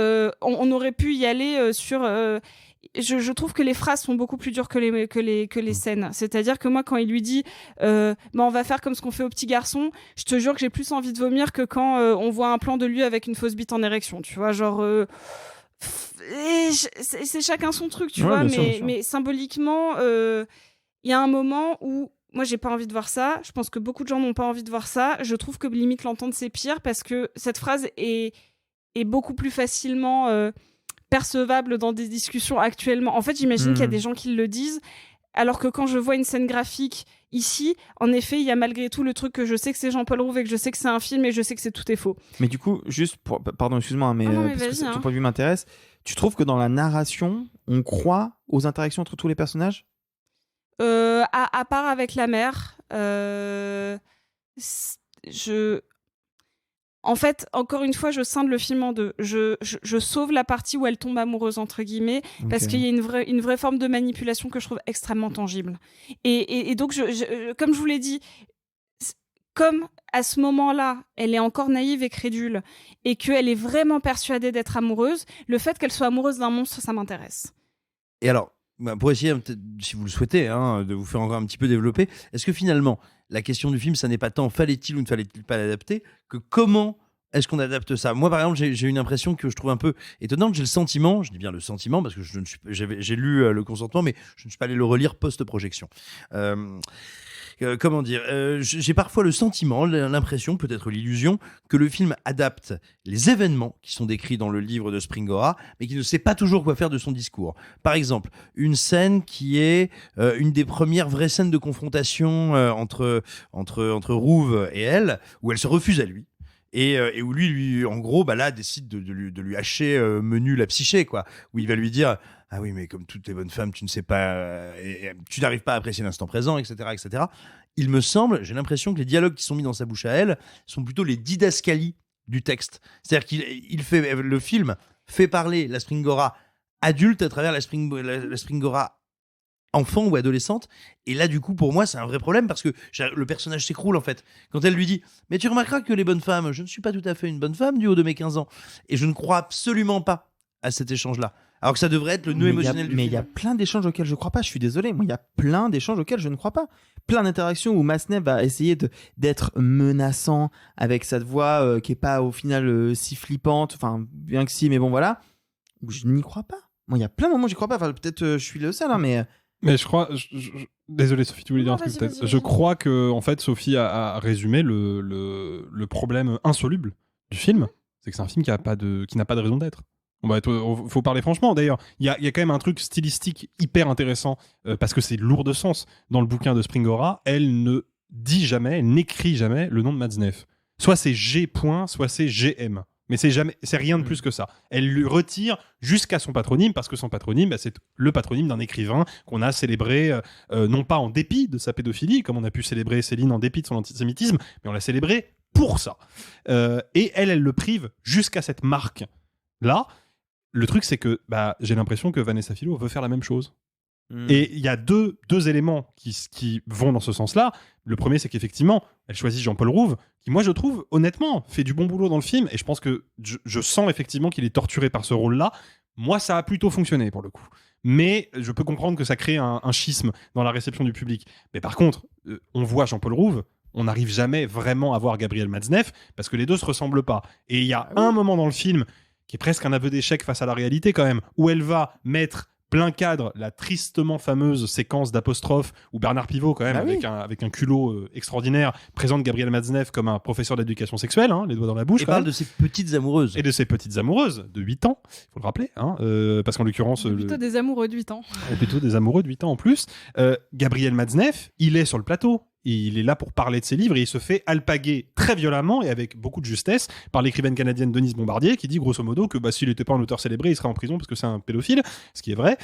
On aurait pu y aller sur. Je trouve que les phrases sont beaucoup plus dures que les scènes. C'est-à-dire que moi, quand il lui dit on va faire comme ce qu'on fait aux petits garçons, je te jure que j'ai plus envie de vomir que quand on voit un plan de lui avec une fausse bite en érection. Tu vois, genre. C'est chacun son truc, tu vois, mais symboliquement, il y a un moment où. Moi, j'ai pas envie de voir ça. Je pense que beaucoup de gens n'ont pas envie de voir ça. Je trouve que limite l'entendre, c'est pire parce que cette phrase est beaucoup plus facilement percevable dans des discussions actuellement. En fait, j'imagine qu'il y a des gens qui le disent, alors que quand je vois une scène graphique ici, en effet, il y a malgré tout le truc que je sais que c'est Jean-Paul Rouve et que je sais que c'est un film et je sais que tout est faux. Mais du coup, juste pour... Pardon, excuse-moi, mais, parce que ton point de vue m'intéresse. Tu trouves que dans la narration, on croit aux interactions entre tous les personnages ? À part avec la mère, en fait, encore une fois, je scinde le film en deux. Je sauve la partie où elle tombe amoureuse, entre guillemets, parce qu'il y a une vraie forme de manipulation que je trouve extrêmement tangible. Et donc, comme je vous l'ai dit, comme à ce moment-là, elle est encore naïve et crédule, et qu'elle est vraiment persuadée d'être amoureuse, le fait qu'elle soit amoureuse d'un monstre, ça m'intéresse. Et alors, pour essayer, si vous le souhaitez, de vous faire encore un petit peu développer, est-ce que finalement, la question du film, ça n'est pas tant fallait-il ou ne fallait-il pas l'adapter, que comment est-ce qu'on adapte ça ? Moi, par exemple, j'ai une impression que je trouve un peu étonnante. J'ai le sentiment, je dis bien le sentiment, parce que j'ai lu Le Consentement, mais je ne suis pas allé le relire post-projection. Comment dire, j'ai parfois le sentiment, l'impression, peut-être l'illusion, que le film adapte les événements qui sont décrits dans le livre de Springora, mais qui ne sait pas toujours quoi faire de son discours. Par exemple, une scène qui est une des premières vraies scènes de confrontation entre Rouve et elle, où elle se refuse à lui. Et où lui, en gros, là, décide de lui hacher menu la psyché, quoi. Où il va lui dire « Ah oui, mais comme toutes les bonnes femmes, tu ne sais pas... tu n'arrives pas à apprécier l'instant présent, etc., etc. » Il me semble, j'ai l'impression que les dialogues qui sont mis dans sa bouche à elle sont plutôt les didascalies du texte. C'est-à-dire le film fait parler la Springora adulte à travers la Springora enfant ou adolescente, et là du coup pour moi c'est un vrai problème parce que le personnage s'écroule en fait quand elle lui dit mais tu remarqueras que les bonnes femmes, je ne suis pas tout à fait une bonne femme du haut de mes 15 ans, et je ne crois absolument pas à cet échange là alors que ça devrait être le nœud émotionnel du film. Mais il y a plein d'échanges auxquels je crois pas, je suis désolé, moi il y a plein d'échanges auxquels je ne crois pas, plein d'interactions où Massenet va essayer d'être menaçant avec cette voix qui est pas au final si flippante, enfin bien que si, mais bon voilà, je n'y crois pas. Moi il y a plein de moments où j'y crois pas, enfin, peut-être je suis le seul mais je crois... Désolé Sophie, tu voulais dire un truc peut-être. Je crois que en fait Sophie a résumé le problème insoluble du film, c'est que c'est un film qui n'a pas de raison d'être. Faut parler franchement. D'ailleurs, il y a quand même un truc stylistique hyper intéressant parce que c'est lourd de sens. Dans le bouquin de Springora, elle ne dit jamais, elle n'écrit jamais le nom de Matzneff. Soit c'est G. soit c'est GM. Mais c'est rien de plus que ça. Elle lui retire jusqu'à son patronyme, parce que son patronyme, c'est le patronyme d'un écrivain qu'on a célébré, non pas en dépit de sa pédophilie, comme on a pu célébrer Céline en dépit de son antisémitisme, mais on l'a célébré pour ça. Et elle le prive jusqu'à cette marque-là. Le truc, c'est que j'ai l'impression que Vanessa Philo veut faire la même chose. Et il y a deux éléments qui vont dans ce sens-là. Le premier, c'est qu'effectivement, elle choisit Jean-Paul Rouve, qui, moi, je trouve, honnêtement, fait du bon boulot dans le film. Et je pense que je sens effectivement qu'il est torturé par ce rôle-là. Moi, ça a plutôt fonctionné, pour le coup. Mais je peux comprendre que ça crée un schisme dans la réception du public. Mais par contre, on voit Jean-Paul Rouve, on n'arrive jamais vraiment à voir Gabriel Matzneff, parce que les deux se ressemblent pas. Et il y a un moment dans le film, qui est presque un aveu d'échec face à la réalité quand même, où elle va mettre plein cadre la tristement fameuse séquence d'apostrophe où Bernard Pivot quand même avec un culot extraordinaire présente Gabriel Matzneff comme un professeur d'éducation sexuelle, les doigts dans la bouche, et parle de ses petites amoureuses de 8 ans, il faut le rappeler, parce qu'en l'occurrence plutôt des amoureux de 8 ans plutôt des amoureux de 8 ans en plus. Gabriel Matzneff, il est sur le plateau. Il est là pour parler de ses livres et il se fait alpaguer très violemment et avec beaucoup de justesse par l'écrivaine canadienne Denise Bombardier qui dit grosso modo que s'il n'était pas un auteur célébré, il serait en prison parce que c'est un pédophile, ce qui est vrai.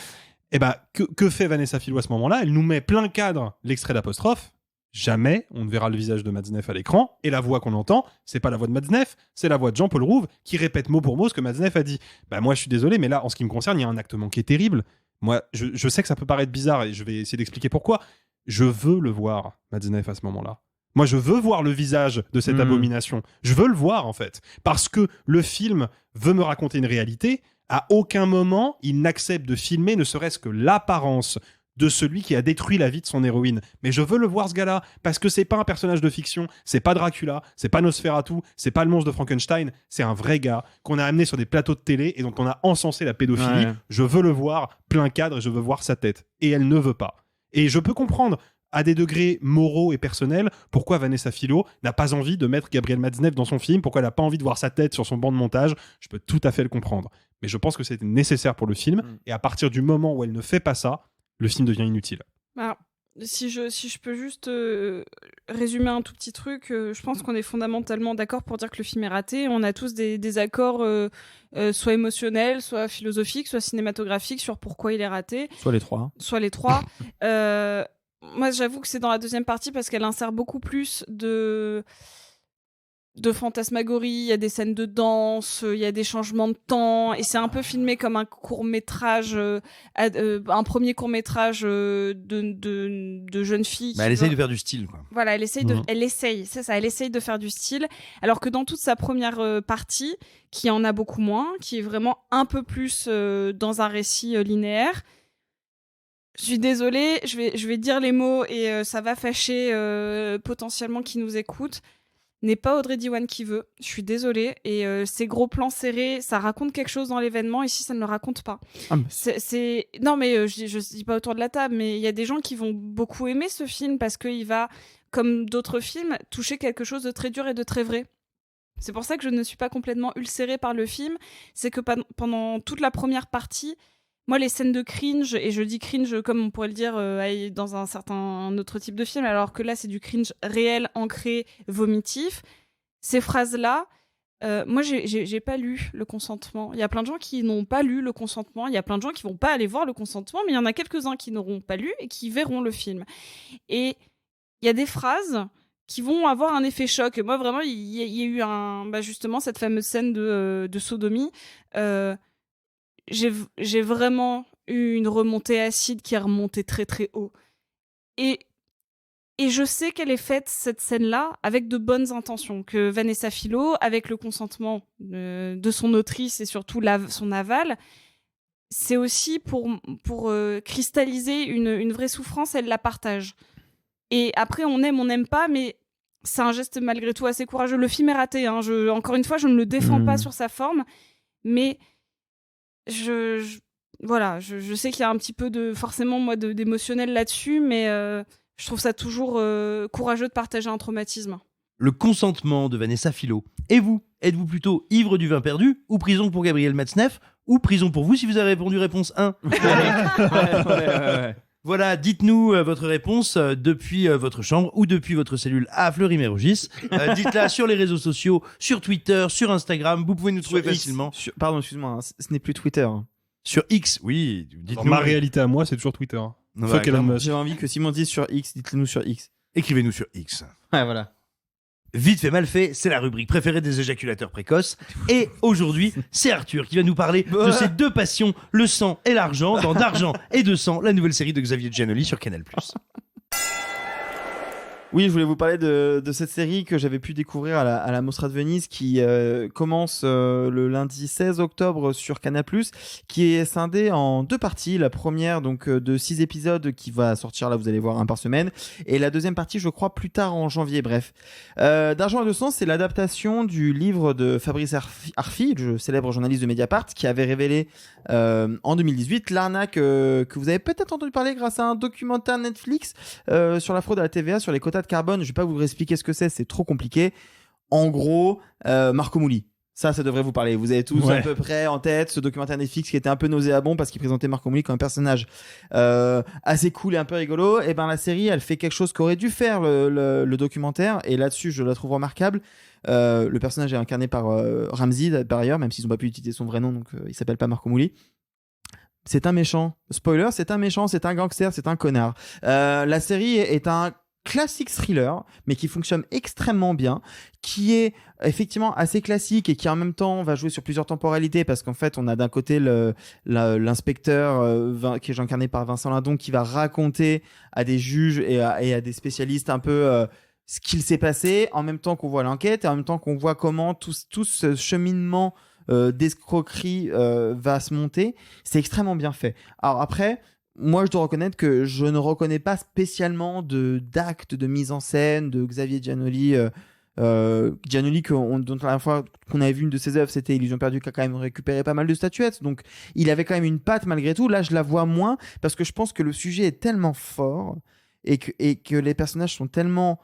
Et que fait Vanessa Philo à ce moment-là ? Elle nous met plein cadre l'extrait d'apostrophe. Jamais on ne verra le visage de Matzneff à l'écran et la voix qu'on entend, c'est pas la voix de Matzneff, c'est la voix de Jean-Paul Rouve qui répète mot pour mot ce que Matzneff a dit. Moi je suis désolé, mais là en ce qui me concerne, il y a un acte manqué terrible. Moi je sais que ça peut paraître bizarre et je vais essayer d'expliquer pourquoi. Je veux le voir, Matzneff, à ce moment-là. Moi, je veux voir le visage de cette abomination. Je veux le voir, en fait. Parce que le film veut me raconter une réalité. À aucun moment, il n'accepte de filmer ne serait-ce que l'apparence de celui qui a détruit la vie de son héroïne. Mais je veux le voir, ce gars-là, parce que c'est pas un personnage de fiction, c'est pas Dracula, c'est pas Nosferatu, c'est pas le monstre de Frankenstein, c'est un vrai gars qu'on a amené sur des plateaux de télé et dont on a encensé la pédophilie. Ouais. Je veux le voir plein cadre et je veux voir sa tête. Et elle ne veut pas. Et je peux comprendre, à des degrés moraux et personnels, pourquoi Vanessa Philo n'a pas envie de mettre Gabriel Matzneff dans son film, pourquoi elle n'a pas envie de voir sa tête sur son banc de montage. Je peux tout à fait le comprendre. Mais je pense que c'est nécessaire pour le film, et à partir du moment où elle ne fait pas ça, le film devient inutile. Alors, si je peux juste résumer un tout petit truc, je pense qu'on est fondamentalement d'accord pour dire que le film est raté. On a tous des accords soit émotionnels, soit philosophiques, soit cinématographiques sur pourquoi il est raté. Soit les trois. Moi, j'avoue que c'est dans la deuxième partie parce qu'elle insère beaucoup plus de fantasmagorie, il y a des scènes de danse, il y a des changements de temps, et c'est un peu filmé comme un court-métrage, un premier court-métrage de jeune fille. Elle essaye de faire du style, quoi. Voilà, elle essaye de faire du style, alors que dans toute sa première partie, qui en a beaucoup moins, qui est vraiment un peu plus dans un récit linéaire, Je suis désolée, je vais dire les mots et ça va fâcher potentiellement qui nous écoute. N'est pas Audrey Diwan qui veut. Je suis désolée. Et ces gros plans serrés, ça raconte quelque chose dans l'événement. Ici, ça ne le raconte pas. Non, mais je dis pas autour de la table, mais il y a des gens qui vont beaucoup aimer ce film parce qu'il va, comme d'autres films, toucher quelque chose de très dur et de très vrai. C'est pour ça que je ne suis pas complètement ulcérée par le film. C'est que pendant toute la première partie, moi, les scènes de cringe, et je dis cringe comme on pourrait le dire dans un autre type de film, alors que là, c'est du cringe réel, ancré, vomitif. Ces phrases-là, moi, j'ai pas lu le consentement. Il y a plein de gens qui n'ont pas lu le consentement. Il y a plein de gens qui vont pas aller voir le consentement, mais il y en a quelques-uns qui n'auront pas lu et qui verront le film. Et il y a des phrases qui vont avoir un effet choc. Moi, vraiment, il y a eu justement cette fameuse scène de sodomie. J'ai vraiment eu une remontée acide qui est remontée très très haut. Et je sais qu'elle est faite, cette scène-là, avec de bonnes intentions. Que Vanessa Philo, avec le consentement de son autrice et surtout son aval, c'est aussi pour cristalliser une vraie souffrance, elle la partage. Et après, on aime, on n'aime pas, mais c'est un geste malgré tout assez courageux. Le film est raté, hein. Encore une fois, je ne le défends pas sur sa forme, mais voilà, je sais qu'il y a un petit peu d'émotionnel là-dessus, mais je trouve ça toujours courageux de partager un traumatisme. Le consentement de Vanessa Philo. Et vous, êtes-vous plutôt ivre du vin perdu ou prison pour Gabriel Matzneff ou prison pour vous si vous avez répondu réponse 1 ouais. Voilà, dites-nous votre réponse depuis votre chambre ou depuis votre cellule à Fleury-Mérogis. Dites-la sur les réseaux sociaux, sur Twitter, sur Instagram. Vous pouvez nous trouver facilement. Pardon, excuse-moi, hein, ce n'est plus Twitter. Hein. Sur X, oui. Dans ma réalité à moi, c'est toujours Twitter. Fuck Elon Musk. J'ai envie que Simon dise sur X, dites-le nous sur X. Écrivez-nous sur X. Ouais, voilà. Vite fait mal fait, c'est la rubrique préférée des éjaculateurs précoces. Et aujourd'hui, c'est Arthur qui va nous parler de ses deux passions, le sang et l'argent, dans D'argent et de sang, la nouvelle série de Xavier Giannoli sur Canal+. Oui, je voulais vous parler de cette série que j'avais pu découvrir à la Mostra de Venise qui commence le lundi 16 octobre sur Canal+, qui est scindée en deux parties. La première donc de 6 épisodes qui va sortir, là vous allez voir, un par semaine, et la deuxième partie je crois plus tard en janvier. Bref, D'argent et de sang, c'est l'adaptation du livre de Fabrice Arfi, le célèbre journaliste de Mediapart, qui avait révélé en 2018 l'arnaque que vous avez peut-être entendu parler grâce à un documentaire Netflix sur la fraude à la TVA, sur les quotas de carbone. Je vais pas vous expliquer ce que c'est trop compliqué. En gros, Marco Mouli. Ça devrait vous parler. Vous avez tous à peu près en tête ce documentaire Netflix qui était un peu nauséabond parce qu'il présentait Marco Mouli comme un personnage assez cool et un peu rigolo. Et ben la série, elle fait quelque chose qu'aurait dû faire le documentaire, et là-dessus, je la trouve remarquable. Le personnage est incarné par Ramsey, par ailleurs, même s'ils n'ont pas pu utiliser son vrai nom, donc il s'appelle pas Marco Mouli. C'est un méchant. Spoiler, c'est un méchant, c'est un gangster, c'est un connard. La série est un classique thriller, mais qui fonctionne extrêmement bien, qui est effectivement assez classique et qui en même temps va jouer sur plusieurs temporalités, parce qu'en fait on a d'un côté l'inspecteur qui est incarné par Vincent Lindon, qui va raconter à des juges et à des spécialistes un peu ce qu'il s'est passé, en même temps qu'on voit l'enquête et en même temps qu'on voit comment tout ce cheminement d'escroquerie va se monter. C'est extrêmement bien fait. Alors après, moi, je dois reconnaître que je ne reconnais pas spécialement d'actes de mise en scène de Xavier Giannoli. Giannoli, dont la dernière fois qu'on avait vu une de ses œuvres, c'était Illusion perdue, qui a quand même récupéré pas mal de statuettes. Donc, il avait quand même une patte malgré tout. Là, je la vois moins parce que je pense que le sujet est tellement fort et que les personnages sont tellement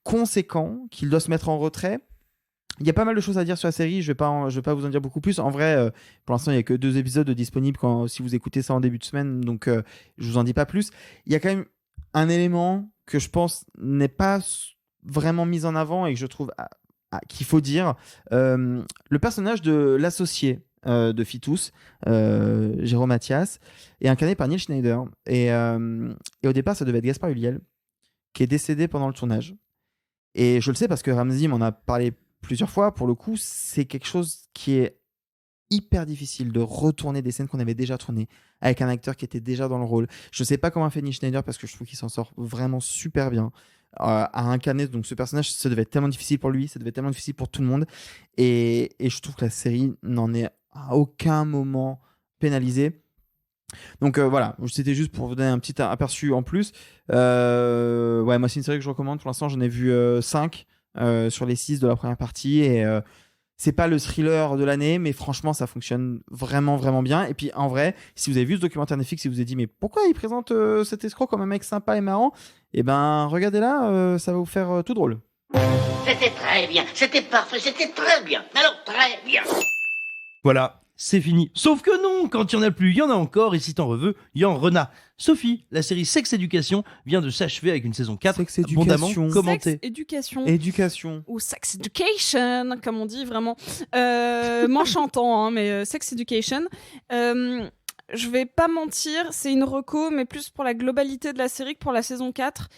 conséquents qu'il doit se mettre en retrait. Il y a pas mal de choses à dire sur la série, je vais pas vous en dire beaucoup plus. En vrai, pour l'instant, il y a que 2 épisodes disponibles si vous écoutez ça en début de semaine, donc je vous en dis pas plus. Il y a quand même un élément que je pense n'est pas vraiment mis en avant et que je trouve qu'il faut dire. Le personnage de l'associé de Fitous, Jérôme Mathias, est incarné par Neil Schneider. Et au départ, ça devait être Gaspard Ulliel, qui est décédé pendant le tournage. Et je le sais parce que Ramsey m'en a parlé plusieurs fois. Pour le coup, c'est quelque chose qui est hyper difficile, de retourner des scènes qu'on avait déjà tournées avec un acteur qui était déjà dans le rôle. Je sais pas comment a fait Neil Schneider parce que je trouve qu'il s'en sort vraiment super bien à incarner donc ce personnage. Ça devait être tellement difficile pour lui, ça devait être tellement difficile pour tout le monde, et je trouve que la série n'en est à aucun moment pénalisée. Donc voilà, c'était juste pour vous donner un petit aperçu en plus. Ouais, moi c'est une série que je recommande. Pour l'instant, j'en ai vu 5 sur les 6 de la première partie et c'est pas le thriller de l'année, mais franchement, ça fonctionne vraiment, vraiment bien. Et puis en vrai, si vous avez vu ce documentaire Netflix et vous avez dit mais pourquoi il présente cet escroc comme un mec sympa et marrant, et ben regardez là, ça va vous faire tout drôle. C'était très bien, c'était parfait, c'était très bien. Alors très bien. Voilà, c'est fini. Sauf que non, quand il y en a plus, il y en a encore, et si t'en veux, il y en rena. Sophie, la série Sex Education vient de s'achever avec une saison 4 abondamment commentée. Éducation. Ou Sex Education, comme on dit vraiment. Moins chantant, hein, mais Sex Education. Je vais pas mentir, c'est une reco, mais plus pour la globalité de la série que pour la saison 4,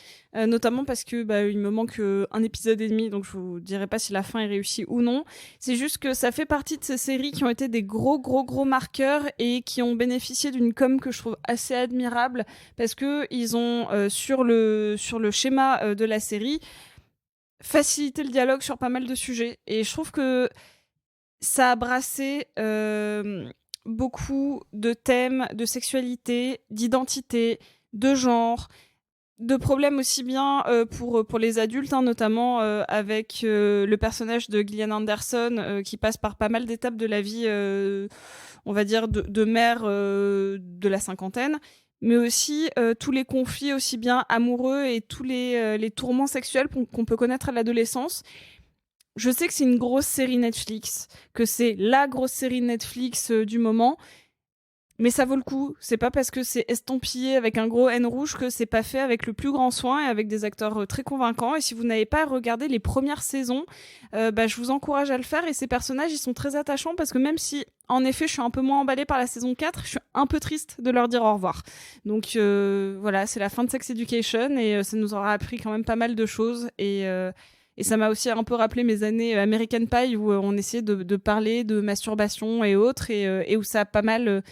notamment parce que il me manque un épisode et demi, donc je vous dirai pas si la fin est réussie ou non. C'est juste que ça fait partie de ces séries qui ont été des gros marqueurs et qui ont bénéficié d'une com que je trouve assez admirable, parce que ils ont sur le schéma de la série facilité le dialogue sur pas mal de sujets, et je trouve que ça a brassé beaucoup de thèmes de sexualité, d'identité, de genre, de problèmes aussi bien pour les adultes, hein, notamment avec le personnage de Gillian Anderson qui passe par pas mal d'étapes de la vie, on va dire, de mère de la cinquantaine, mais aussi tous les conflits aussi bien amoureux et tous les tourments sexuels qu'on peut connaître à l'adolescence. Je sais que c'est une grosse série Netflix, que c'est la grosse série Netflix du moment, mais ça vaut le coup. C'est pas parce que c'est estampillé avec un gros N rouge que c'est pas fait avec le plus grand soin et avec des acteurs très convaincants. Et si vous n'avez pas regardé les premières saisons, je vous encourage à le faire. Et ces personnages, ils sont très attachants parce que même si, en effet, je suis un peu moins emballée par la saison 4, je suis un peu triste de leur dire au revoir. Donc voilà, c'est la fin de Sex Education et ça nous aura appris quand même pas mal de choses. Et ça m'a aussi un peu rappelé mes années American Pie où on essayait de parler de masturbation et autres et où ça a pas mal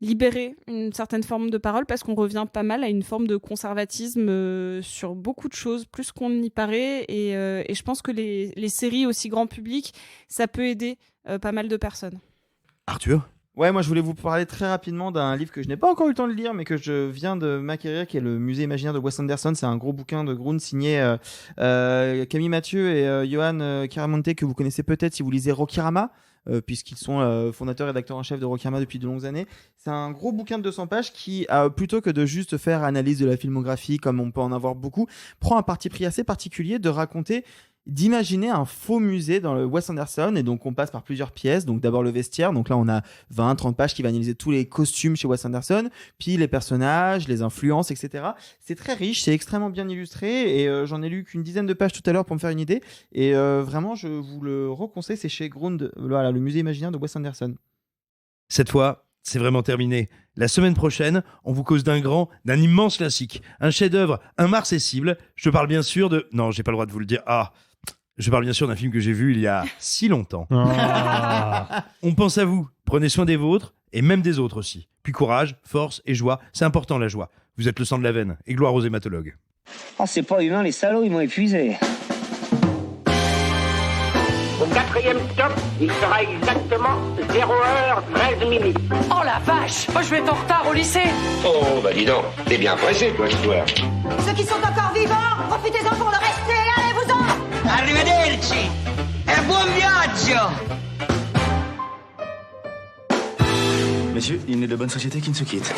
libéré une certaine forme de parole parce qu'on revient pas mal à une forme de conservatisme sur beaucoup de choses, plus qu'on n'y paraît. Et je pense que les séries aussi grand public, ça peut aider pas mal de personnes. Arthur ? Ouais, moi je voulais vous parler très rapidement d'un livre que je n'ai pas encore eu le temps de lire, mais que je viens de m'acquérir, qui est le Musée imaginaire de Wes Anderson. C'est un gros bouquin de Grun signé Camille Mathieu et Johan Caramonte, que vous connaissez peut-être si vous lisez Rokirama, puisqu'ils sont fondateurs et rédacteurs en chef de Rokirama depuis de longues années. C'est un gros bouquin de 200 pages qui, plutôt que de juste faire analyse de la filmographie, comme on peut en avoir beaucoup, prend un parti pris assez particulier de raconter, d'imaginer un faux musée dans le Wes Anderson. Et donc on passe par plusieurs pièces. Donc d'abord le vestiaire, donc là on a 20-30 pages qui va analyser tous les costumes chez Wes Anderson, puis les personnages, les influences, etc. C'est très riche, c'est extrêmement bien illustré et j'en ai lu qu'une dizaine de pages tout à l'heure pour me faire une idée et vraiment je vous le reconseille. C'est chez Grund, voilà, le musée imaginaire de Wes Anderson. Cette fois, c'est vraiment terminé. La semaine prochaine, on vous cause d'un immense classique, un chef-d'œuvre immarcessible. Je parle bien sûr de... Non, j'ai pas le droit de vous le dire. Je parle bien sûr d'un film que j'ai vu il y a si longtemps. On pense à vous. Prenez soin des vôtres et même des autres aussi. Puis courage, force et joie. C'est important la joie. Vous êtes le sang de la veine. Et gloire aux hématologues. Oh, c'est pas humain, les salauds, ils m'ont épuisé. Au 4e stop, il sera exactement 0h13. Oh la vache! Moi je vais être en retard au lycée! Oh, bah dis donc, t'es bien pressé, toi, ce soir. Ceux qui sont encore vivants, profitez-en pour le rester, allez-vous-en! Arrivederci e buon viaggio. Messieurs, il n'est de bonne société qui ne se quitte.